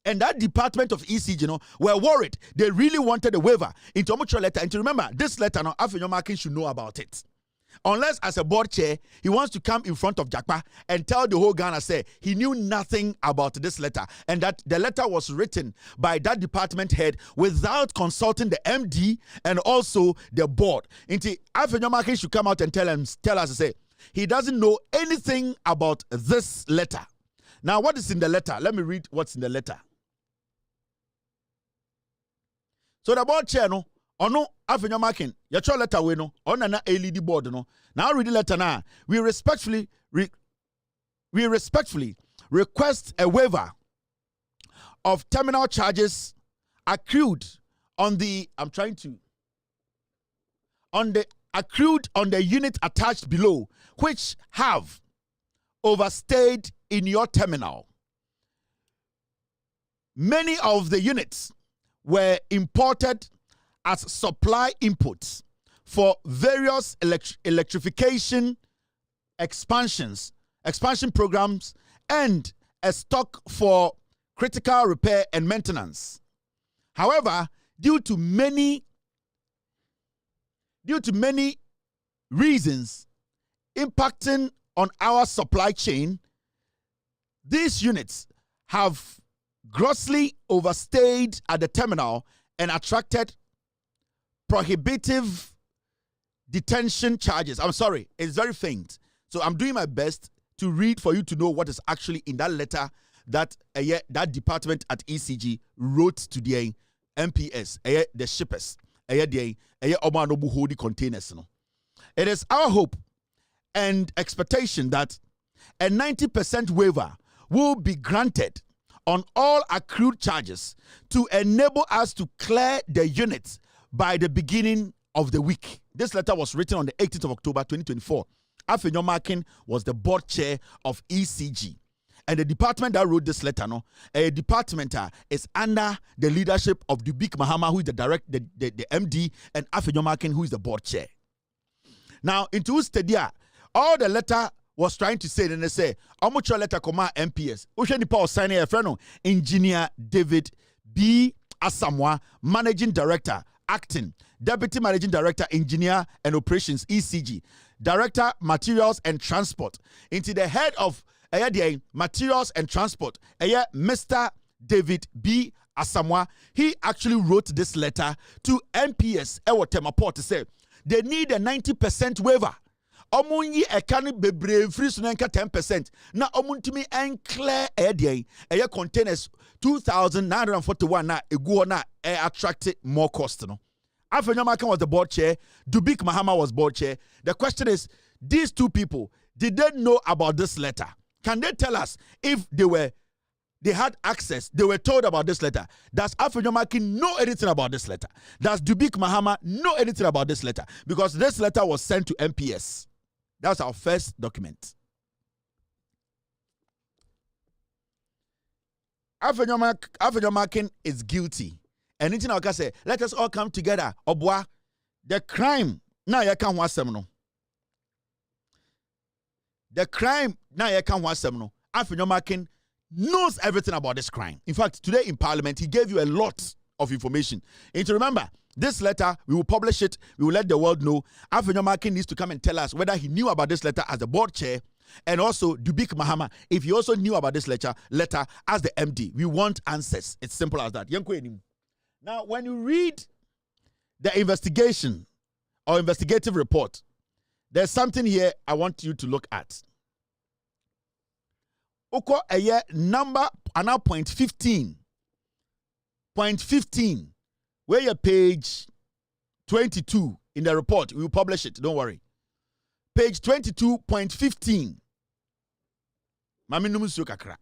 And that department of ECG, were worried. They really wanted a waiver into a mutual letter. And to remember, this letter, Afenyomakin should know about it. Unless as a board chair, he wants to come in front of Jakpa and tell the whole Ghana, say he knew nothing about this letter and that the letter was written by that department head without consulting the MD and also the board. Inti Afenyomakin should come out and tell us, say he doesn't know anything about this letter. Now, what is in the letter? Let me read what's in the letter. So the board chair, ono Afenyomakin, your letter we no, on na LED board no. Now read the letter now. We respectfully request a waiver of terminal charges accrued on the unit attached below, which have overstayed in your terminal. Many of the units were imported as supply inputs for various electrification expansion programs and a stock for critical repair and maintenance. However, due to many reasons impacting on our supply chain, these units have grossly overstayed at the terminal and attracted prohibitive detention charges. I'm sorry, it's very faint. So I'm doing my best to read for you to know what is actually in that letter that that department at ECG wrote to the MPS, the shippers, the Omanobu containers. It is our hope and expectation that a 90% waiver will be granted on all accrued charges to enable us to clear the units by the beginning of the week. This letter was written on the 18th of October 2024. Afenyomakin was the board chair of ECG. And the department that wrote this letter, a department is under the leadership of Dubik Mahama, who is the MD, and Afenyomakin, who is the board chair. Now, into Stadia, all the letter was trying to say, then they say, how much your letter come out MPS? Ocean Paul signing a friend, Engineer David B. Asamoah, Managing Director, Acting, Deputy Managing Director, Engineer and Operations, ECG, Director, Materials and Transport, into the head of materials and transport. Mr. David B. Asamoah, he actually wrote this letter to MPS Temaport to say they need a 90% waiver. Omunyi ekani bebre free sunenka 10%. Na omuntimi enclear containers 2,941 na egu na attracted more cost no. Afenyomakan was the board chair, Dubik Mahama was board chair. The question is, these two people, did they know about this letter? Can they tell us if they had access, they were told about this letter? Does Afenyomakin know anything about this letter? Does Dubik Mahama know anything about this letter? Because this letter was sent to MPS. That's our first document. Afenyomakin is guilty. Anything I can say, let us all come together. Obwa, the crime, now you can't watch them no. The crime, now you can't watch them no. Afenyomakin knows everything about this crime. In fact, today in Parliament, he gave you a lot of information. And to remember, this letter, we will publish it. We will let the world know. Afenyomakin needs to come and tell us whether he knew about this letter as the board chair, and also Dubik Mahama, if he also knew about this letter as the MD. We want answers. It's simple as that. Now, when you read the investigation or investigative report, there's something here I want you to look at. Oko number now point 15. Point 15. Where your page 22 in the report. We will publish it. Don't worry. Page 22.15. Mami numusu kakra.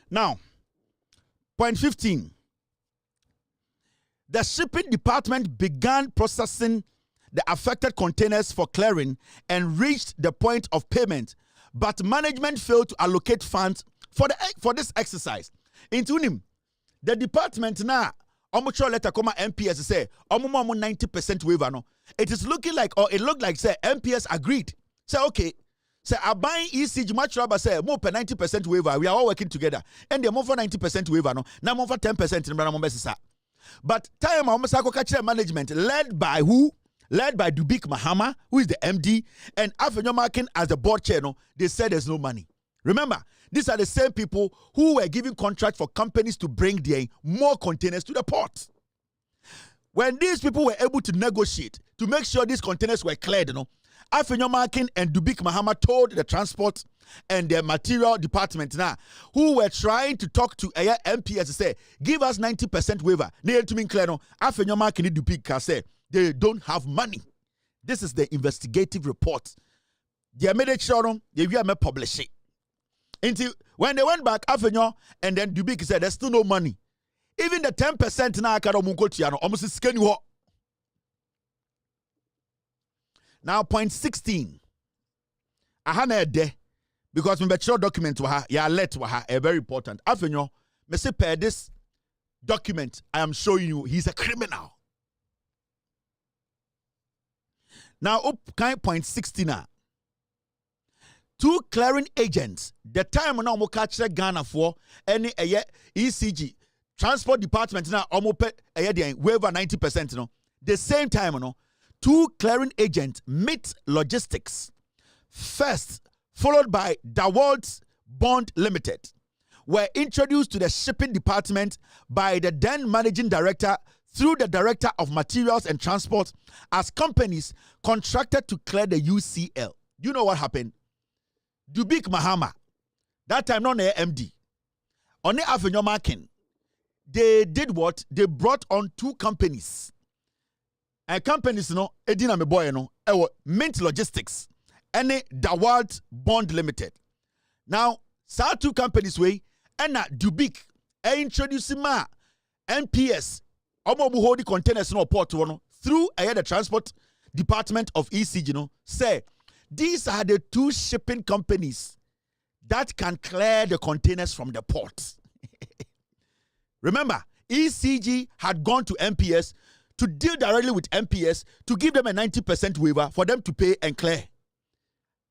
Now, point 15. The shipping department began processing the affected containers for clearing and reached the point of payment, but management failed to allocate funds for this exercise. Into him, the department now, omucho letter comma MPS say, 90% waiver no. It is looking like, or it looked like say MPS agreed. Say okay. Say I buying ECG much rather say more per 90% waiver. We are all working together. And they more for 90% waiver no. Now more for 10% in but time almost management led by who? Led by Dubik Mahama, who is the MD, and Afenyomakin as the board chair, no, they said there's no money. Remember, these are the same people who were giving contract for companies to bring their more containers to the port. When these people were able to negotiate to make sure these containers were cleared, Afenyomakin and Dubik Mahama told the transport and the material department now, who were trying to talk to MPS to say, give us 90% waiver. Afenyomakin and Dubik say, they don't have money. This is the investigative report. They made it sure they will publish it. Until when they went back, Afenyo and then Dubik said there's still no money. Even the 10% now almost skinny. Now point 16. I had a day because my bachelor document a very important. Afenyo, me say per this document I am showing you he's a criminal. Now, point 16 now. Two clearing agents, the time now mo catch Ghana for any ECG transport department now almost waiver 90% no. The same time no, two clearing agents meet logistics first, followed by Dawald's Bond Limited, were introduced to the shipping department by the then managing director through the director of materials and transport as companies contracted to clear the UCL. You know what happened? Dubik Mahama, that time not the MD, on the Afenyomakin, they did what? They brought on two companies. And companies, Edina Meboy, Mint Logistics, and Dawald Bond Limited. Now, sa two companies way, and Dubik, introducing MPS, hold the containers no port through the transport department of ECG, say these are the two shipping companies that can clear the containers from the port. Remember, ECG had gone to MPS to deal directly with MPS to give them a 90% waiver for them to pay and clear.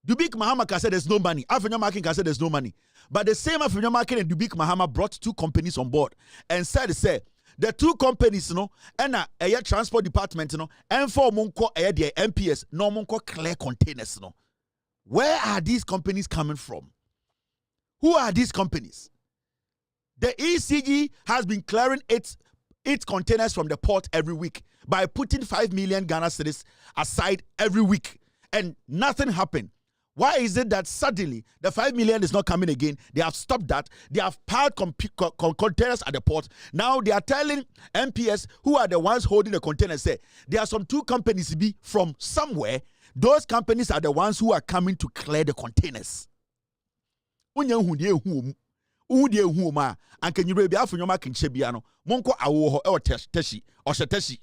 Dubik Mahama can say there's no money. Afenyomakin can say there's no money. But the same Afenyomakin and Dubik Mahama brought two companies on board and said, the two companies no and a transport department no and for monko the MPS no monko clear containers no. Where are these companies coming from? Who are these companies? The ECG has been clearing its containers from the port every week by putting 5 million Ghana cedis aside every week, and nothing happened. Why is it that suddenly the 5 million is not coming again? They have stopped that. They have piled containers at the port. Now they are telling MPS, who are the ones holding the containers, say there are some two companies be from somewhere. Those companies are the ones who are coming to clear the containers. Ude huma anke nyure bi afonyoma kenche bia no monko awo ho e o teshi o sheteshi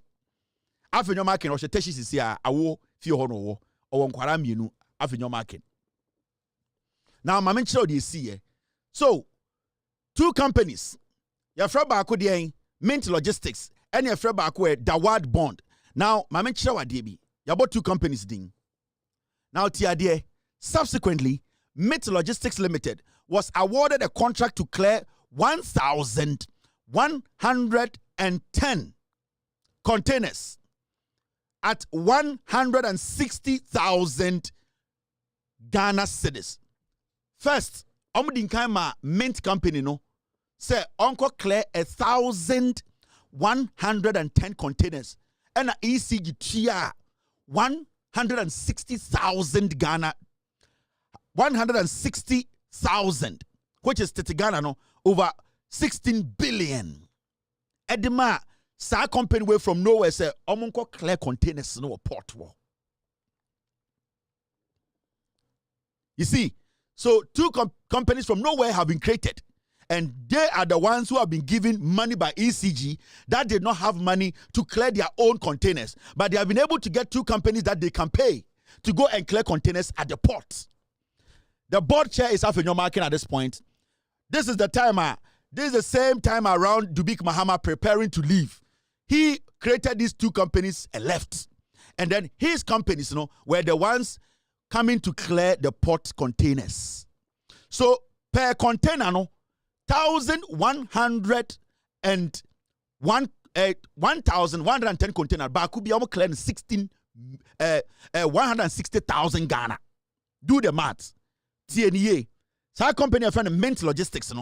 afonyoma ken o sheteshi sisi a awo fie ho no wo o nkwara mienu afonyoma ken. Now mama nchiro de see. So two companies ya fra ba ko de Mint Logistics and ya fra ba ko Dawad Bond. Now mama nchiro wa de bi ya bought two companies ding. Now tiade subsequently Mint Logistics Limited was awarded a contract to clear 1,110 containers at 160,000 Ghana cedis. First, Omudinkaima Mint Company no say Uncle clear 1,110 containers and a ECG chia 160,000 Ghana 160,000, which is Ghana no over 16 billion. Edema sa company way from nowhere say omunko clear containers no port war. You see, so two companies from nowhere have been created, and they are the ones who have been given money by ECG that did not have money to clear their own containers, but they have been able to get two companies that they can pay to go and clear containers at the port. The board chair is off in your market at this point. This is the time. This is the same time around Dubik Mahama preparing to leave. He created these two companies and left. And then his companies, were the ones coming to clear the port containers. So per container, 1,110 containers. But could be almost clearing 160,000 Ghana. Do the math. TNA. So our company friend Mint Logistics,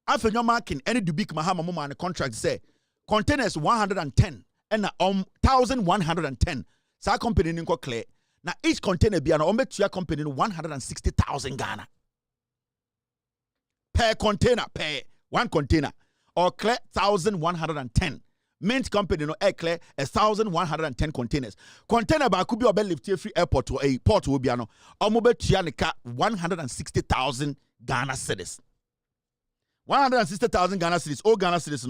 after your marking any Dubik Mahama Muma and the contract say containers 110 and 1,110. So our company ninko clear. Now each container be an ombe to your company 160,000 Ghana. Per container, per one container. Or clear 1,110. Mint company clear 1,110 containers. Container ba could be obe lift free airport to a port will be ano. Omobe tianika 160,000 Ghana cedis. 160,000 Ghana cedis. All Ghana cedis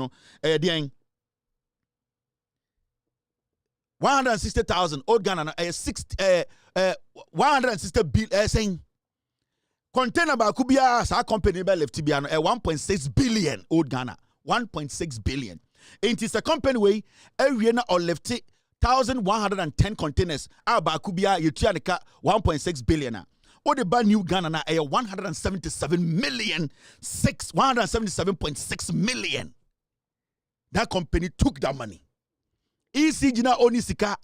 160,000 old Ghana 160 bill saying container ba could be a company be lift be ano 1.6 billion old Ghana. 1.6 billion. It is a company way Ariana or left 1,110 containers. Abakubia Yutianica 1.6 billion. Or the brand new Ghana na 177.6 million. That company took that money. ECG na only sika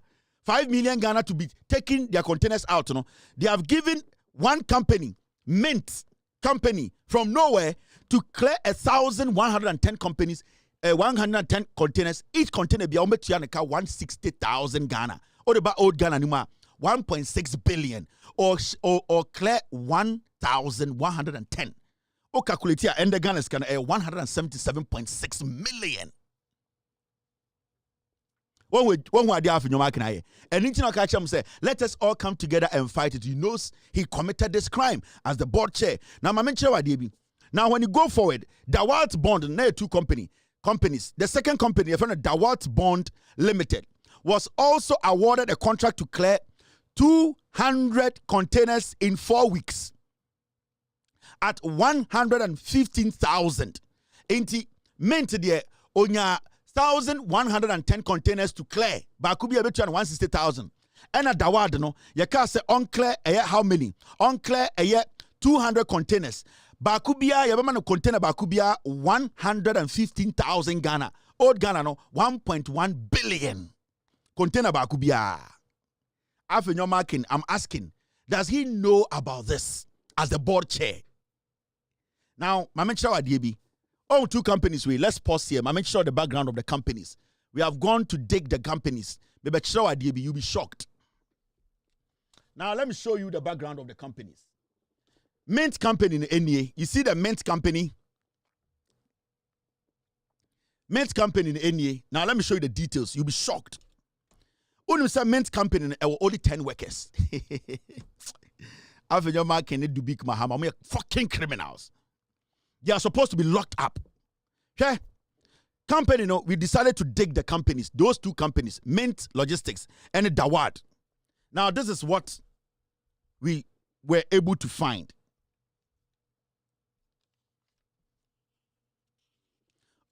5 million Ghana to be taking their containers out. They have given one company, Mint company, from nowhere to clear 1,110 companies. 110 containers, each container be almost 160,000 Ghana. Or about old Ghana nima 1.6 billion or clear 1,110. Or calculate here and the Ghana is gonna 177.6 million. One way they have in your market and internal catch him say, let us all come together and fight it. He knows he committed this crime as the board chair. Now my mention what now when you go forward, Dawad Bond, two companies. The second company, Dawad Bond Limited, was also awarded a contract to clear 200 containers in 4 weeks at 115,000. Inti meant there onya 1,110 containers to clear. But could be a bit 160,000. And a Dawad no, you can say unclear how many? Unclear 200 containers. Bakubia, Yabama container Bakubia 115,000 Ghana. old Ghana no 1.1 billion container baako biya. Afenyomakin, I'm asking, does he know about this as the board chair? Now, Mama Chawa DB, all two companies, let's pause here. Mama Chawa the background of the companies. We have gone to dig the companies. Mama Chawa DB, you'll be shocked. Now, let me show you the background of the companies. Mint company in NA. You see the Mint company? Mint company in NA. Now, let me show you the details. You'll be shocked. Only say Mint company there were only 10 workers. After your man can do big Mahama, we are fucking criminals. They are supposed to be locked up. Okay? Company, we decided to dig the companies, those two companies, Mint Logistics and Dawad. Now, this is what we were able to find.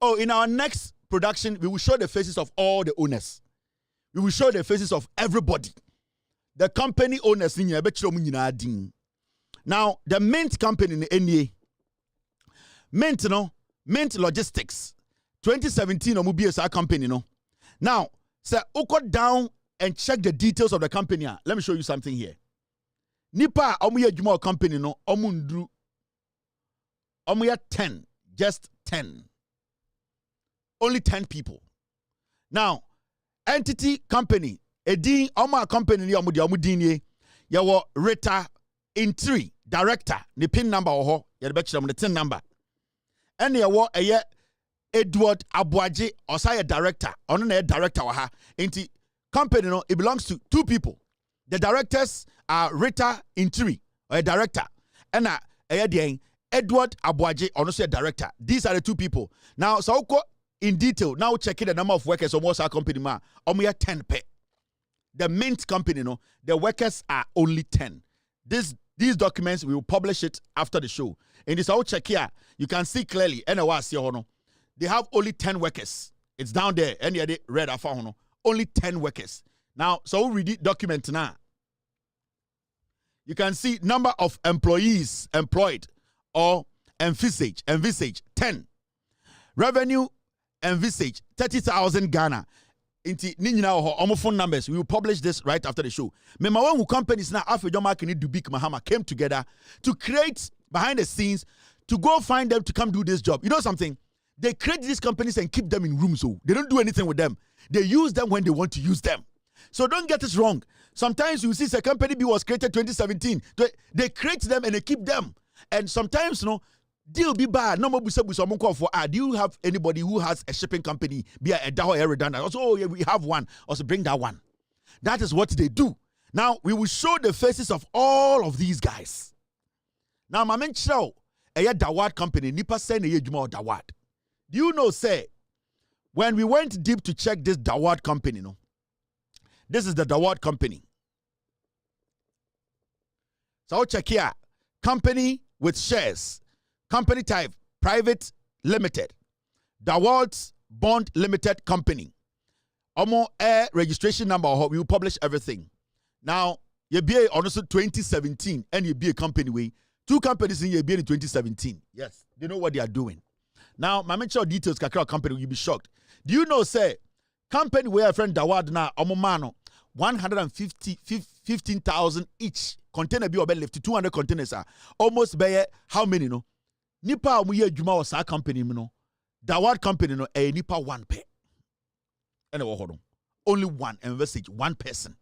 Oh, in our next production, we will show the faces of all the owners. We will show the faces of everybody. The company owners in here. Now, the Mint company in the NA, Mint Logistics, 2017 BSR company, Now, sir, go down and check the details of the company. Let me show you something here. Nipa omuye juma company omundru omuye 10, just 10. Only 10 people. Now, entity company, edin oma company ni omudin ye yawo Rita in 3 director, the pin number oho, ya be the tin number. And yawo eye Edward Abuaje osaya director, ono na director wa ha. Enti company it belongs to 2 people. The directors are Rita Intri, a director, and Edward Abuaje, also a director. These are the 2 people. Now, so in detail, now checking the number of workers on our company, we are 10 pay. The Mint company, the workers are only 10. These documents, we will publish it after the show. In this I'll check here, you can see clearly, they have only 10 workers. It's down there, and they read only 10 workers. Now, so we read the document now. You can see number of employees employed or envisage 10. Revenue envisage 30,000 Ghana. Inti ninina phone numbers. We will publish this right after the show. Remember when companies now after John Mark and Dubik Mahama came together to create behind the scenes to go find them to come do this job. You know something? They create these companies and keep them in rooms. So they don't do anything with them. They use them when they want to use them. So don't get this wrong. Sometimes you see the company B was created 2017. They create them and they keep them. And sometimes, deal be bad. No more for do you have anybody who has a shipping company? Be a daho redundant. Also, yeah, we have one. Also, bring that one. That is what they do. Now we will show the faces of all of these guys. Now, my man show a Dawad company. Nipa send a Dawad. Do you know, say, when we went deep to check this Dawad company, this is the Dawad company. So check here. Company with shares. Company type, private limited. Dawad's Bond Limited Company. Omo air registration number. We will publish everything. Now, you be honestly 2017 and you be a company way. 2 companies in your be in 2017. Yes, they know what they are doing. Now, my mention details kakra company, you'll be shocked. Do you know, say, company where a friend Dawad na omomano 115,000 each container be about left to 200 containers are almost by how many nipa mu ye adwuma was our company Dawad company a nipa 1 pay and only one envisage 1 person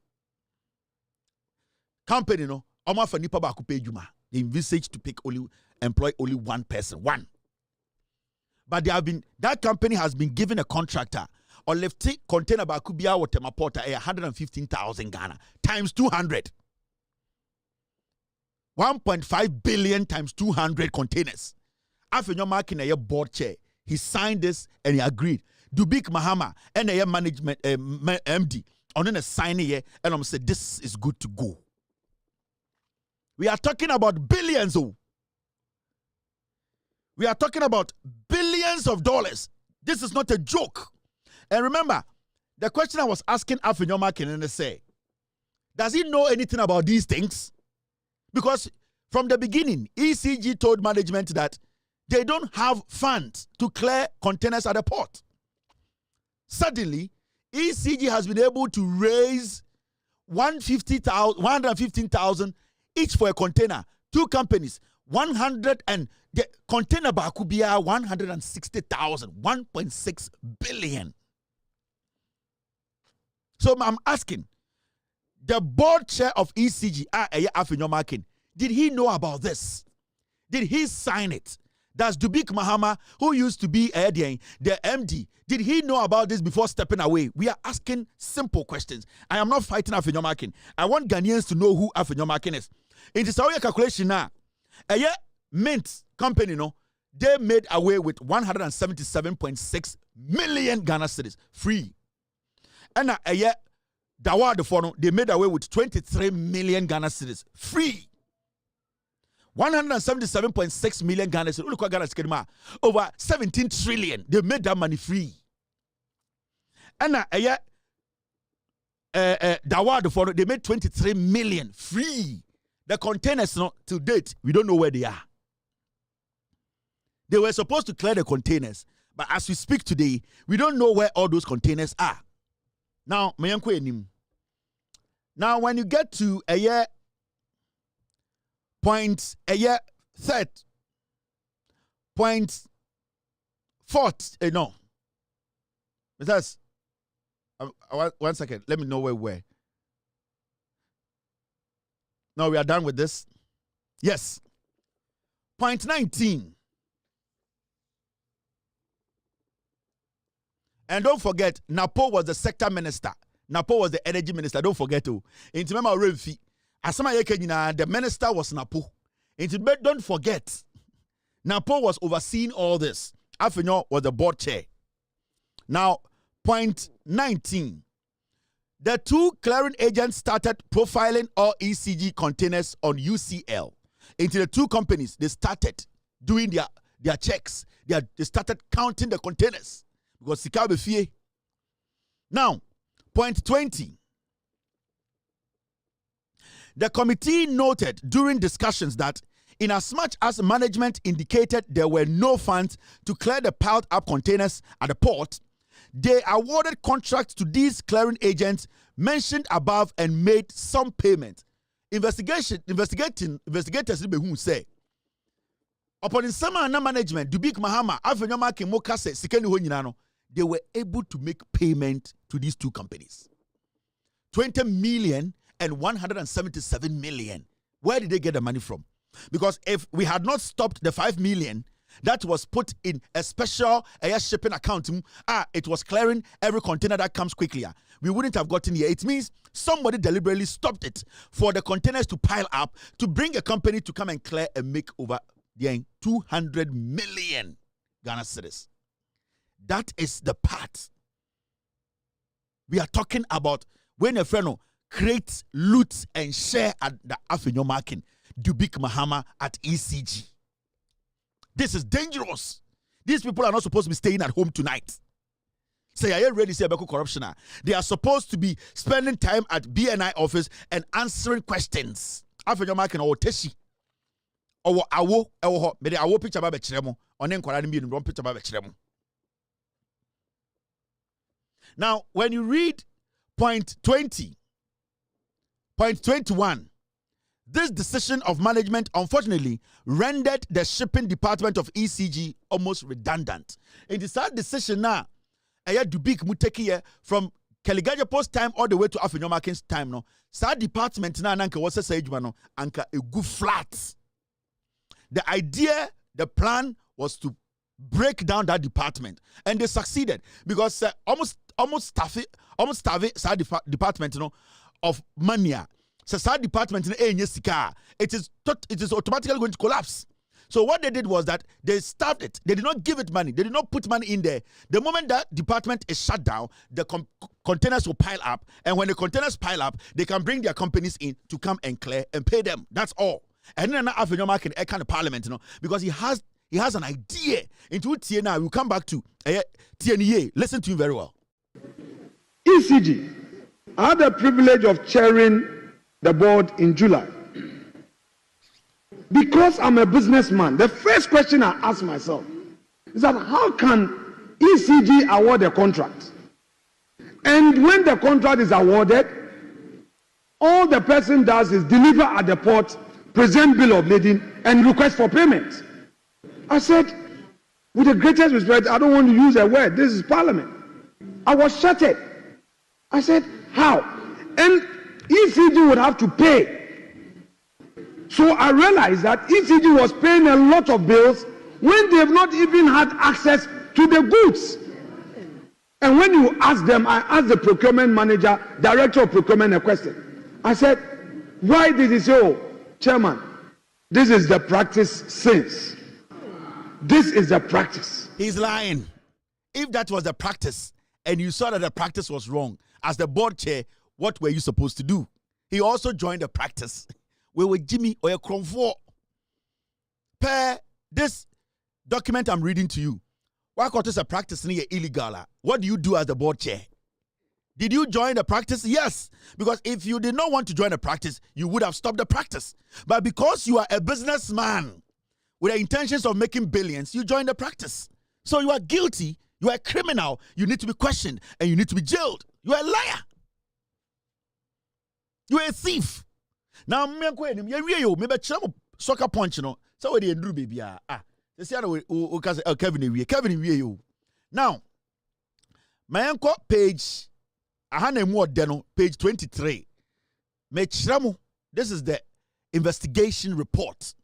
company omo for nipa ba ko pay adwuma they envisage to employ only 1 person but that company has been given a contractor or left container ba kubia water porter 115,000 Ghana times 200 1.5 billion times 200 containers. After your marking a board chair, he signed this and he agreed. Dubik Mahama and a management MD on a sign here and I'm said this is good to go. We are talking about billions. We are talking about billions of dollars. This is not a joke. And remember, the question I was asking Afinyoma Kenene say, does he know anything about these things? Because from the beginning, ECG told management that they don't have funds to clear containers at the port. suddenly, ECG has been able to raise 115,000 each for a container. Two companies, 100 and the container bakubia 160,000, 1.6 billion. So I'm asking, the board chair of ECG, did he know about this? Did he sign it? Does Dubik Mahama, who used to be the MD, did he know about this before stepping away? We are asking simple questions. I am not fighting Afenyomakin. I want Ghanaians to know who Afenyomakin is. In the Saudi calculation now, Mint company, they made away with 177.6 million Ghana cedis free. And Dawa the phone, they made away with 23 million Ghana cedis free. 177.6 million Ghana cedis, over 17 trillion. They made that money free. And Dawa the phone, they made 23 million free. The containers, to date, we don't know where they are. They were supposed to clear the containers, but as we speak today, we don't know where all those containers are. Now, when you get to third, point fourth, no. That's, one second, let me know where we were. Now we are done with this. Yes. Point 19. And don't forget, Napo was the sector minister. Napo was the energy minister. Don't forget to. The minister was Napo. Don't forget, Napo was overseeing all this. Afenyo was the board chair. Now, point 19. The two clearing agents started profiling all ECG containers on UCL. Into the two companies, they started doing their checks. They started counting the containers. Because Sika Befie. Now, point 20. The committee noted during discussions that in as much as management indicated there were no funds to clear the piled up containers at the port, they awarded contracts to these clearing agents mentioned above and made some payment. Investigators who say upon in summer management, Dubik Mahama, Afenyoma Kemoka se Sikeni Honyinano, they were able to make payment to these two companies. 20 million and 177 million. Where did they get the money from? Because if we had not stopped the 5 million that was put in a special shipping account, it was clearing every container that comes quickly. We wouldn't have gotten here. It means somebody deliberately stopped it for the containers to pile up to bring a company to come and clear and make over 200 million Ghana cedis. That is the part we are talking about when a friend creates, loot, and share at the Afenyomakin, Dubik Mahama at ECG. This is dangerous. These people are not supposed to be staying at home tonight. Say, are you ready to say about corruption? They are supposed to be spending time at BNI office and answering questions. Afenyomakin or Teshi. Or awo, but the awo picture about Chremo, or then Koran wrong picture about Chremo. Now, when you read point 20, point 21, this decision of management, unfortunately, rendered the shipping department of ECG almost redundant. It is that decision now, Dubik Muteki from Keligaja Post time all the way to Afenyomakin's time. No, that department now, Nanka was a sage man, Anka a good flat. The idea, the plan was to break down that department, and they succeeded because almost starve department, of mania. That department it is automatically going to collapse. So what they did was that they starved it. They did not give it money. They did not put money in there. The moment that department is shut down, the containers will pile up, and when the containers pile up, they can bring their companies in to come and clear and pay them. That's all. And then Afenyomakin can kind of parliament, because he has an idea. Into TNA, we'll come back to TNA. Listen to him very well. ECG, I had the privilege of chairing the board in July. Because I'm a businessman, the first question I ask myself is that how can ECG award a contract And when the contract is awarded, all the person does is deliver at the port, present bill of lading, and request for payment. I said, with the greatest respect, I don't want to use a word. This is Parliament. I was shattered. I said, how? And ECG would have to pay. So I realized that ECG was paying a lot of bills when they have not even had access to the goods. And when you ask them, I asked the procurement manager, director of procurement, a question. I said, why did he say, oh, chairman, this is the practice since. This is the practice. He's lying. If that was the practice and you saw that the practice was wrong, as the board chair, what were you supposed to do? He also joined the practice. We were Jimmy or a Cronfort. Per this document I'm reading to you, why can't this a practice near illegal? What do you do as the board chair? Did you join the practice? Yes. Because if you did not want to join the practice, you would have stopped the practice. But because you are a businessman with the intentions of making billions, you joined the practice. So you are guilty, you are a criminal, you need to be questioned, and you need to be jailed. You are a liar. You are a thief. Now, maybe soccer punch, you know. So what do you do, baby? Kevin, now, my uncle page, page 23. This is the investigation report.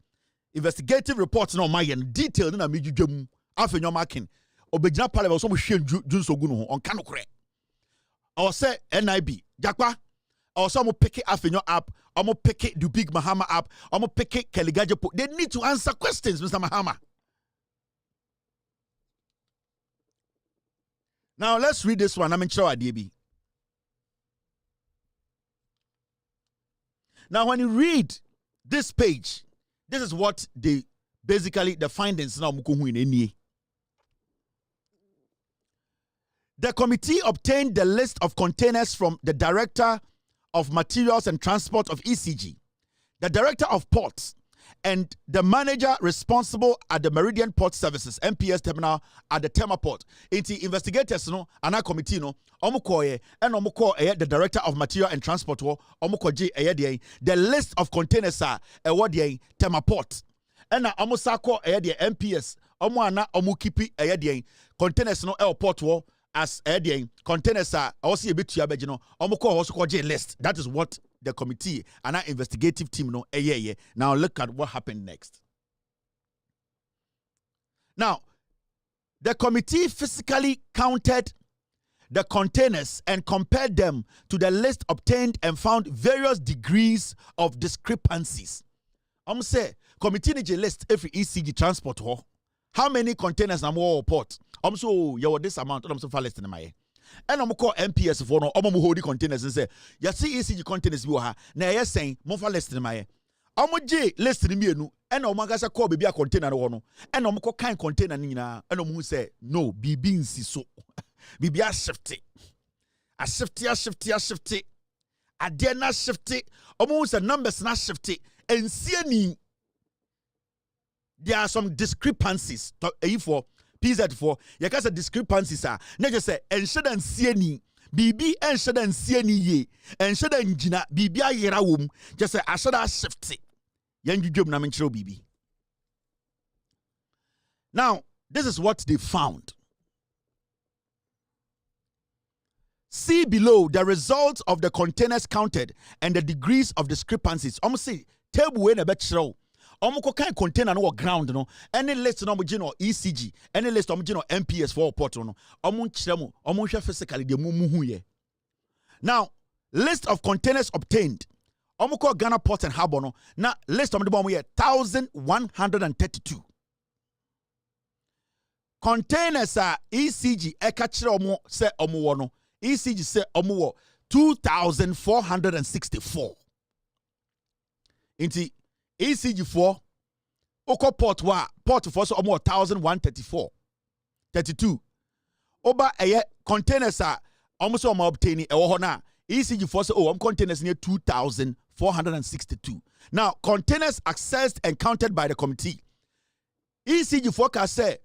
Investigative reports no my detail na me dwudwam afenyo marking obegina parliament so mo hwe junsogu no on kanokre or say NIB jakpa or some pick afenyo app or pick the big Mahama app or pick Keligajepo. They need to answer questions, Mr. Mahama. Now let's read this one. I'm in sure DB. Now when you read this page, this is what basically the findings now. The committee obtained the list of containers from the Director of Materials and Transport of ECG, the Director of Ports, and the manager responsible at the Meridian Port Services MPS terminal at the Tema Port. Inti investigators no ana committee no omukoye and omuko the Director of Material and Transport wo omukoje the list of containers are e Tema Port. And omusako the MPS omu ana omukipi containers no airport wo as containers are also a bit to abegino omuko also list. That is what the committee and our investigative team know. Now look at what happened next. Now, the committee physically counted the containers and compared them to the list obtained and found various degrees of discrepancies. I'm say committee need a list every ECG transport. How many containers na more port? I'm so you this amount. I'm so far less than my. And I'm call MPS for no hold containers and say, you see ECG containers you ha. Now you're saying more far less than my. I'm less than me no. And I'm gonna call baby a container no. And I'm call kind container nina. And I'm say no. Bibi insi so. Bibi a shifty. A shifty. A dare not shifty. Almost a numbers not shifty. And see there are some discrepancies. For PZ4, you can say discrepancies are. Not just say enshada nsieni, bibi enshada nsieni ye, enshada njina bibi a yera wom. Just say ashada shifty. Yanjujum na menchiro bibi. Now, this is what they found. See below the results of the containers counted and the degrees of discrepancies. Almost say table when a betchro. Omoko kind container no ground no any list no mo ECG any list no MPS for port no omo nkyeremo omo hwe physically de mumu huye. Now list of containers obtained omoko Ghana Port and Harbour no na list of the bomb 1132 containers are ECG eka kire omo se omo wo no ECG se omo wo 2464 inti ECG4 Oko port for so almost 1134 32 Oba containers are almost obtaining ECG4 so containers near 2462. Now containers accessed and counted by the committee. ECG4 can say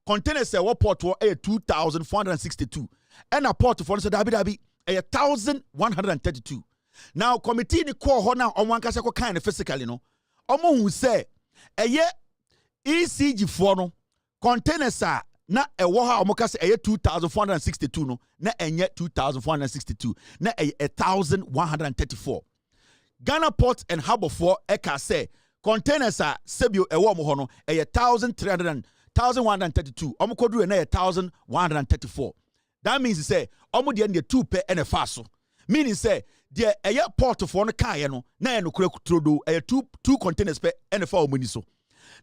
containers port 2462 and a port for so dabi 1,132. Now committee ni call ho na omo ankasa ko kind physically no omo hu say ECG for no containers a na ewo ha omo ka say 2,462 no na enye 2,462 na 1,134. Ghana Port and Harbour for eka say containers a sebio ewo mo ho no 1,132 omo koduru na 1,134. That means say omo de 2 per and a faso. Meaning say the port for no car no na no kura trodo two containers per and a fa omuni so.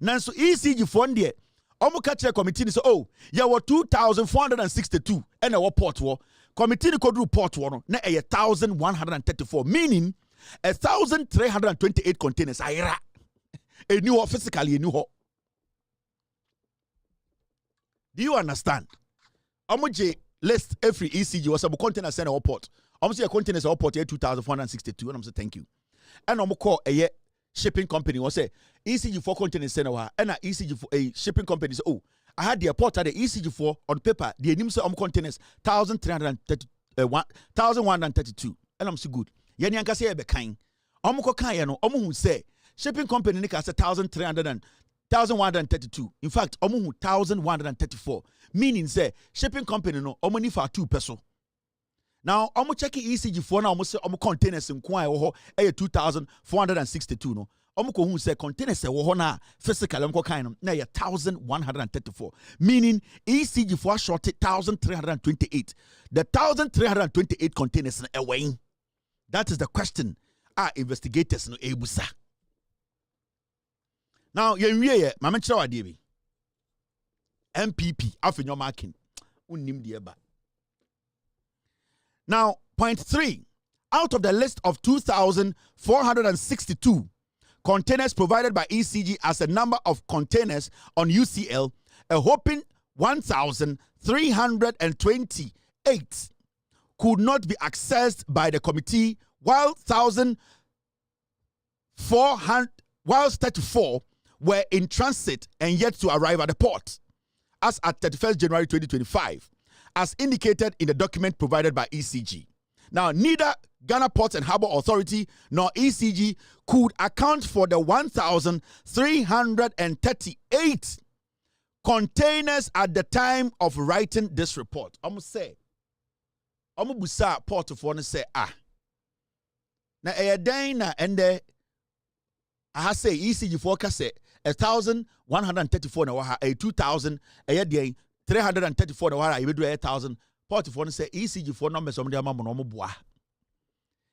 Nanso ECG for there omo ka kire committee so oh ya 2,462 and a port wo committee ni koduru port wo no na 1,134 meaning 1,328 containers ayra eni physically eni ho. Do you understand? Omo je list every ECG was a container send a port. I'm saying containers are port 2,462 and I'm saying thank you. And I'm call a shipping company was say ECG for containers send a and a ECG for a shipping company say oh I had the port at the ECG for on paper the name say containers 1,132 and I'm so good. Yani anka say be kind. Ko kan no hu say shipping company ni ka say 1,132. In fact, omo hu 1,134. Meaning say shipping company no omo ni for 2 peso. Now omo check ECG for na omo say omo containers nko a wo ho 2,462 no. Omo ko hu say containers wo ho na physical omo kan no na 1,134. Meaning ECG for short 1,328. The 1,328 containers na away. That is the question our investigators no ebusa. Now, ye mama chira wade bi. MPP afenyo marking. Unnim de ba. Now, point 3. Out of the list of 2,462 containers provided by ECG as a number of containers on UCL, a whopping 1,328 could not be accessed by the committee, while 34 were in transit and yet to arrive at the port, as at 31st January 2025, as indicated in the document provided by ECG. Now, neither Ghana Ports and Harbour Authority nor ECG could account for the 1,338 containers at the time of writing this report. I'm say, I'm busa port for no say na na ende I say ECG forecast say 1,134 na waha 2,000 334 na waha ebedu 1,000 port for no say ECG for numbers some dey amamo no mo boa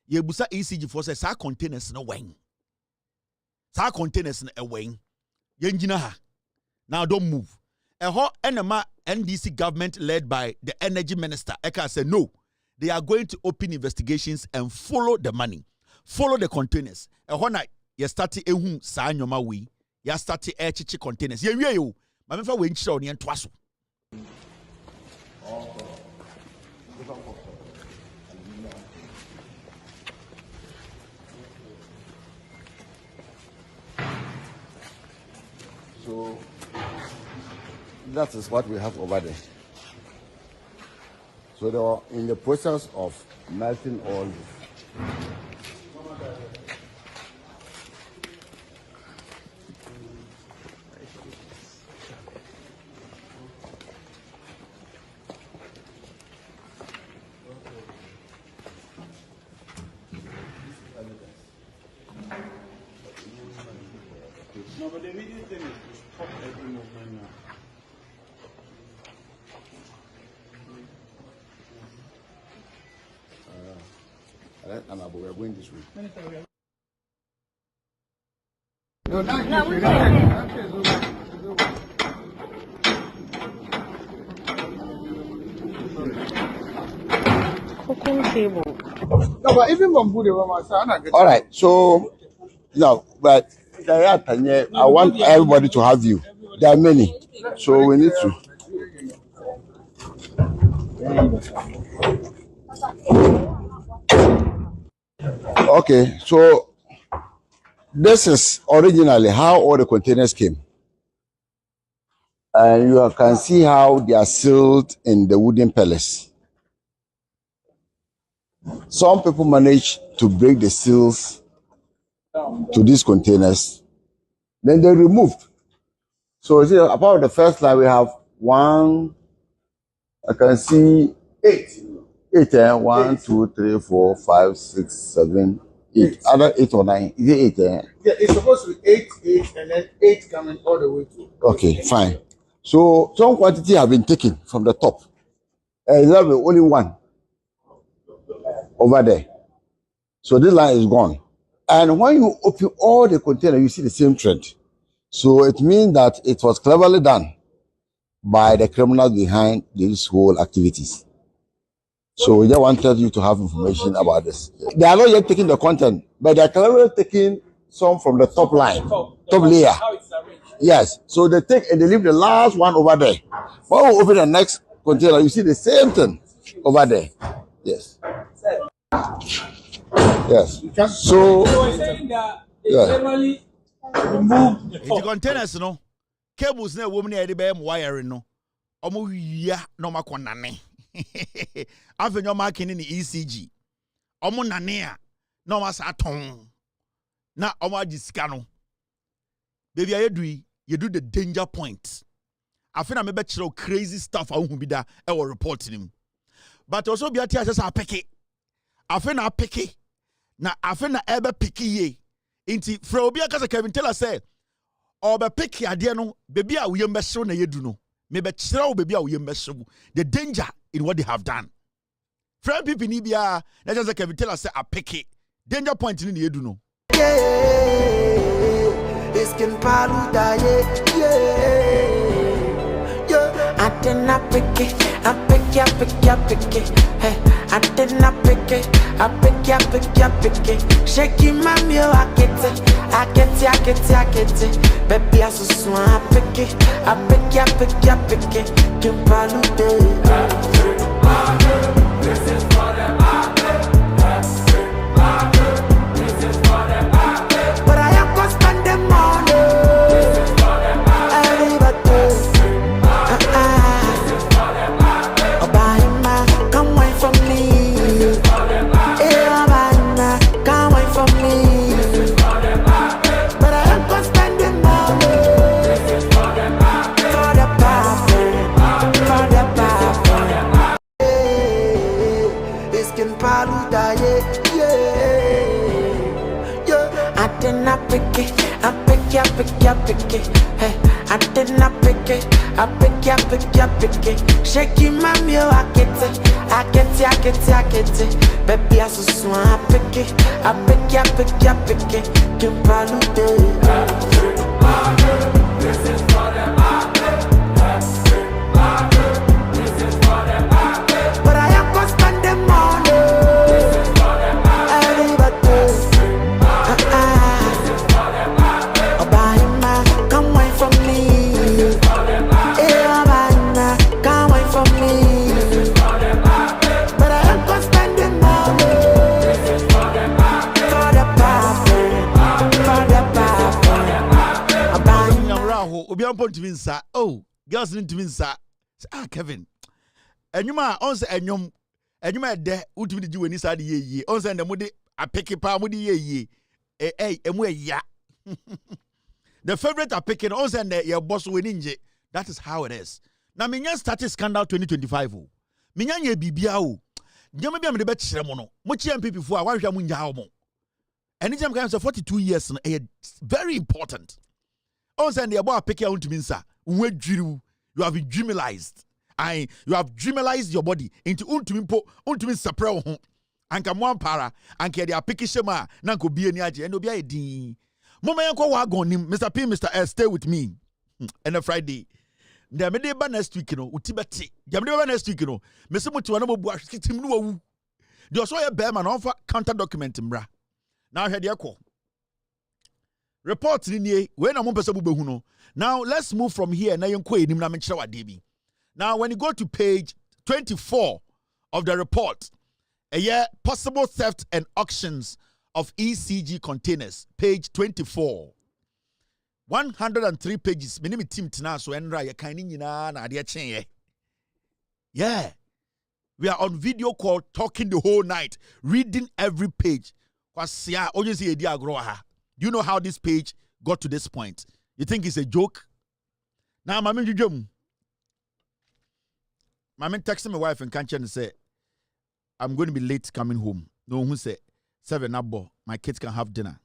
ye busa ECG for say sa containers no wen sa containers no wen ye ngina ha now don't move eho enema NDC government led by the energy minister Eka said no, they are going to open investigations and follow the money, follow the containers eho na ye start ehun sa nyoma we ya start echichi containers ye wie yo ma mefa we nchire oni ento aso. So that is what we have over there. So they are in the process of melting all this. No, but the immediate thing is to stop every movement now. And we are going this way. No, but even all right, so now, but I want everybody to have you. There are many, so we need to. Okay, so this is originally how all the containers came. And you can see how they are sealed in the wooden pellets. Some people manage to break the seals to these containers. Then they removed. So you see, apart from the first line, we have one. I can see 8. 8, 1, 2, 3, 4, 5, 6, 7, 8. Other 8 or 9. Is it 8? Yeah, it's supposed to be 8, 8, and then 8 coming all the way to. Okay, fine. So some quantity have been taken from the top. Only one over there. So this line is gone. And when you open all the containers, you see the same trend. So it means that it was cleverly done by the criminals behind these whole activities. So we just wanted you to have information about this. They are not yet taking the content, but they are cleverly taking some from the top line, top layer. Yes. So they take and they leave the last one over there. When we open the next container, you see the same thing over there. Yes. Yes. So yeah. The containers, no cables, no woman, the wiring, no. Omo ya no makonane. I've been your marking in the ECG. Omo nanea no masaton. Na omo discano. Baby, you do the danger point. I feel I'm a crazy stuff. I won't be there. I will report him. But also be a teacher. I pick it. I feel I pick it. Na I feel I ever pick it. Inti Frobia because Kevin tell us say, or be pick ya dear no baby a we mess na you do no. Maybe throw baby a we mess the danger in what they have done. Friend people ni bia na just Kevin tell us say I pick it. Danger point in the you do no. It's can paluda, yeah. I did not pick it, I pick it, hey. I did not pick it, I pick it. Shaking my meal, I get it. Baby, I so swan, I pick it, can paluda. This is for them. But I am gonna spend the money. This is for them. Everybody. Oh, Bahima, come wait for me. This is for them. Yeah, Bahima, come wait for me. This is for them. But I am gonna spend the money. This is for them. For the papa. It's can paluda, yeah. I did not pick it, I pick it, hey. I did not pick it, I pick it. Shaking my meal, I get it. Baby, I so swan, I pick it, can palude. This is for them. But I am gonna spend the money. This is for them. Everybody. Oh, Bahima, come wait for me. Yeah, Bahima, come wait for me. But I am gonna spend the money. This is for them. For the papa. Oh, Bahima. Obi on point to minsa. Oh, girls need to minsa. Kevin. Enyuma on say enyum de utumi di wani sa de ye on say na mudi apeke pa mudi ye emu ya. The favorite apeke on say na your boss wani nje. That is how it is. Na menya started scandal 2025 o. Menya ye bibia o. Nyama bia me de be kire mo no. Mo chi MPP fu a wan hwa mo nya mo. Any time can say 42 years no very important. On say na your boy apeke untumi nsa. Unwe dwiru. You have been dreamalized. You have dreamalized your body into untumi sapra ho anka mo ampara anka dia pikishema na nko bie ni age eno bia edin mama yanko wa agonim Mr. P Mr. S stay with me and a Friday dem me dey ba next week no utibeti dem dey ba next week no me se muti wana mobu ahwetim no wawu de oso ye be ma na onfa counter document mra na ahwe de ekọ report ni we na mo pese bu behu no. Now let's move from here na yenko enim na me kire wa de bi. Now, when you go to page 24 of the report, possible theft and auctions of ECG containers, page 24. 103 pages. Minimum team tina so enra ye kan ni nyina na ade chen ye. Yeah. We are on video call talking the whole night, reading every page. Do you know how this page got to this point? You think it's a joke? Now, Mami texted my wife and can't and say, I'm going to be late coming home. No, who said 7 abo, my kids can have dinner.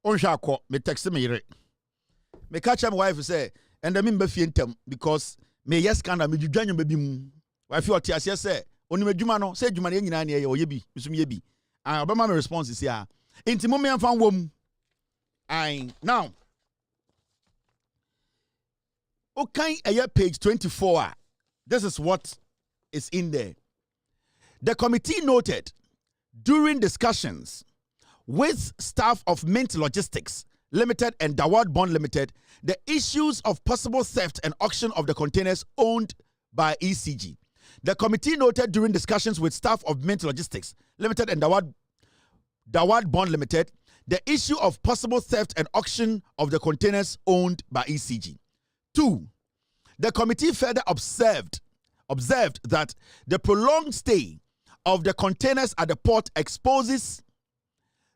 On shako, me text me re. Me catch my wife say, and I mean be fientem because me yes can me dwan baby mu. Wife you tiase say, oni me dwuma no, say dwuma ne nyina na ye oyebi, misum yebi. And obama my response is here. Inti mo me amfa wom. Now. Okay, page 24. This is what is in there. The committee noted during discussions with staff of Mint Logistics Limited and Dawad Bond Limited, the issues of possible theft and auction of the containers owned by ECG. The committee noted during discussions with staff of Mint Logistics Limited and Dawad Bond Limited, the issue of possible theft and auction of the containers owned by ECG. 2. The committee further observed that the prolonged stay of the containers at the port exposes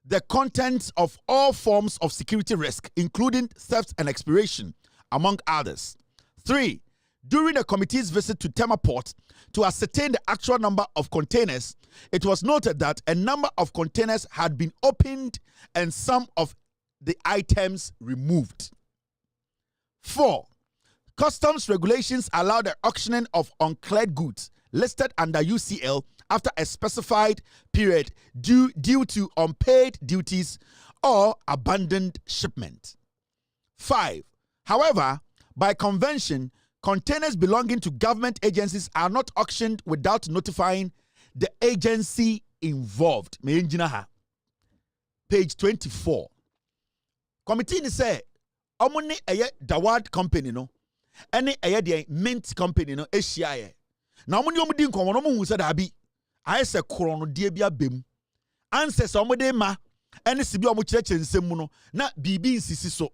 the contents of all forms of security risk, including theft and expiration, among others. 3. During the committee's visit to Tema Port to ascertain the actual number of containers, it was noted that a number of containers had been opened and some of the items removed. 4. Customs regulations allow the auctioning of uncleared goods listed under UCL after a specified period due to unpaid duties or abandoned shipment. 5. However, by convention, containers belonging to government agencies are not auctioned without notifying the agency involved. Page 24. Committee say, omone eye Dawad company no, ene eye the Mint company no ehia. Na omone di nkomo no mo hu se da bi. Aye se koro no die bia bem. Anse se omode ma ene sibi omo kirekire nsem mu no na bibi nsisi so.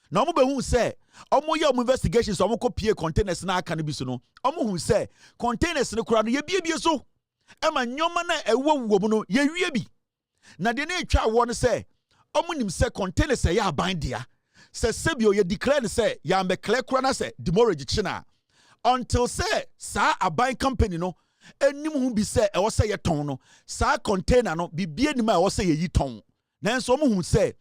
Na omo be hu se omo ye omo investigations omo kopie containers na aka no bi so no. Omo hu se containers ne kura no ye biebie so. Ema nyoma na ewuwu mu no ye wie bi. Na de na etwa wo no se omo nim se containers ye aban dia. Se sebio ye declare se ya me clear kura na se demorrage china. Until say sa aban company no enim hu bi say e wo say ye ton no sa container no bibie nim a wo say ye ton nanso mo hu say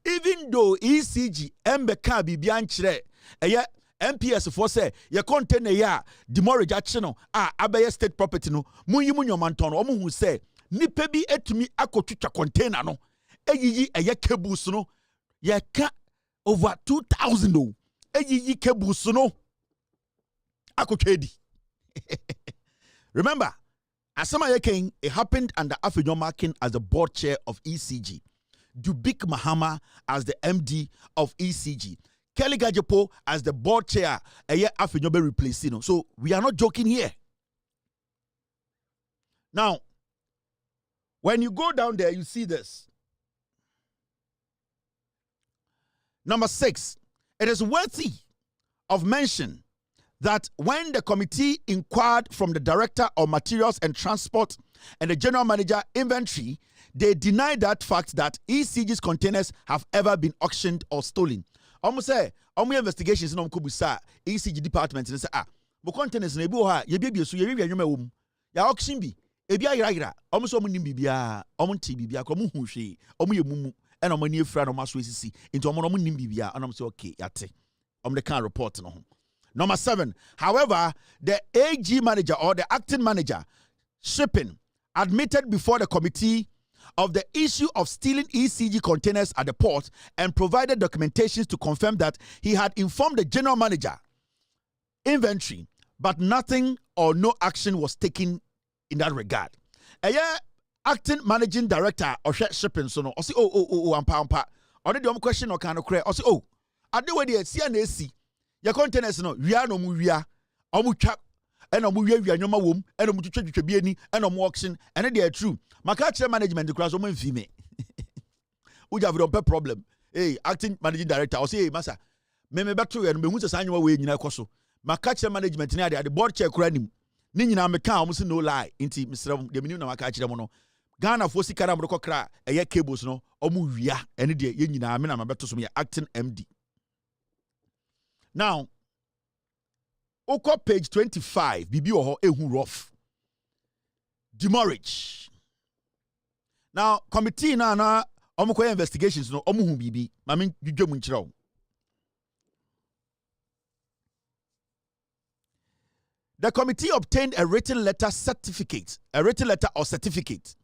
even though ECG embeka bibia nkyere eye MPS for say ye container ya demorrage achi no abaye state property no munyi nyoma ton no mo hu say nipa bi etumi akotwitwa container no eyiyi eye cables no ye ka over 2000 o eyiyi cables no akotwedi. Remember, Asama Yeken, it happened under Afenyo Markin as the board chair of ECG, Dubik Mahama as the MD of ECG, Kelly Gajepo as the board chair, a year Afenyo be replacing. So we are not joking here. Now, when you go down there, you see this. Number 6, it is worthy of mention that when the committee inquired from the director of materials and transport and the general manager inventory, they denied that fact that ECG's containers have ever been auctioned or stolen. Almost say, investigations no kubusa ECG department and say but containers na ebi ha ye bia so ye wi anwuma wom ya auction bi ebi ayira almost omo nim bibia omo nti bibia ko omo hu hwe omo ye mumu and omo ni efra no maso esisi into omo nim bibia and omo say okay yate omo the can report no. Number 7, however, the AG manager or the acting manager shipping admitted before the committee of the issue of stealing ECG containers at the port and provided documentations to confirm that he had informed the general manager inventory, but nothing or no action was taken in that regard. Acting managing director of shipping so no, say ampa already question or kind of clear or say I do what the CNAC your containers no wia no mu wia omu twa ena omu wia nyoma wom ena omu twetwa bi ani ena omu auction ena dey true maka kire management kura so omu mfi me uja don't problem. Hey, acting managing director, I say, hey, massa, me better and me who say annual way in koso. My catcher management near the board chair cranim. Nina me can almost no lie. Inti Mr. The minimum I catch them no. Ghana for sikara mroko kra eye cables no omu wia ene de ye nyina me na mabeto so me acting MD. Now, oko page 25 bibi wo ho ehu rough. Demurrage. Now, committee na omukoye investigations no omu hu bibi. Mame dwedwam nkyerɛ. The committee obtained a written letter or certificate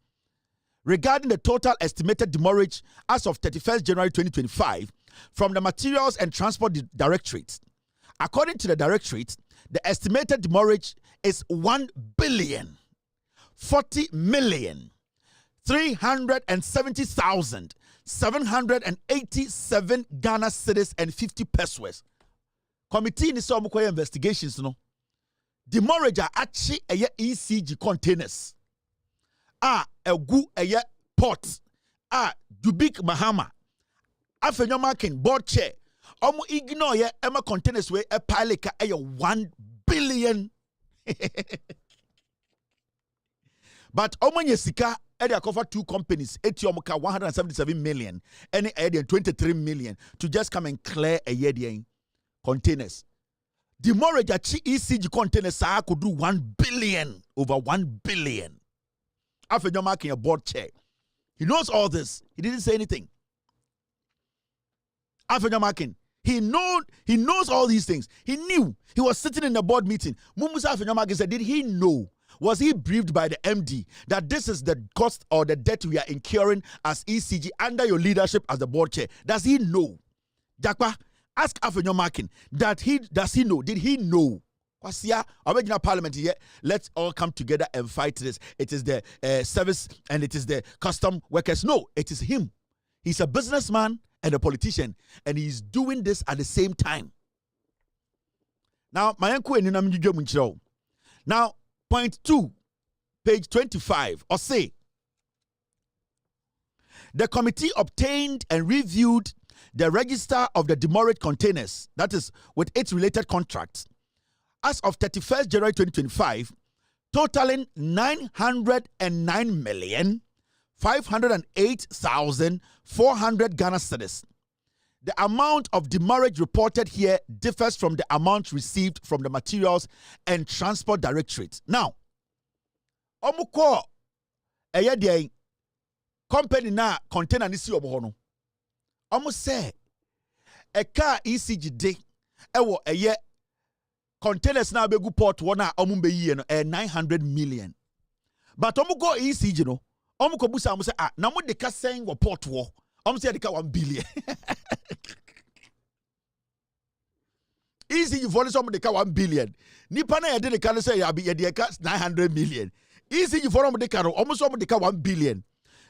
regarding the total estimated demurrage as of 31st January 2025 from the Materials and Transport Directorate. According to the Directorate, the estimated demurrage is 1,040,370,787 Ghana cedis and 50 pesos. Committee ni so omukoye investigations no. Demurrage achi eye ECG containers. Egu eye port. Dubik Mahama. Afenyo marking board chair. Omu ignore ye ema containers we a pileka eye 1 billion. But omu nyesika ede cover 2 companies. Eti omuka 177 million. Any ede 23 million to just come and clear a year containers. Demurrage at ECG containers could do 1 billion, over 1 billion. After you're marking a board chair, he knows all this. He didn't say anything. After you're marking, he knows all these things. He knew. He was sitting in the board meeting. Mumusa after you're marking said, did he know? Was he briefed by the MD that this is the cost or the debt we are incurring as ECG under your leadership as the board chair? Does he know? Jakpa. Ask Afenyo Markin does he know? Did he know? Kwasia, original parliament here. Let's all come together and fight this. It is the service and it is the custom workers. No, it is him. He's a businessman and a politician, and he's doing this at the same time. Now, now, point 2, page 25, or say, the committee obtained and reviewed the register of the demurrage containers, that is, with its related contracts, as of 31st January 2025, totaling 909,508,400 Ghana cedis. The amount of demurrage reported here differs from the amount received from the Materials and Transport Directorate. Now, omuko eye company na container ni si obohono. Almost say a car ECG day ewo eye containers na begu port wana omumbe ye no 900 million. But go ECG no omuko busa amu say na mo de ka sen wo port wo omu say de ka 1 billion. ECG for some de ka 1 billion. Nipa na ye de ka say ya de ka 900 million. ECG for omu de ka no omu so omu de ka 1 billion.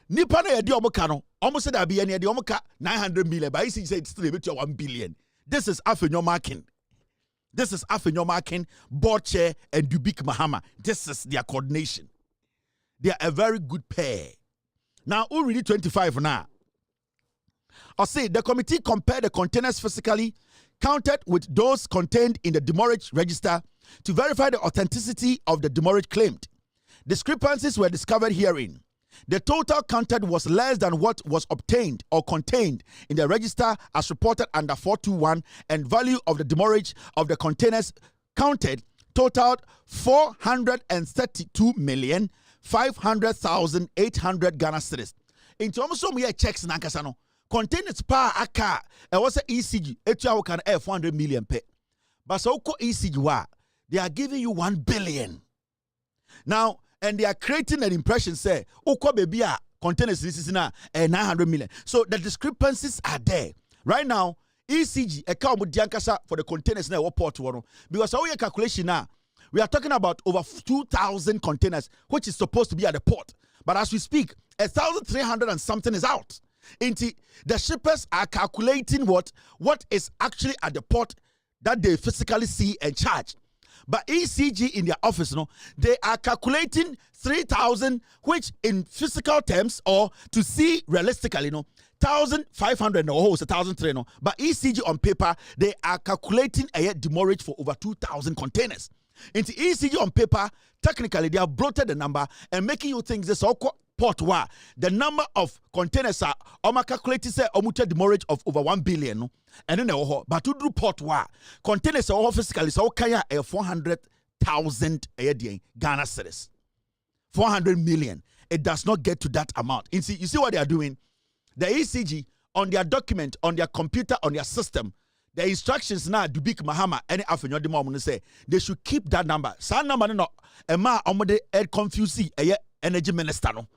Nipa na yedi omo ka no omo se da bi ene yedi omo ka 900 million, but he said it's still a bit 1 billion. This is Afenyo Markin. This is Afenyo Markin, board chair, and Dubik Mahama. This is their coordination. They are a very good pair. Now, who read 25 now? I'll say the committee compared the containers physically counted with those contained in the demurrage register to verify the authenticity of the demurrage claimed. Discrepancies were discovered herein. The total counted was less than what was obtained or contained in the register as reported under 421, and value of the demurrage of the containers counted totaled 432,500,800 Ghana cedis. In terms of me checks nankasano containers pa aka e was ECG etua can 400 million pe. But so ECG wa they are giving you 1 billion. Now, and they are creating an impression, say, Oko baby containers this is now 900 million. So the discrepancies are there. Right now, ECG account with Diankasa for the containers now port one. Because our calculation now, we are talking about over 2,000 containers, which is supposed to be at the port. But as we speak, 1,300 and something is out. The shippers are calculating what is actually at the port that they physically see and charge. But ECG in their office, they are calculating 3,000, which in physical terms or to see realistically, 1,500 no, it's 1,300 no. But ECG on paper, they are calculating a demurrage for over 2,000 containers. Into ECG on paper, technically they have bloated the number and making you think this all port where the number of containers are calculated say demurrage of over 1 billion no? And then but to do port where containers are physically so kaya 400,000 Ghana cedis. 400 million. It does not get to that amount. You see what they are doing? The ECG on their document, on their computer, on their system, the instructions now do big Mahama any afternoon the mom say they should keep that number. Some number no ema omode confuse energy minister no.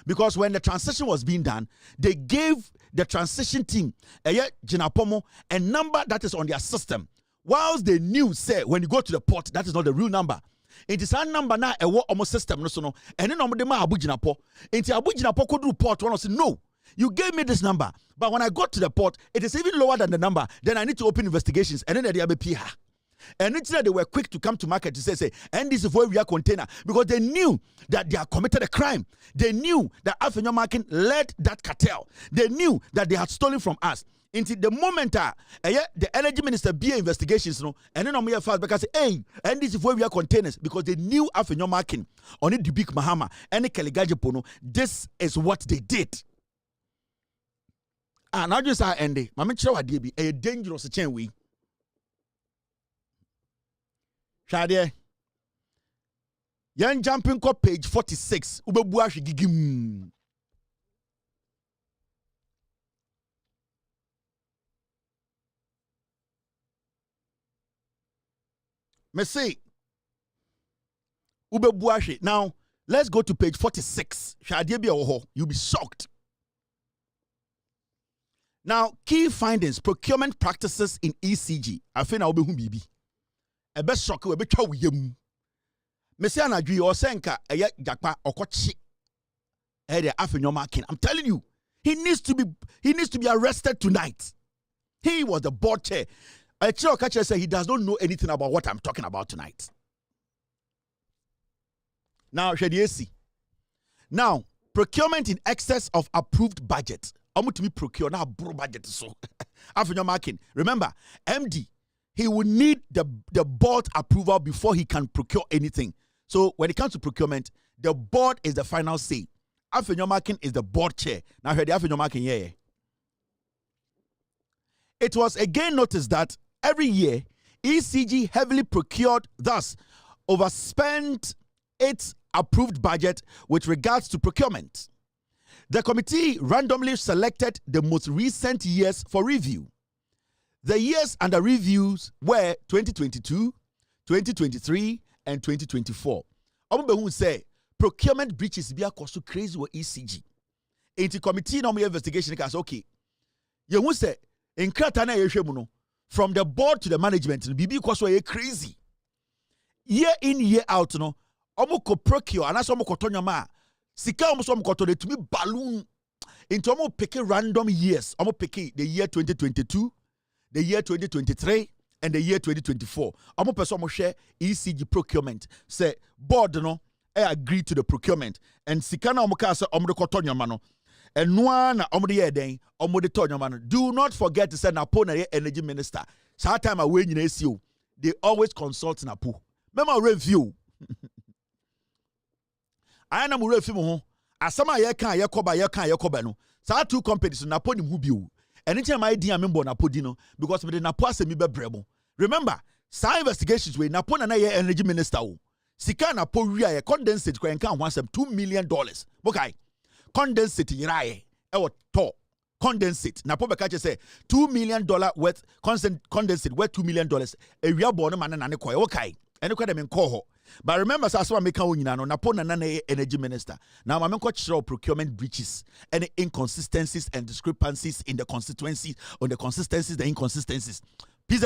Because when the transition was being done, they gave the transition team Jinapomo a number that is on their system. Whilst they knew say when you go to the port, that is not the real number. It is a number now a what almost system no so no. And then omode ma abujinapo. Into abujinapo could report one say no. You gave me this number, but when I got to the port, it is even lower than the number. Then I need to open investigations, and then they have a PR. And it's that they were quick to come to market to say, and this is where we are container, because they knew that they had committed a crime. They knew that Afenyo Markin led that cartel. They knew that they had stolen from us. Into the moment the energy minister be investigations, and then on me fast because hey, and this is where we are containers, because they knew Afenyo Markin on it the big Mahama and the Kaligajapono. This is what they did. And now just ending. Mama chira wadie bi a dangerous chain we. Shade. Yan jumping ko page 46. Ubebu ahwe gigim. Me say ubebu ahwe. Now, let's go to page 46. Shade bi oho. You'll be shocked. Now, key findings, procurement practices in ECG. I think I'll be whom bibi. A best shock will be chow yem. Messiana Dri or Senka, a yet Japa or Kochi. Afenyo Markin. I'm telling you, he needs to be arrested tonight. He was the board chair. A chair catcher said he does not know anything about what I'm talking about tonight. Now, Shediesi. Now, procurement in excess of approved budget. To be procure now bro budget so Afenyo Markin. Remember, MD, he will need the board approval before he can procure anything. So when it comes to procurement, the board is the final say. Afenyo Markin is the board chair. Now heard the Afenyo Markin, yeah. It was again noticed that every year ECG heavily procured, thus overspent its approved budget with regards to procurement. The committee randomly selected the most recent years for review. The years under reviews were 2022, 2023, and 2024. Omo say procurement breaches be so crazy with ECG. The committee no investigation case okay. You who say in kratana yehwemu from the board to the management bibi so crazy. Year in year out no omo ko procure anaso omo ko tonyama Sika almost to me balloon into almost picking random years. Almost picking the year 2022, the year 2023, and the year 2024. Almost person share ECG procurement. Say board no, I agree to the procurement. And Sika na omuka say omo de kotonyo mano. And no na omo de ye den omo de tonyo mano. Do not forget to say Napo na energy minister. So time away in SEO, they always consult Napo. Memo review. I am a refume. As some I can Yakoba no. So 2 companies na podi mu anytime I do member na podino because me the Napo asemi bebrebo. Remember, some investigations we Napo na energy minister o. Sika Napo ria ye condensate kwa nka ho $2 million. Okay. Condensate yiraye e wo to condensate. Napo beka say $2 million worth condensate worth $2 million. E wia bo no man na ne koy. Okay. Ene kwa dem nko ho. But remember, so I make a energy minister. Now I'm going to procurement breaches, any inconsistencies and discrepancies in the constituency, on the consistencies, the inconsistencies. Please,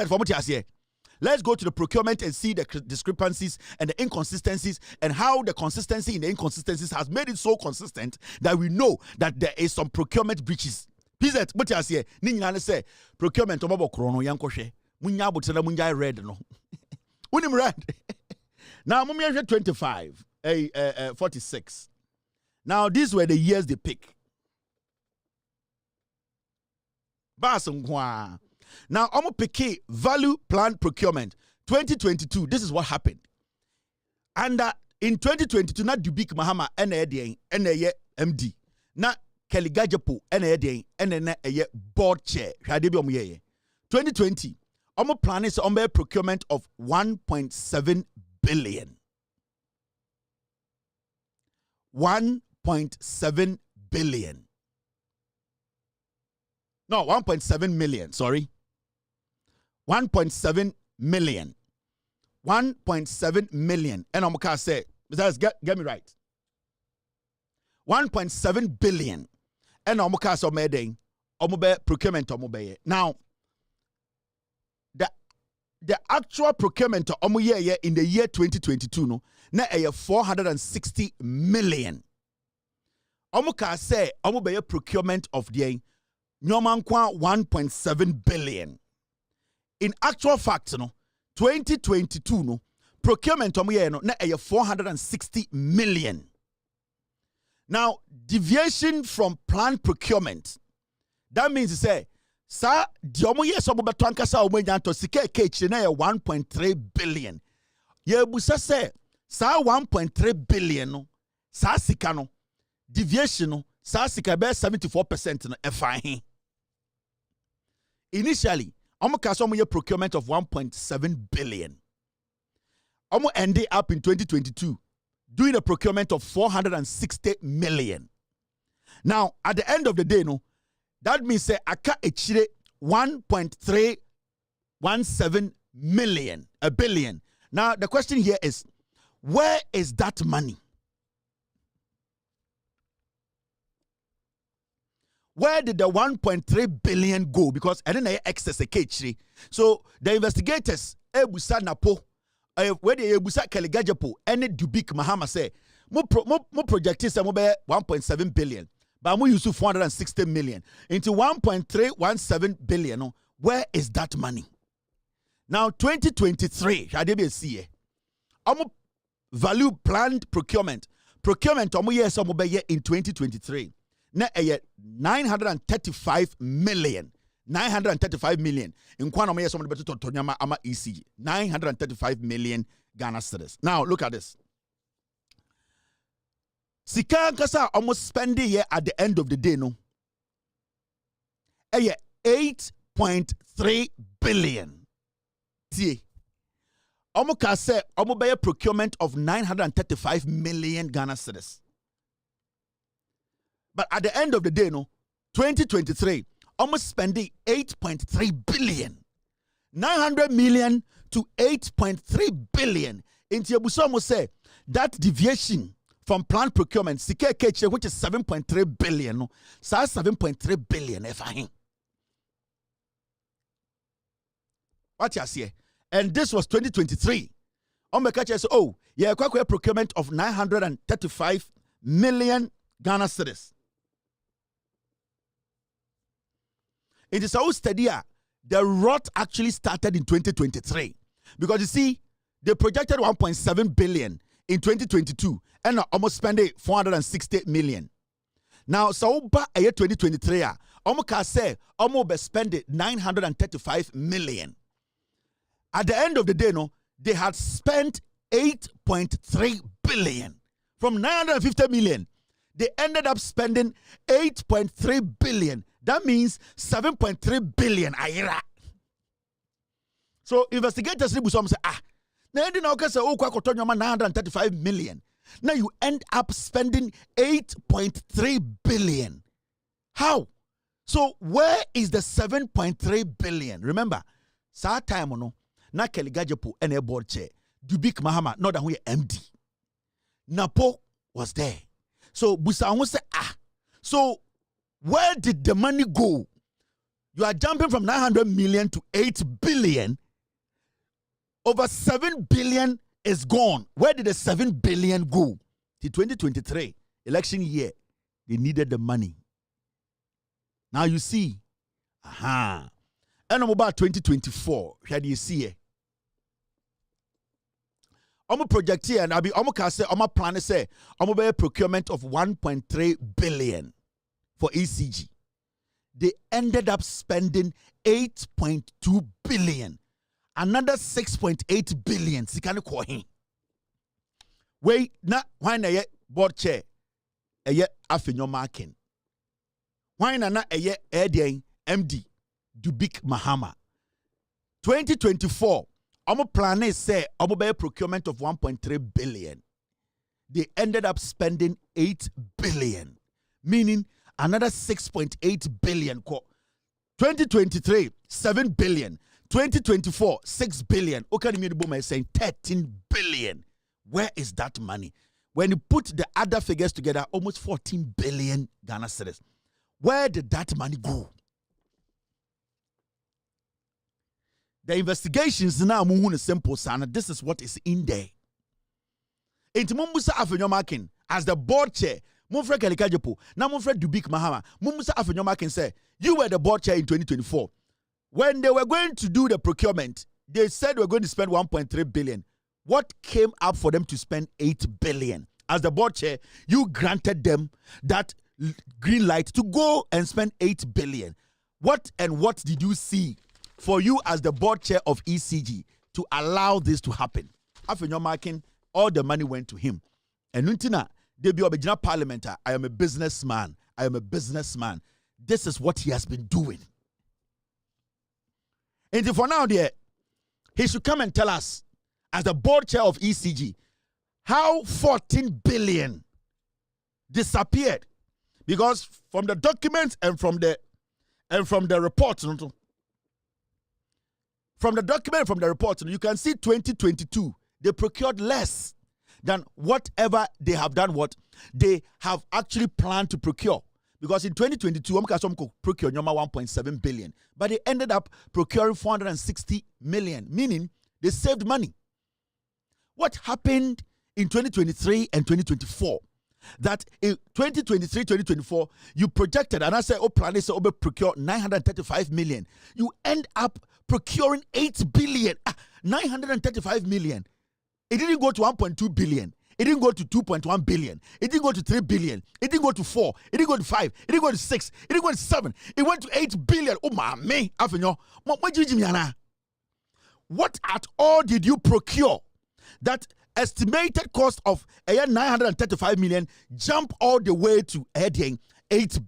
let's go to the procurement and see the discrepancies and the inconsistencies and how the consistency in the inconsistencies has made it so consistent that we know that there is some procurement breaches. Please, what you say? Nina say procurement omo chrono yankoshe. Munya botela munya red no. Unim red. Now, 25, 46. Now, these were the years they pick. Bas nkwa. Now, I'm going to pick value plan procurement 2022. This is what happened. And in 2022, na Dubik Mahama NADN MD. Na Kelly Gajapo NADN board chair. 2020, I'm planning a procurement of 1.7 billion. 1.7 billion. No, 1.7 million, sorry. 1.7 million. 1.7 million. And I'm going to say, get me right. 1.7 billion. And I'm going to say, procurement. Now, the actual procurement in the year 2022 no na 460 million. Omuka say omu procurement of the nyomankwa 1.7 billion. In actual fact no 2022 no procurement no na 460 million. Now deviation from planned procurement, that means to say sa diomo yes omo beto ankasa omo nyanto sika kechi na 1.3 billion. Ye busa say sa 1.3 billion no sa sika no deviation no sa sika be 74% no fine. Initially omo kaso omo ye procurement of 1.7 billion. Omo ended up in 2022 doing a procurement of 460 million. Now at the end of the day no, that means say aka echire 1.317 million, a billion. Now the question here is, where is that money? Where did the 1.3 billion go? Because I didn't excess a cage. So the investigators ebusa napo where the ebusa Kaligajapo any Dubik Mahama say mo project is 1.7 billion. But we use 460 million into 1.317 billion. No, where is that money? Now 2023, see value planned procurement. Procurement years in 2023. Na 935 million. 935 million. In Kwanoma years better to Tonyama ama ECG. 935 million Ghana cedis. Now look at this. Sika kasa almost spending here at the end of the day no. 8.3 billion. See. Omo ka say omo be procurement of 935 million Ghana cedis. But at the end of the day no, 2023 almost spending 8.3 billion. 900 million to 8.3 billion. Into Yabusomo say that deviation from planned procurement, CKK, which is 7.3 billion, no, so 7.3 billion. What you see? And this was 2023. Omekacha said, oh, yeah, quite procurement of 935 million Ghana cedis. It is our study. The rot actually started in 2023. Because you see, they projected 1.7 billion in 2022 and almost spending 460 million. Now, so by 2023, almost can say almost spending 935 million. At the end of the day, no, they had spent 8.3 billion. From 950 million, they ended up spending 8.3 billion. That means 7.3 billion. So investigators say, now you know, 935 million. Now you end up spending 8.3 billion. How? So where is the 7.3 billion? Remember, sa time no na Kelly Gajapo and a board chair. Dubik Mahama, not that we MD. Napo was there. So Busa say, so where did the money go? You are jumping from 900 million to 8 billion. Over 7 billion is gone. Where did the 7 billion go? The 2023 election year, they needed the money. Now you see. And about 2024, how do you see it? I'm project here and I'll be say I'm plan to say I'm a procurement of 1.3 billion for ECG. they ended up spending 8.2 billion. Another 6.8 billion. Sikane kohin. Wait, na why na ye board chair? Eye afenyo marking. Why na eye MD Dubik Mahama. 2024. Omo plan say omo be procurement of 1.3 billion. They ended up spending 8 billion, meaning another 6.8 billion. 2023, 7 billion. 2024, 6 billion. Okadimi is saying 13 billion. Where is that money? When you put the other figures together, almost 14 billion Ghana cedis. Where did that money go? The investigations now move simple, son. This is what is in there. Enti mumbusa afenyo marking as the board chair. Mumfred Kalikajopo. Now Mumfred Dubik Mahama. Mumbusa afenyo marking say you were the board chair in 2024. When they were going to do the procurement, they said we're going to spend 1.3 billion. What came up for them to spend 8 billion? As the board chair, you granted them that green light to go and spend 8 billion. What did you see for you as the board chair of ECG to allow this to happen? After your marking, all the money went to him. And Nuntina, they be original parliament. I am a businessman. I am a businessman. This is what he has been doing. And for now, there, he should come and tell us, as the board chair of ECG, how 14 billion disappeared. Because from the documents and from the report, from the document, from the report, you can see 2022, they procured less than whatever they have done, what they have actually planned to procure. Because in 2022, procured 1.7 billion, but they ended up procuring 460 million, meaning they saved money. What happened in 2023 and 2024? That in 2023, 2024, you projected, and I said, plan is to procure 935 million. You end up procuring 8 billion, 935 million. It didn't go to 1.2 billion. It didn't go to 2.1 billion. It didn't go to 3 billion. It didn't go to 4. It didn't go to 5. It didn't go to 6. It didn't go to 7. It went to 8 billion. Oh, my man. What at all did you procure that estimated cost of 935 million jump all the way to 8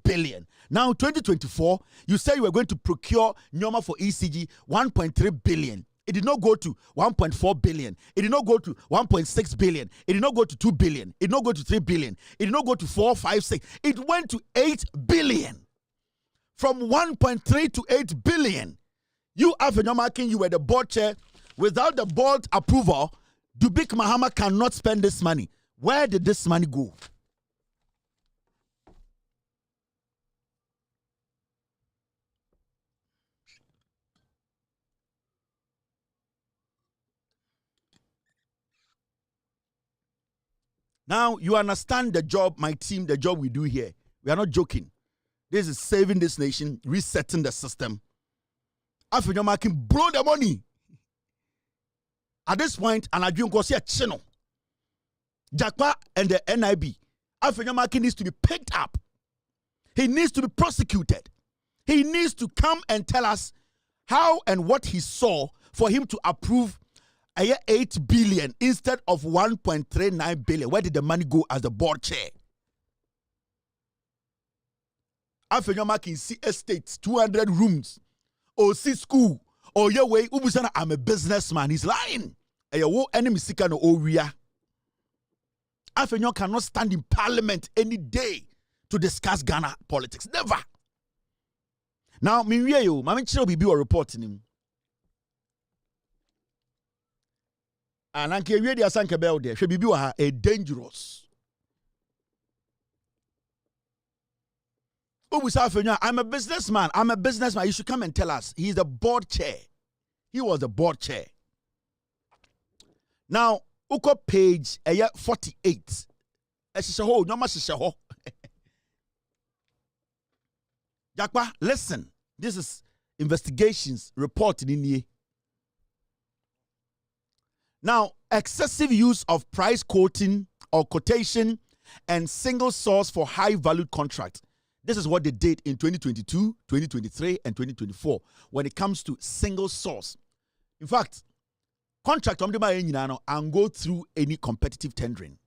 billion? Now, 2024, you say you were going to procure Nyoma for ECG 1.3 billion. It did not go to 1.4 billion. It did not go to 1.6 billion. It did not go to 2 billion. It did not go to 3 billion. It did not go to 4, 5, 6. It went to 8 billion. From 1.3 to 8 billion. You, Afenyomakin, you were the board chair. Without the board approval, Dubik Mahama cannot spend this money. Where did this money go? Now, you understand the job, my team, the job we do here. We are not joking. This is saving this nation, resetting the system. Afenyomakin can blow the money. At this point, and I don't go see a channel. Jakpa and the NIB. Afenyomakin needs to be picked up. He needs to be prosecuted. He needs to come and tell us how and what he saw for him to approve 8 billion instead of 1.39 billion. Where did the money go as the board chair? Afenyomakin see estates, 200 rooms, or see school. Oh, yeah, way, Ubusana, I'm a businessman. He's lying. Enemy seeker no Oria. Afenyo cannot stand in parliament any day to discuss Ghana politics. Never. Now, Miriyo, Mami Chiro Bibi were reporting him. And Anke Redi Asanke Bell there. She Bibi were a dangerous. I'm a businessman. I'm a businessman. You should come and tell us. He's the board chair. He was the board chair. Now, Uko page 48. Jakpa, listen. This is investigations reported in here. Now, excessive use of price quoting or quotation and single source for high-valued contracts. This is what they did in 2022, 2023, and 2024 when it comes to single source. In fact, contract and go through any competitive tendering.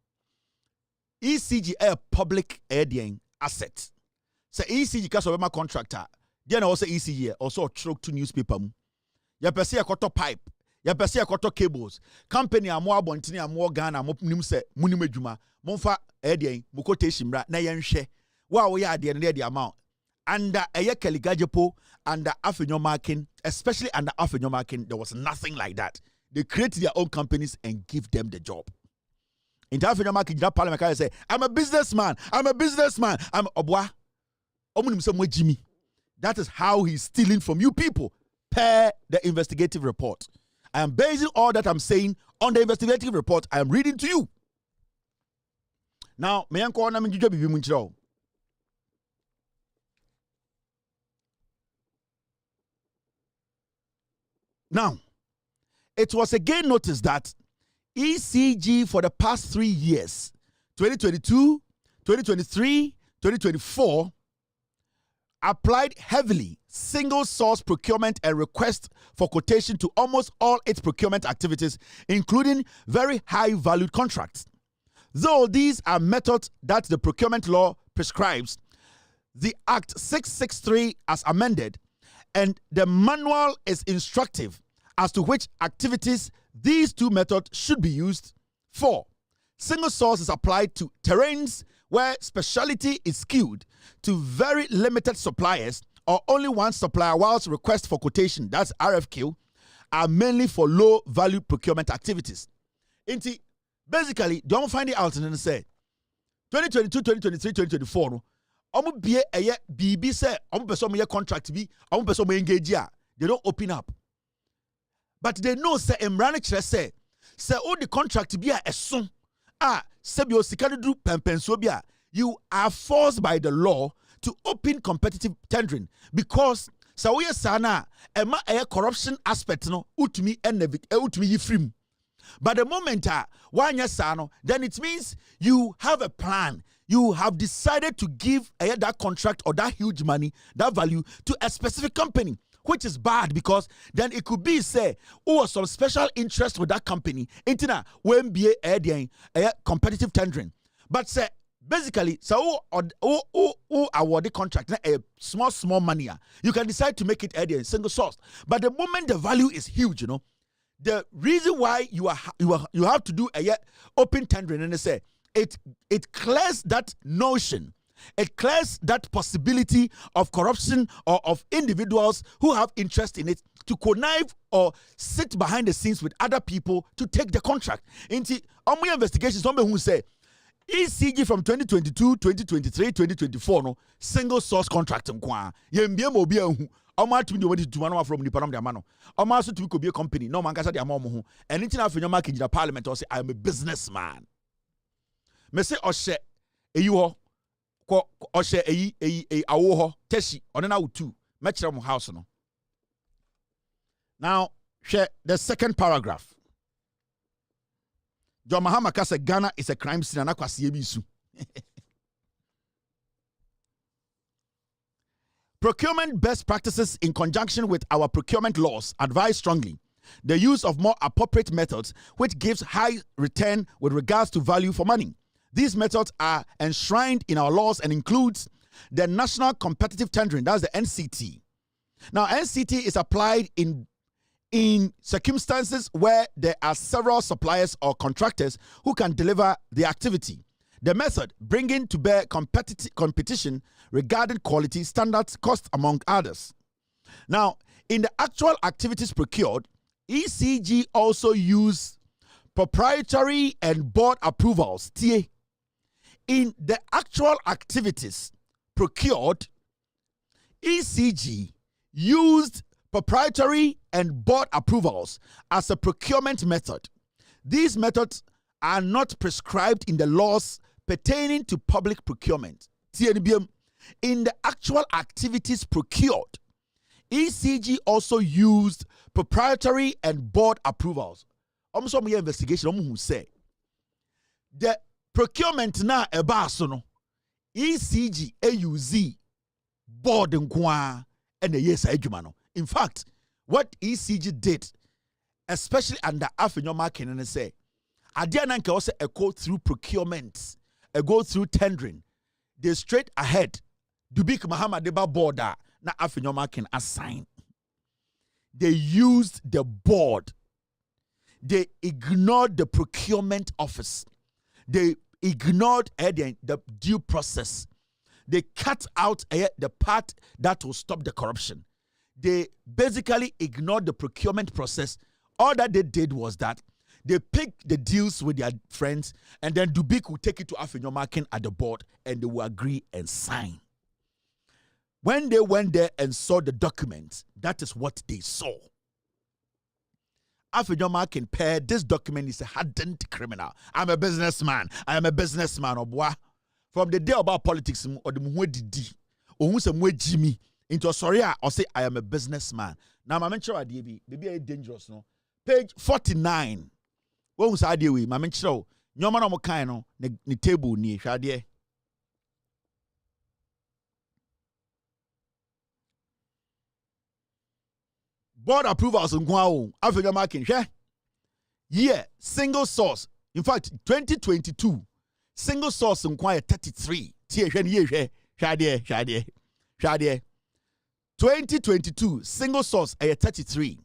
ECG a public asset. So ECG case of my contractor. Then also ECG also truck to newspaper. Ya pese akoto pipe. Ya pese akoto cables. Company amo abontini amo Ghana mo nim se munim adwuma. Monfa mo quotation bra na yenhwe. Wa wo ya ade ne the amount. Under eye kaligajepo, under afenyo marking, especially under afenyo marking, there was nothing like that. They create their own companies and give them the job. In afenyo marking, that parliament can say, I'm a businessman. I'm obwa. Jimmy. That is how he's stealing from you people per the investigative report. I am basing all that I'm saying on the investigative report I am reading to you. Now, Now, it was again noticed that ECG for the past 3 years, 2022, 2023, 2024, applied heavily single source procurement and request for quotation to almost all its procurement activities, including very high valued contracts. Though these are methods that the procurement law prescribes, the Act 663 as amended and the manual is instructive as to which activities these two methods should be used for. Single source is applied to terrains where specialty is skewed to very limited suppliers or only one supplier, whilst requests for quotation, that's RFQ, are mainly for low value procurement activities. Basically, don't find it out and then say 2022, 2023, 2024. No, be a BB say person contract be person engage. They don't open up. But they know say Emranic say all the contract be a soon. Sebio Sikadu Pempensobia, you are forced by the law to open competitive tendering because Sawiya Sana Emma a corruption aspect no utmi and utmi yifrim. But the moment sano, then it means you have a plan. You have decided to give that contract or that huge money, that value to a specific company, which is bad because then it could be say, some special interest with that company. Intina when be a competitive tendering. But say basically, so award the contract a small money. You can decide to make it a single source. But the moment the value is huge, the reason why you have to do a open tendering and they say it clears that notion. It clears that possibility of corruption or of individuals who have interest in it to connive or sit behind the scenes with other people to take the contract. Into my investigations, someone who say ECG from 2022, 2023, 2024, no single source contract. Oma to me to one from the Panama. Oma so to be a company. No man can say the and it's enough in your market in the parliament or say I'm a businessman. Me say Oshe eyu Oshe awo teshi onena utu metchira mu house no. Now share the second paragraph. John Mahama ka say Ghana is a crime scene and akwasiye bi su. Procurement best practices in conjunction with our procurement laws advise strongly the use of more appropriate methods which gives high return with regards to value for money. These methods are enshrined in our laws and includes the National Competitive Tendering, that's the NCT. Now, NCT is applied in circumstances where there are several suppliers or contractors who can deliver the activity. The method bringing to bear competition regarding quality, standards, cost, among others. Now, in the actual activities procured, ECG also use proprietary and board approvals. In the actual activities procured, ECG used proprietary and board approvals as a procurement method. These methods are not prescribed in the laws pertaining to public procurement. In the actual activities procured, ECG also used proprietary and board approvals. Also, my investigation who say the procurement na ebaso no ECG AUZ board nkwa and the yes adwuma. In fact, what ECG did, especially under Afenyoma Ken, say, Adiana can also go through procurement, go through tendering. They straight ahead. Dubik Muhammad Deba border na Afenyoma Ken assign. They used the board. They ignored the procurement office. They ignored the due process. They cut out the part that will stop the corruption. They basically ignored the procurement process. All that they did was that they picked the deals with their friends, and then Dubik will take it to Afenyoma Ken at the board, and they will agree and sign. When they went there and saw the documents, that is what they saw. Afenyoma Ken pair, this document is a hardened criminal. I'm a businessman. I am a businessman. From the day about politics, or the muwedi, or who's a Jimmy into Soria, or say I am a businessman. Now, my mentor baby is dangerous. No, page 49. What was I doing? My mentor, no man of kind ni table ni shadie. Board approvals in Guao, Afenyoma Ken, share. Yeah, single source. In fact, 2022, single source in Guao 33. Shadie. 2022, single source 33.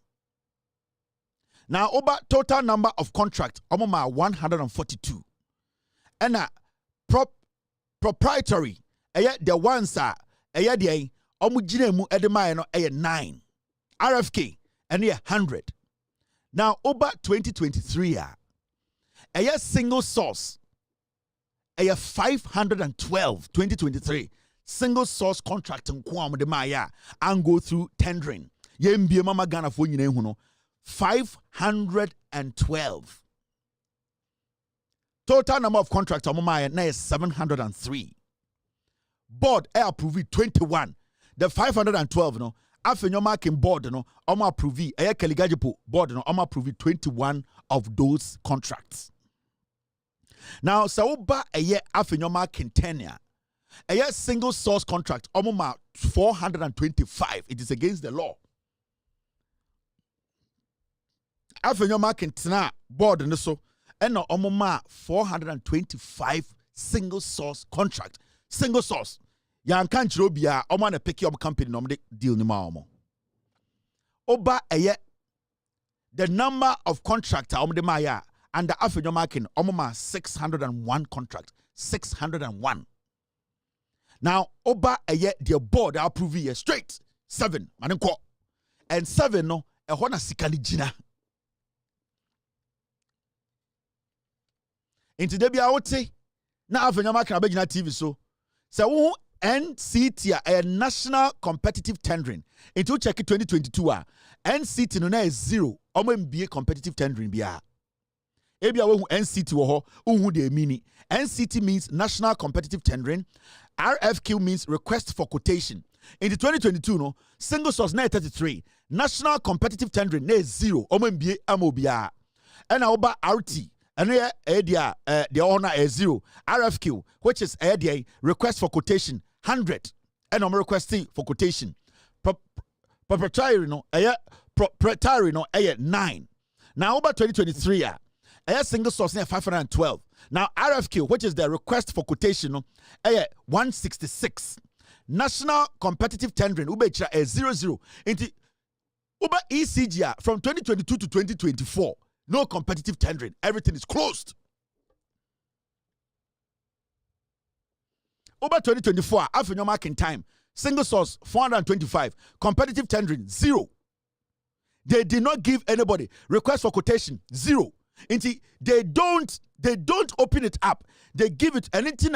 Now, over total number of contracts, 142. And proprietary, the ones are, the omujinemu edema 9. RFK, and 100. Now, over 2023, a single source, a 512, 2023, single source contract in Kwam de Maya, and go through tendering. Yembi Mama Ghana for you 512. Total number of contracts on Maya now is 703. Board approved 21. The 512 no. Afenyoma Ken board no omo approve Keligajipo board no omo approve 21 of those contracts. Now Sauba Afenyoma Ken tenure single source contract omo 425. It is against the law. Afenyoma Ken tena board no so eno omo 425 single source contract. Single source. Yan kan chiro bia omo na pick up company no de deal ni ma omo oba the number of contractor omo de ma ya under Afenyoma Ken omo ma 601 contract 601. Now oba the board approve ye straight 7 manenko and 7 no e ho na sikani gina into de bia wote na Afenyoma Ken abegina TV so wo NCT a national competitive tendering into check 2022 NCT no na is 0 omo MBA competitive tendering bia ebia wo NCT wo ho unhu de mini NCT means national competitive tendering. RFQ means request for quotation. In the 2022 no single source na 33 national competitive tendering na is 0 omo MBA amobia and oba RT and the owner is 0 RFQ which is the request for quotation 100 and I'm requesting for quotation. Proprietary no 9. Now over 2023 single source 512. Now RFQ which is the request for quotation 166. National competitive tendering ubecha 00 into Uber ECG from 2022 to 2024. No competitive tendering. Everything is closed. Over 2024, Afenyoma Ken time. Single source, 425. Competitive tendering, 0. They did not give anybody. Request for quotation, 0. They don't open it up. They give it anything.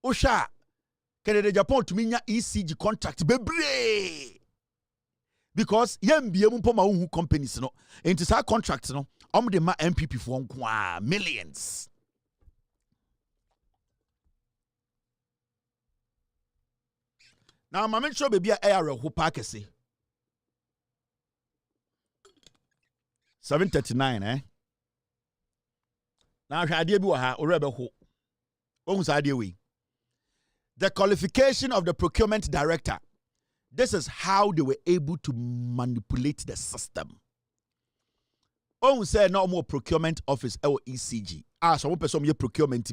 Osha. Canada Japan to minya ECG contract. Bebre. Because yembi mpo ma unhu companies no. Into sa contracts no. De ma MPP for millions. Now, my mention baby a air who parkese 739 Now, idea be ha or rebel who owns idea we. The qualification of the procurement director This is how they were able to manipulate the system. On say no more procurement office or ECG. So one person procurement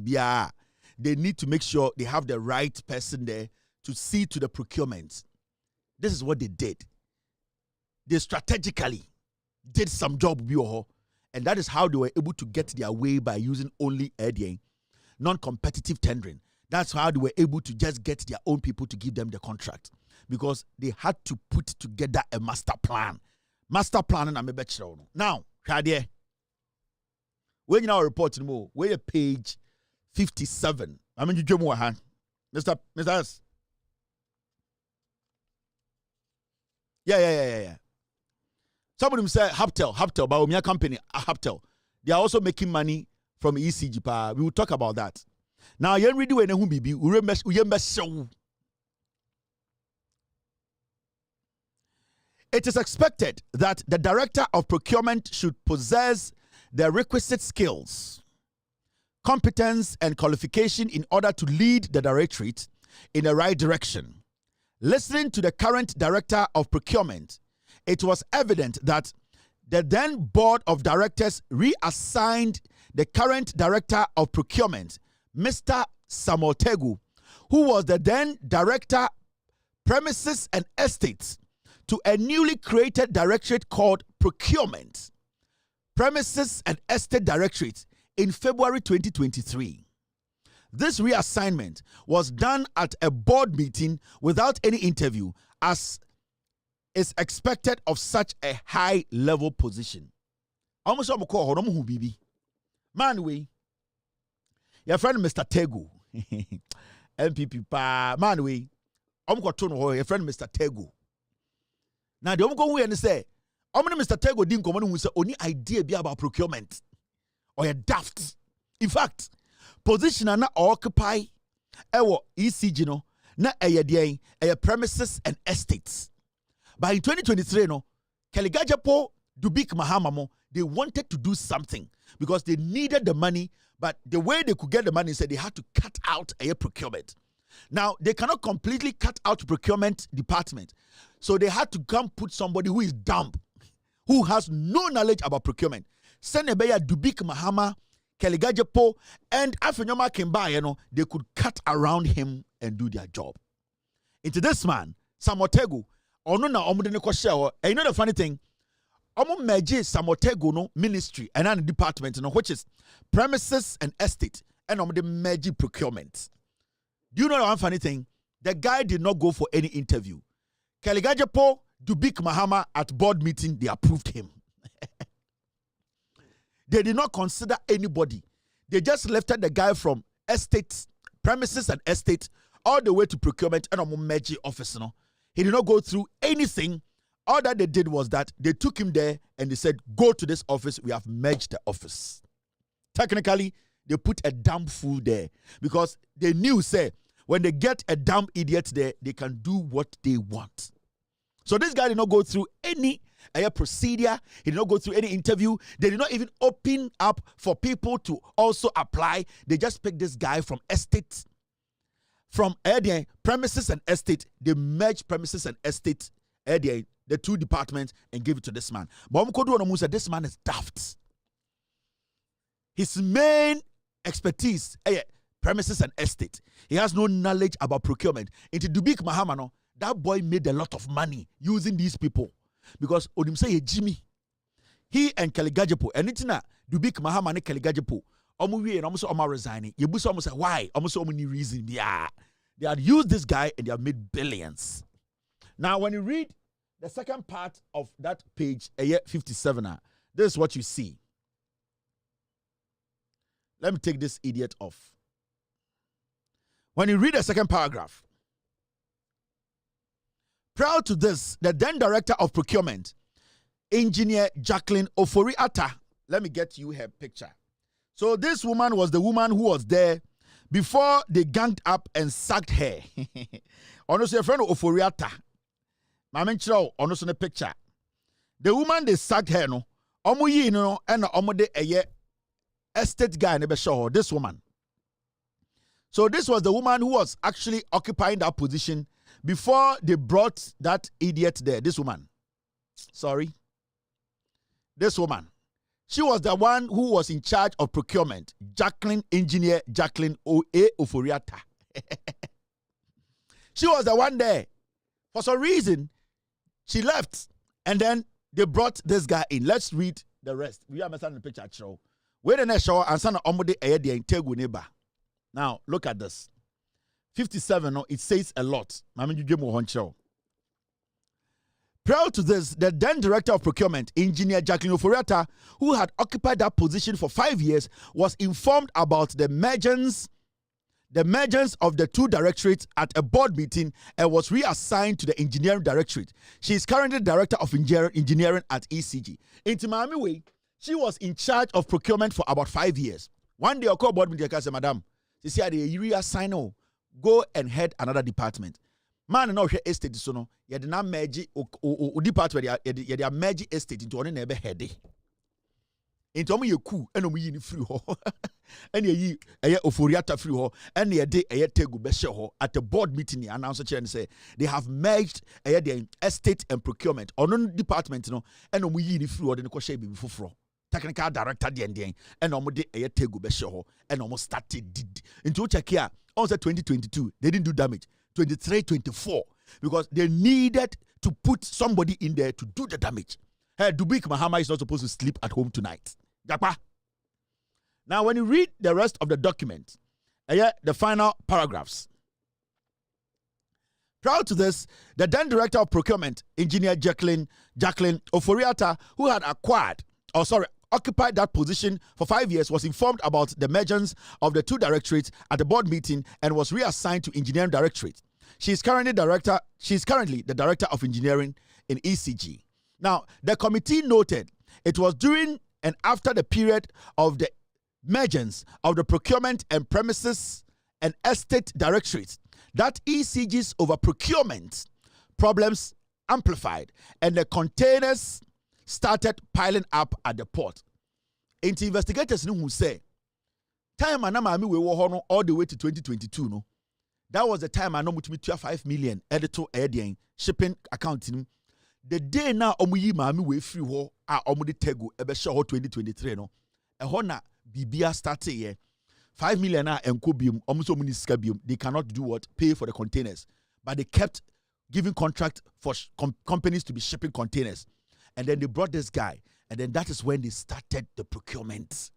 they need to make sure they have the right person there to see to the procurement. This is what they did. They strategically did some job, and that is how they were able to get their way by using only non-competitive tendering. That's how they were able to just get their own people to give them the contract, because they had to put together a master plan. Master plan and I'm a bachelor. Now, when you now reporting more, we're page 57. I mean, you do more, Mr. S. Yeah. Somebody said Haptel, but my company, Haptel. They are also making money from ECG. We will talk about that. Now, you read when who be it is expected that the director of procurement should possess the requisite skills, competence, and qualification in order to lead the directorate in the right direction. Listening to the current director of procurement, it was evident that the then board of directors reassigned the current director of procurement, Mr. Samotegu, who was the then director, premises and estates, to a newly created directorate called Procurement, Premises and Estate Directorate, in February 2023. This reassignment was done at a board meeting without any interview, as is expected of such a high-level position. Almost all call who bibi. Man, we your friend Mr. Tego, MPP pa man we. Your friend Mr. Tego. Now the go and say, Mr. Tego didn't come who say only idea be about procurement or a daft. In fact, position na occupy ECG no na premises and estates. By 2023 no, Kaligajapo Dubik Mahamamo, they wanted to do something because they needed the money, but the way they could get the money said they had to cut out a procurement. Now, they cannot completely cut out procurement department. So they had to come put somebody who is dumb, who has no knowledge about procurement. Senebeya Dubik Mahama, Kaligajapo, and Afenyoma Kimba, they could cut around him and do their job. Into this man, Samotegu, and you know the funny thing, Meji Samotego no ministry and an department, which is premises and estate, and the Meji procurement. Do you know the one funny thing? The guy did not go for any interview. Kaligajapo, Dubik Mahama at board meeting, they approved him. They did not consider anybody. They just lifted the guy from estate, premises and estate, all the way to procurement and Meji office. No? He did not go through anything. All that they did was that they took him there and they said, go to this office. We have merged the office. Technically, they put a dumb fool there because they knew, say, when they get a dumb idiot there, they can do what they want. So this guy did not go through any procedure. He did not go through any interview. They did not even open up for people to also apply. They just picked this guy from estate, from premises and estate. They merged premises and estate, the two departments, and gave it to this man. But said this man is daft. His main expertise, premises and estate. He has no knowledge about procurement. Into Dubik Mahamano, that boy made a lot of money using these people. Because Odim say Jimmy, he and Kaligajapo, and it's not Dubik Mahamane Kaligajapo. Omuwi and almost Omar resigning. Yebuso almost say, why? Almost so many reasons. Yeah. They had used this guy and they have made billions. Now, when you read the second part of that page, 57, this is what you see. Let me take this idiot off. When you read the second paragraph, prior to this, the then director of procurement, engineer Jacqueline Ofori-Atta, let me get you her picture. So this woman was the woman who was there before they ganged up and sacked her. Honestly, a friend of Ofori-Atta, I mentioned honestly the picture. The woman they sacked her no, and a estate guy never show her, this woman. So this was the woman who was actually occupying that position before they brought that idiot there, this woman, this woman, she was the one who was in charge of procurement, engineer Jacqueline Oforiata. She was the one there. For some reason, she left, and then they brought this guy in. Let's read the rest. We understand the picture, show. Wait the next show and send omode the integu neighbor. Now look at this. 57. It says a lot. Prior to this, the then director of procurement, engineer Jacqueline Oforiata, who had occupied that position for 5 years, was informed about the mergence of the two directorates at a board meeting and was reassigned to the engineering directorate. She is currently director of engineering at ECG. In Timami way, she was in charge of procurement for about 5 years. One day, I called board meeting and said, Madam, she said, you reassign, go and head another department. Man, no estate so no, you did not merge department, you did merge estate into one never heady. Into me, you cool, and we in free ho, and ye a Oforiata free ho, and ye day a tegu besho at the board meeting. The announcer and say they have merged the estate and procurement or non department, no, and we in free or the Koshe before. Technical director and almost a tegu besho and almost started into check here. Also 2022, they didn't do damage. 23, 24, because they needed to put somebody in there to do the damage. Hey, Dubik Mahama is not supposed to sleep at home tonight. Now, when you read the rest of the document, the final paragraphs. Prior to this, the then director of procurement, engineer Jacqueline Oforiata, who had occupied that position for 5 years, was informed about the mergence of the two directorates at the board meeting and was reassigned to engineering directorate. She is currently the director of engineering in ECG. Now, the committee noted it was during and after the period of the mergence of the procurement and premises and estate directorates that ECG's over procurement problems amplified and the containers started piling up at the port. Into investigators who say, time and we were all the way to 2022. No, that was the time I know to me 5 million editor adding shipping accounting. The day now omuyi mami we free ho a omudi tego ebe show 2023 no. E hona bibia started here. 5 million enko bium omuso muni sika bium. They cannot do what? Pay for the containers. But they kept giving contract for companies to be shipping containers. And then they brought this guy. And then that is when they started the procurement.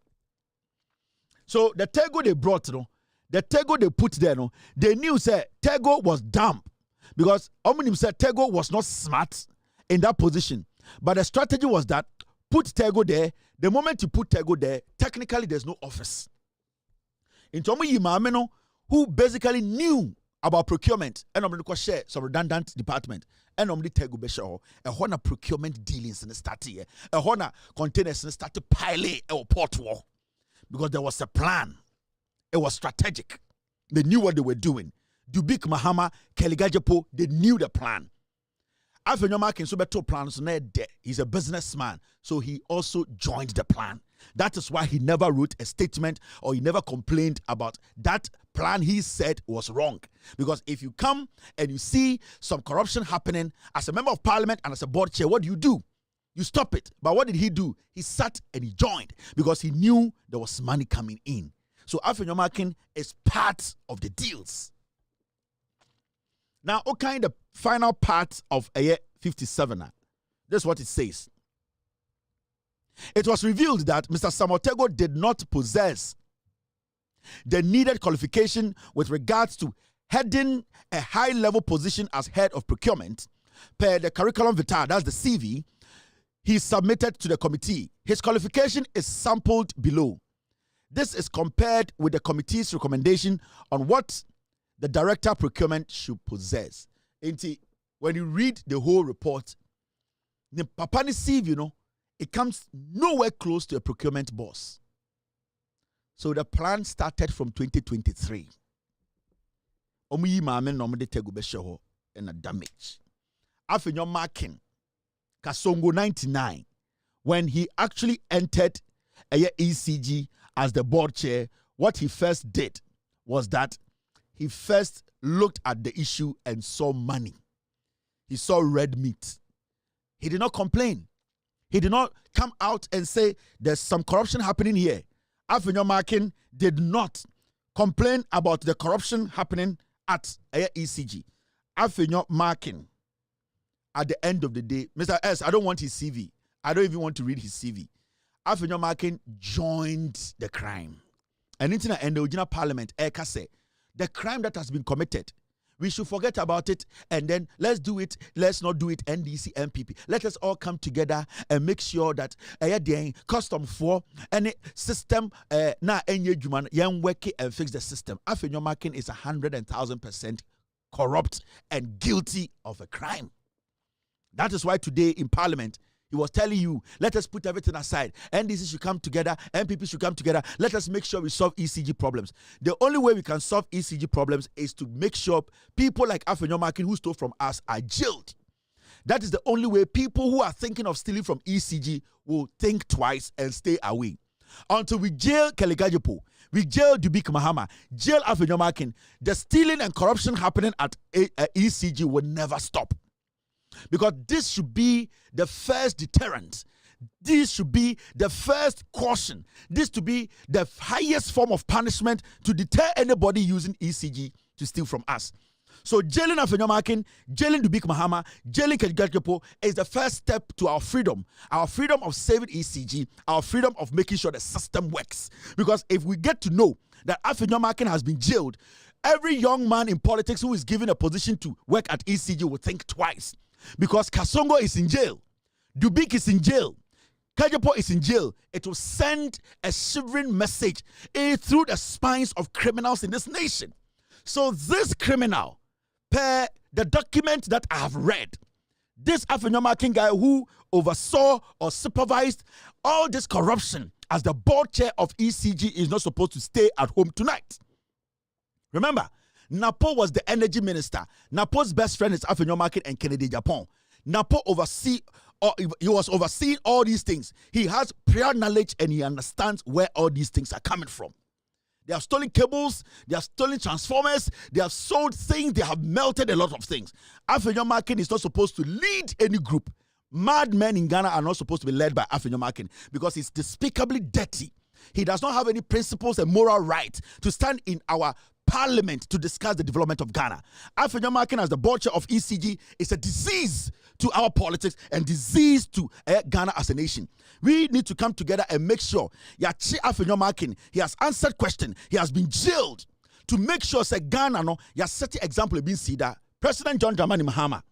So the Tego they brought, the Tego they put there, they knew say Tego was dumb. Because Omnim said Tego was not smart in that position. But the strategy was that put Tego there. The moment you put Tego there, technically there's no office. In Tomo Yimameno, who basically knew about procurement, and I'm going to share some redundant department, and I'm going to Tego Beshaw, a honor procurement dealings in the start here, a honor containers in the start to pile a port war. Because there was a plan. It was strategic. They knew what they were doing. Dubik Mahama, Keligajapo, they knew the plan. He's a businessman, so he also joined the plan. That is why he never wrote a statement or he never complained about that plan he said was wrong. Because if you come and you see some corruption happening as a member of parliament and as a board chair, what do? You stop it. But what did he do? He sat and he joined because he knew there was money coming in. So Afenyomakin is part of the deals. Now, what kind of final part of a 57? This is what it says. It was revealed that Mr. Samotego did not possess the needed qualification with regards to heading a high-level position as head of procurement per the curriculum vitae, that's the CV, he submitted to the committee. His qualification is sampled below. This is compared with the committee's recommendation on what the director of procurement should possess. When you read the whole report, the Papani CV, it comes nowhere close to a procurement boss. So the plan started from 2023. Omuyi maame no mde tegu besho and a damage. After your marking, Kasongo 99, when he actually entered ECG as the board chair, what he first did was that he first looked at the issue and saw money. He saw red meat. He did not complain. He did not come out and say there's some corruption happening here. Afenyo Markin did not complain about the corruption happening at ECG. Afenyo Markin, at the end of the day, Mr. S, I don't want his CV. I don't even want to read his CV. Afenyo Markin joined the crime. And in the original parliament, Eka said, the crime that has been committed, we should forget about it and then let's do it. Let's not do it NDC, MPP. Let us all come together and make sure that custom for any system na enye juman yan work and fix the system. Afenyo Markin is 100,000% corrupt and guilty of a crime. That is why today in Parliament he was telling you, let us put everything aside. NDC should come together. MPP should come together. Let us make sure we solve ECG problems. The only way we can solve ECG problems is to make sure people like Afenyo Markin who stole from us are jailed. That is the only way people who are thinking of stealing from ECG will think twice and stay away. Until we jail Kelegajepo, we jail Dubik Mahama, jail Afenyo Markin, the stealing and corruption happening at ECG will never stop. Because this should be the first deterrent. This should be the first caution. This to be the highest form of punishment to deter anybody using ECG to steal from us. So jailing Afenyo Markin, jailing Dubik Mahama, jailing Kelegajepo is the first step to our freedom of saving ECG, our freedom of making sure the system works. Because if we get to know that Afenyo Markin has been jailed, every young man in politics who is given a position to work at ECG will think twice. Because Kasongo is in jail, Dubik is in jail, Kajepo is in jail. It will send a shivering message through the spines of criminals in this nation. So this criminal, per the document that I have read, this Afenyo Markin guy who oversaw or supervised all this corruption as the board chair of ECG is not supposed to stay at home tonight. Remember, Napo was the energy minister. Napo's best friend is Afenyo Markin and Kennedy Japan. Napo he was overseeing all these things. He has prior knowledge and he understands where all these things are coming from. They have stolen cables, they have stolen transformers, they have sold things, they have melted a lot of things. Afenyo Markin is not supposed to lead any group. Madmen in Ghana are not supposed to be led by Afenyo Markin because he's despicably dirty. He does not have any principles and moral right to stand in our parliament to discuss the development of Ghana. Afenyo Markin as the board chair of ECG is a disease to our politics and disease to Ghana as a nation. We need to come together and make sure Yachi Afenyo Markin, he has answered question, he has been jailed to make sure say Ghana no ya set example being sida. President John Dramani Mahama,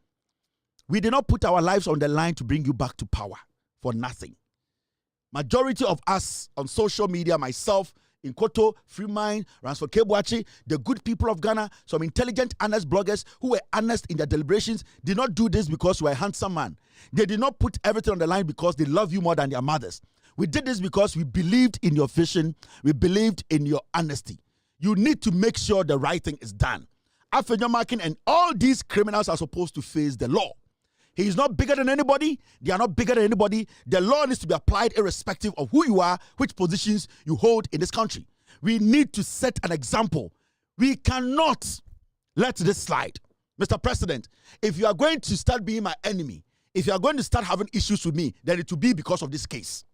we did not put our lives on the line to bring you back to power for nothing. Majority of us on social media, myself, in Koto, Free Mind, Ransford Kebuachi, the good people of Ghana, some intelligent, honest bloggers who were honest in their deliberations, did not do this because we are a handsome man. They did not put everything on the line because they love you more than their mothers. We did this because we believed in your vision. We believed in your honesty. You need to make sure the right thing is done. Afenyo Markin and all these criminals are supposed to face the law. He is not bigger than anybody. They are not bigger than anybody. The law needs to be applied irrespective of who you are, which positions you hold in this country. We need to set an example. We cannot let this slide. Mr. President, if you are going to start being my enemy, if you are going to start having issues with me, then it will be because of this case.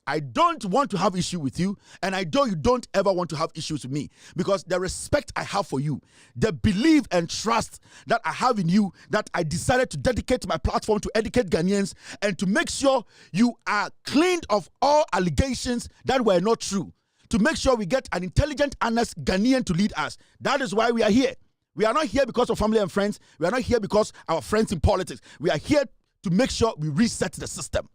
I don't want to have issue with you, and I know you don't ever want to have issues with me, because the respect I have for you, the belief and trust that I have in you, that I decided to dedicate my platform to educate Ghanaians and to make sure you are cleaned of all allegations that were not true, to make sure we get an intelligent, honest Ghanaian to lead us. That is why we are here. We are not here because of family and friends. We are not here because our friends in politics. We are here to make sure we reset the system.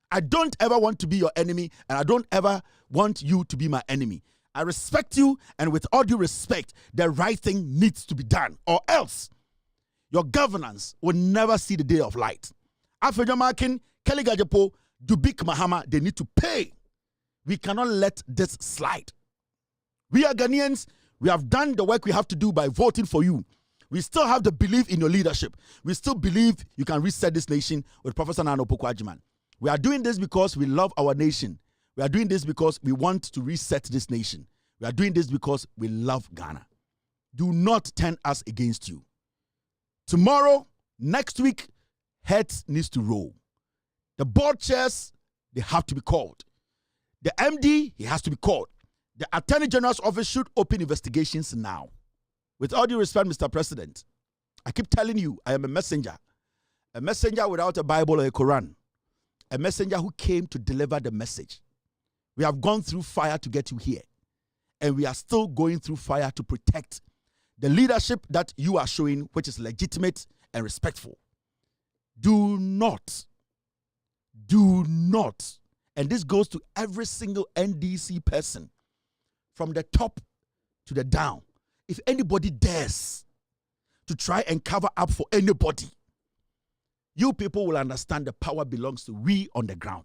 I don't ever want to be your enemy, and I don't ever want you to be my enemy. I respect you, and with all due respect, the right thing needs to be done, or else your governance will never see the day of light. Afenyo Markin, Kelegajepo, Dubik Mahama, they need to pay. We cannot let this slide. We are Ghanaians. We have done the work we have to do by voting for you. We still have the belief in your leadership. We still believe you can reset this nation with Professor Nana Opoku-Agyeman. We are doing this because we love our nation. We are doing this because we want to reset this nation. We are doing this because we love Ghana. do not turn us against you. Tomorrow, next week, heads needs to roll. The board chairs, they have to be called. The MD, he has to be called. The Attorney General's office should open investigations now. With all due respect, Mr. President, I keep telling you, I am a messenger without a Bible or a Quran, a messenger who came to deliver the message. We have gone through fire to get you here, and we are still going through fire to protect the leadership that you are showing, which is legitimate and respectful. Do not, and this goes to every single NDC person, from the top to the down. If anybody dares to try and cover up for anybody, you people will understand the power belongs to we on the ground.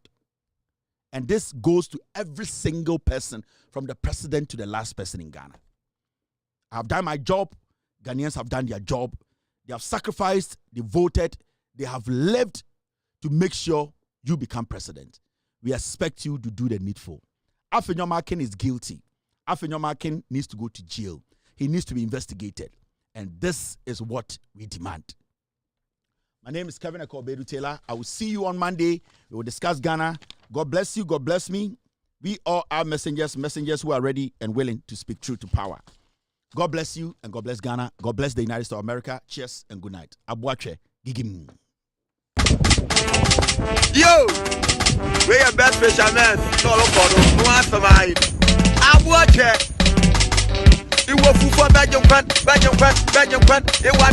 And this goes to every single person, from the president to the last person in Ghana. I have done my job. Ghanaians have done their job. They have sacrificed, they voted, they have lived to make sure you become president. We expect you to do the needful. Afenyomakin is guilty. Afenyomakin needs to go to jail. He needs to be investigated. And this is what we demand. My name is Kevin Akobedu Taylor. I will see you on Monday. We will discuss Ghana. God bless you. God bless me. We all are messengers who are ready and willing to speak truth to power. God bless you and God bless Ghana. God bless the United States of America. Cheers and good night. Abuache Gigim. Yo, we are best fishermen. No answer mine. Abuache. You will for Belgium fan. It was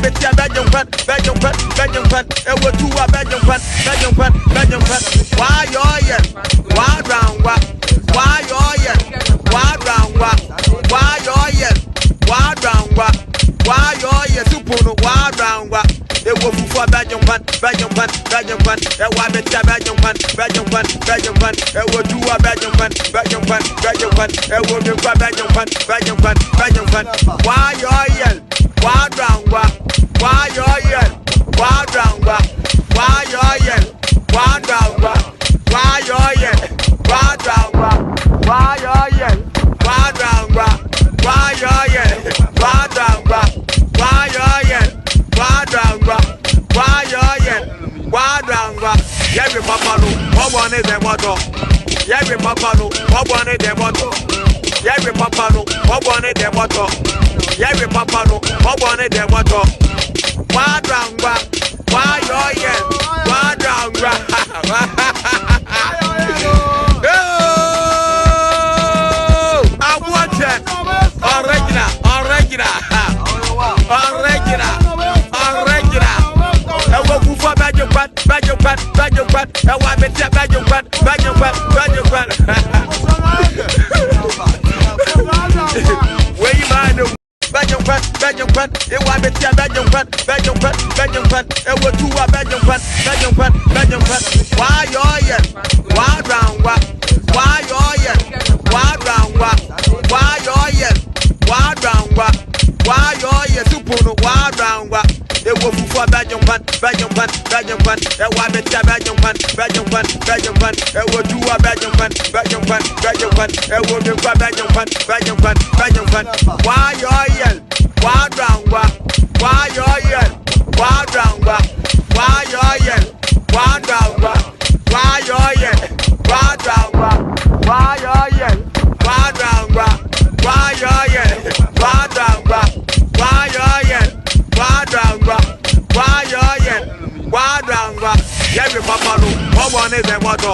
Betia Belgium fan. It was two Belgium fan. Why you're here? Why round what? Why you're here? Why round what? Why you're here? Why round what? Why you're here? Supuno, why round what? It was for Belgium fan. It was Betia Belgium fan. It was two Belgium fan. It was Belgium fan. Why you're here? Why round what? Why you're here? Why round what? Why you're here? Why round what? Why you're here? Why round what? Why you're here? Why round what? Why you're here? Why round what? Why you're here? Why round what? Why you're here? Why round what? Yeah, we papa no. What one is the motto? Yeah, we papa no. What one is the motto? Yeah, we papa no. What one is the motto? Yeah, we papa no. What one is the motto? Why round what? Why you're here? Why round what? I want it. Original. I will move for Belgium. I want to tell Belgium. Where you mind? Belgium, it was Betia Belgium. It was two Belgium. Why you're here? Why round what? Why you're here? Why round what? Why you're here? Why round what? Why you're here? Supuno, why round what? It was for Belgium. It was Betia Belgium. It was two Belgium. It was why you're here? Why round what? Why you're here? Why round what? Why you're here? Why round what? Why you're here? Why round what? Why you're here? Why round what? Why you're here? Why round what? Why you're here? Why round what? Why you're here? Why round what? Yeah, we papa no. What one is the motto?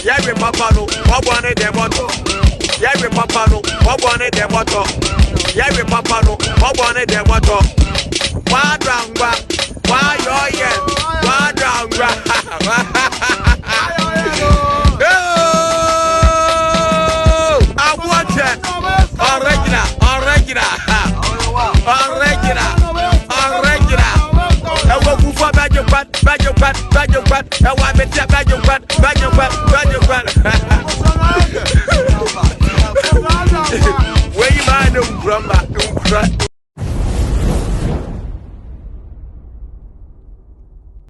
Yeah, we papa no. What one is the motto? Yeah, we papa no. What one is the motto? Yeah, we papa no. What one is the motto? Why round what? Why you're here? Why round what? I want it. Original. I will move for Belgium. I want to tell Belgium.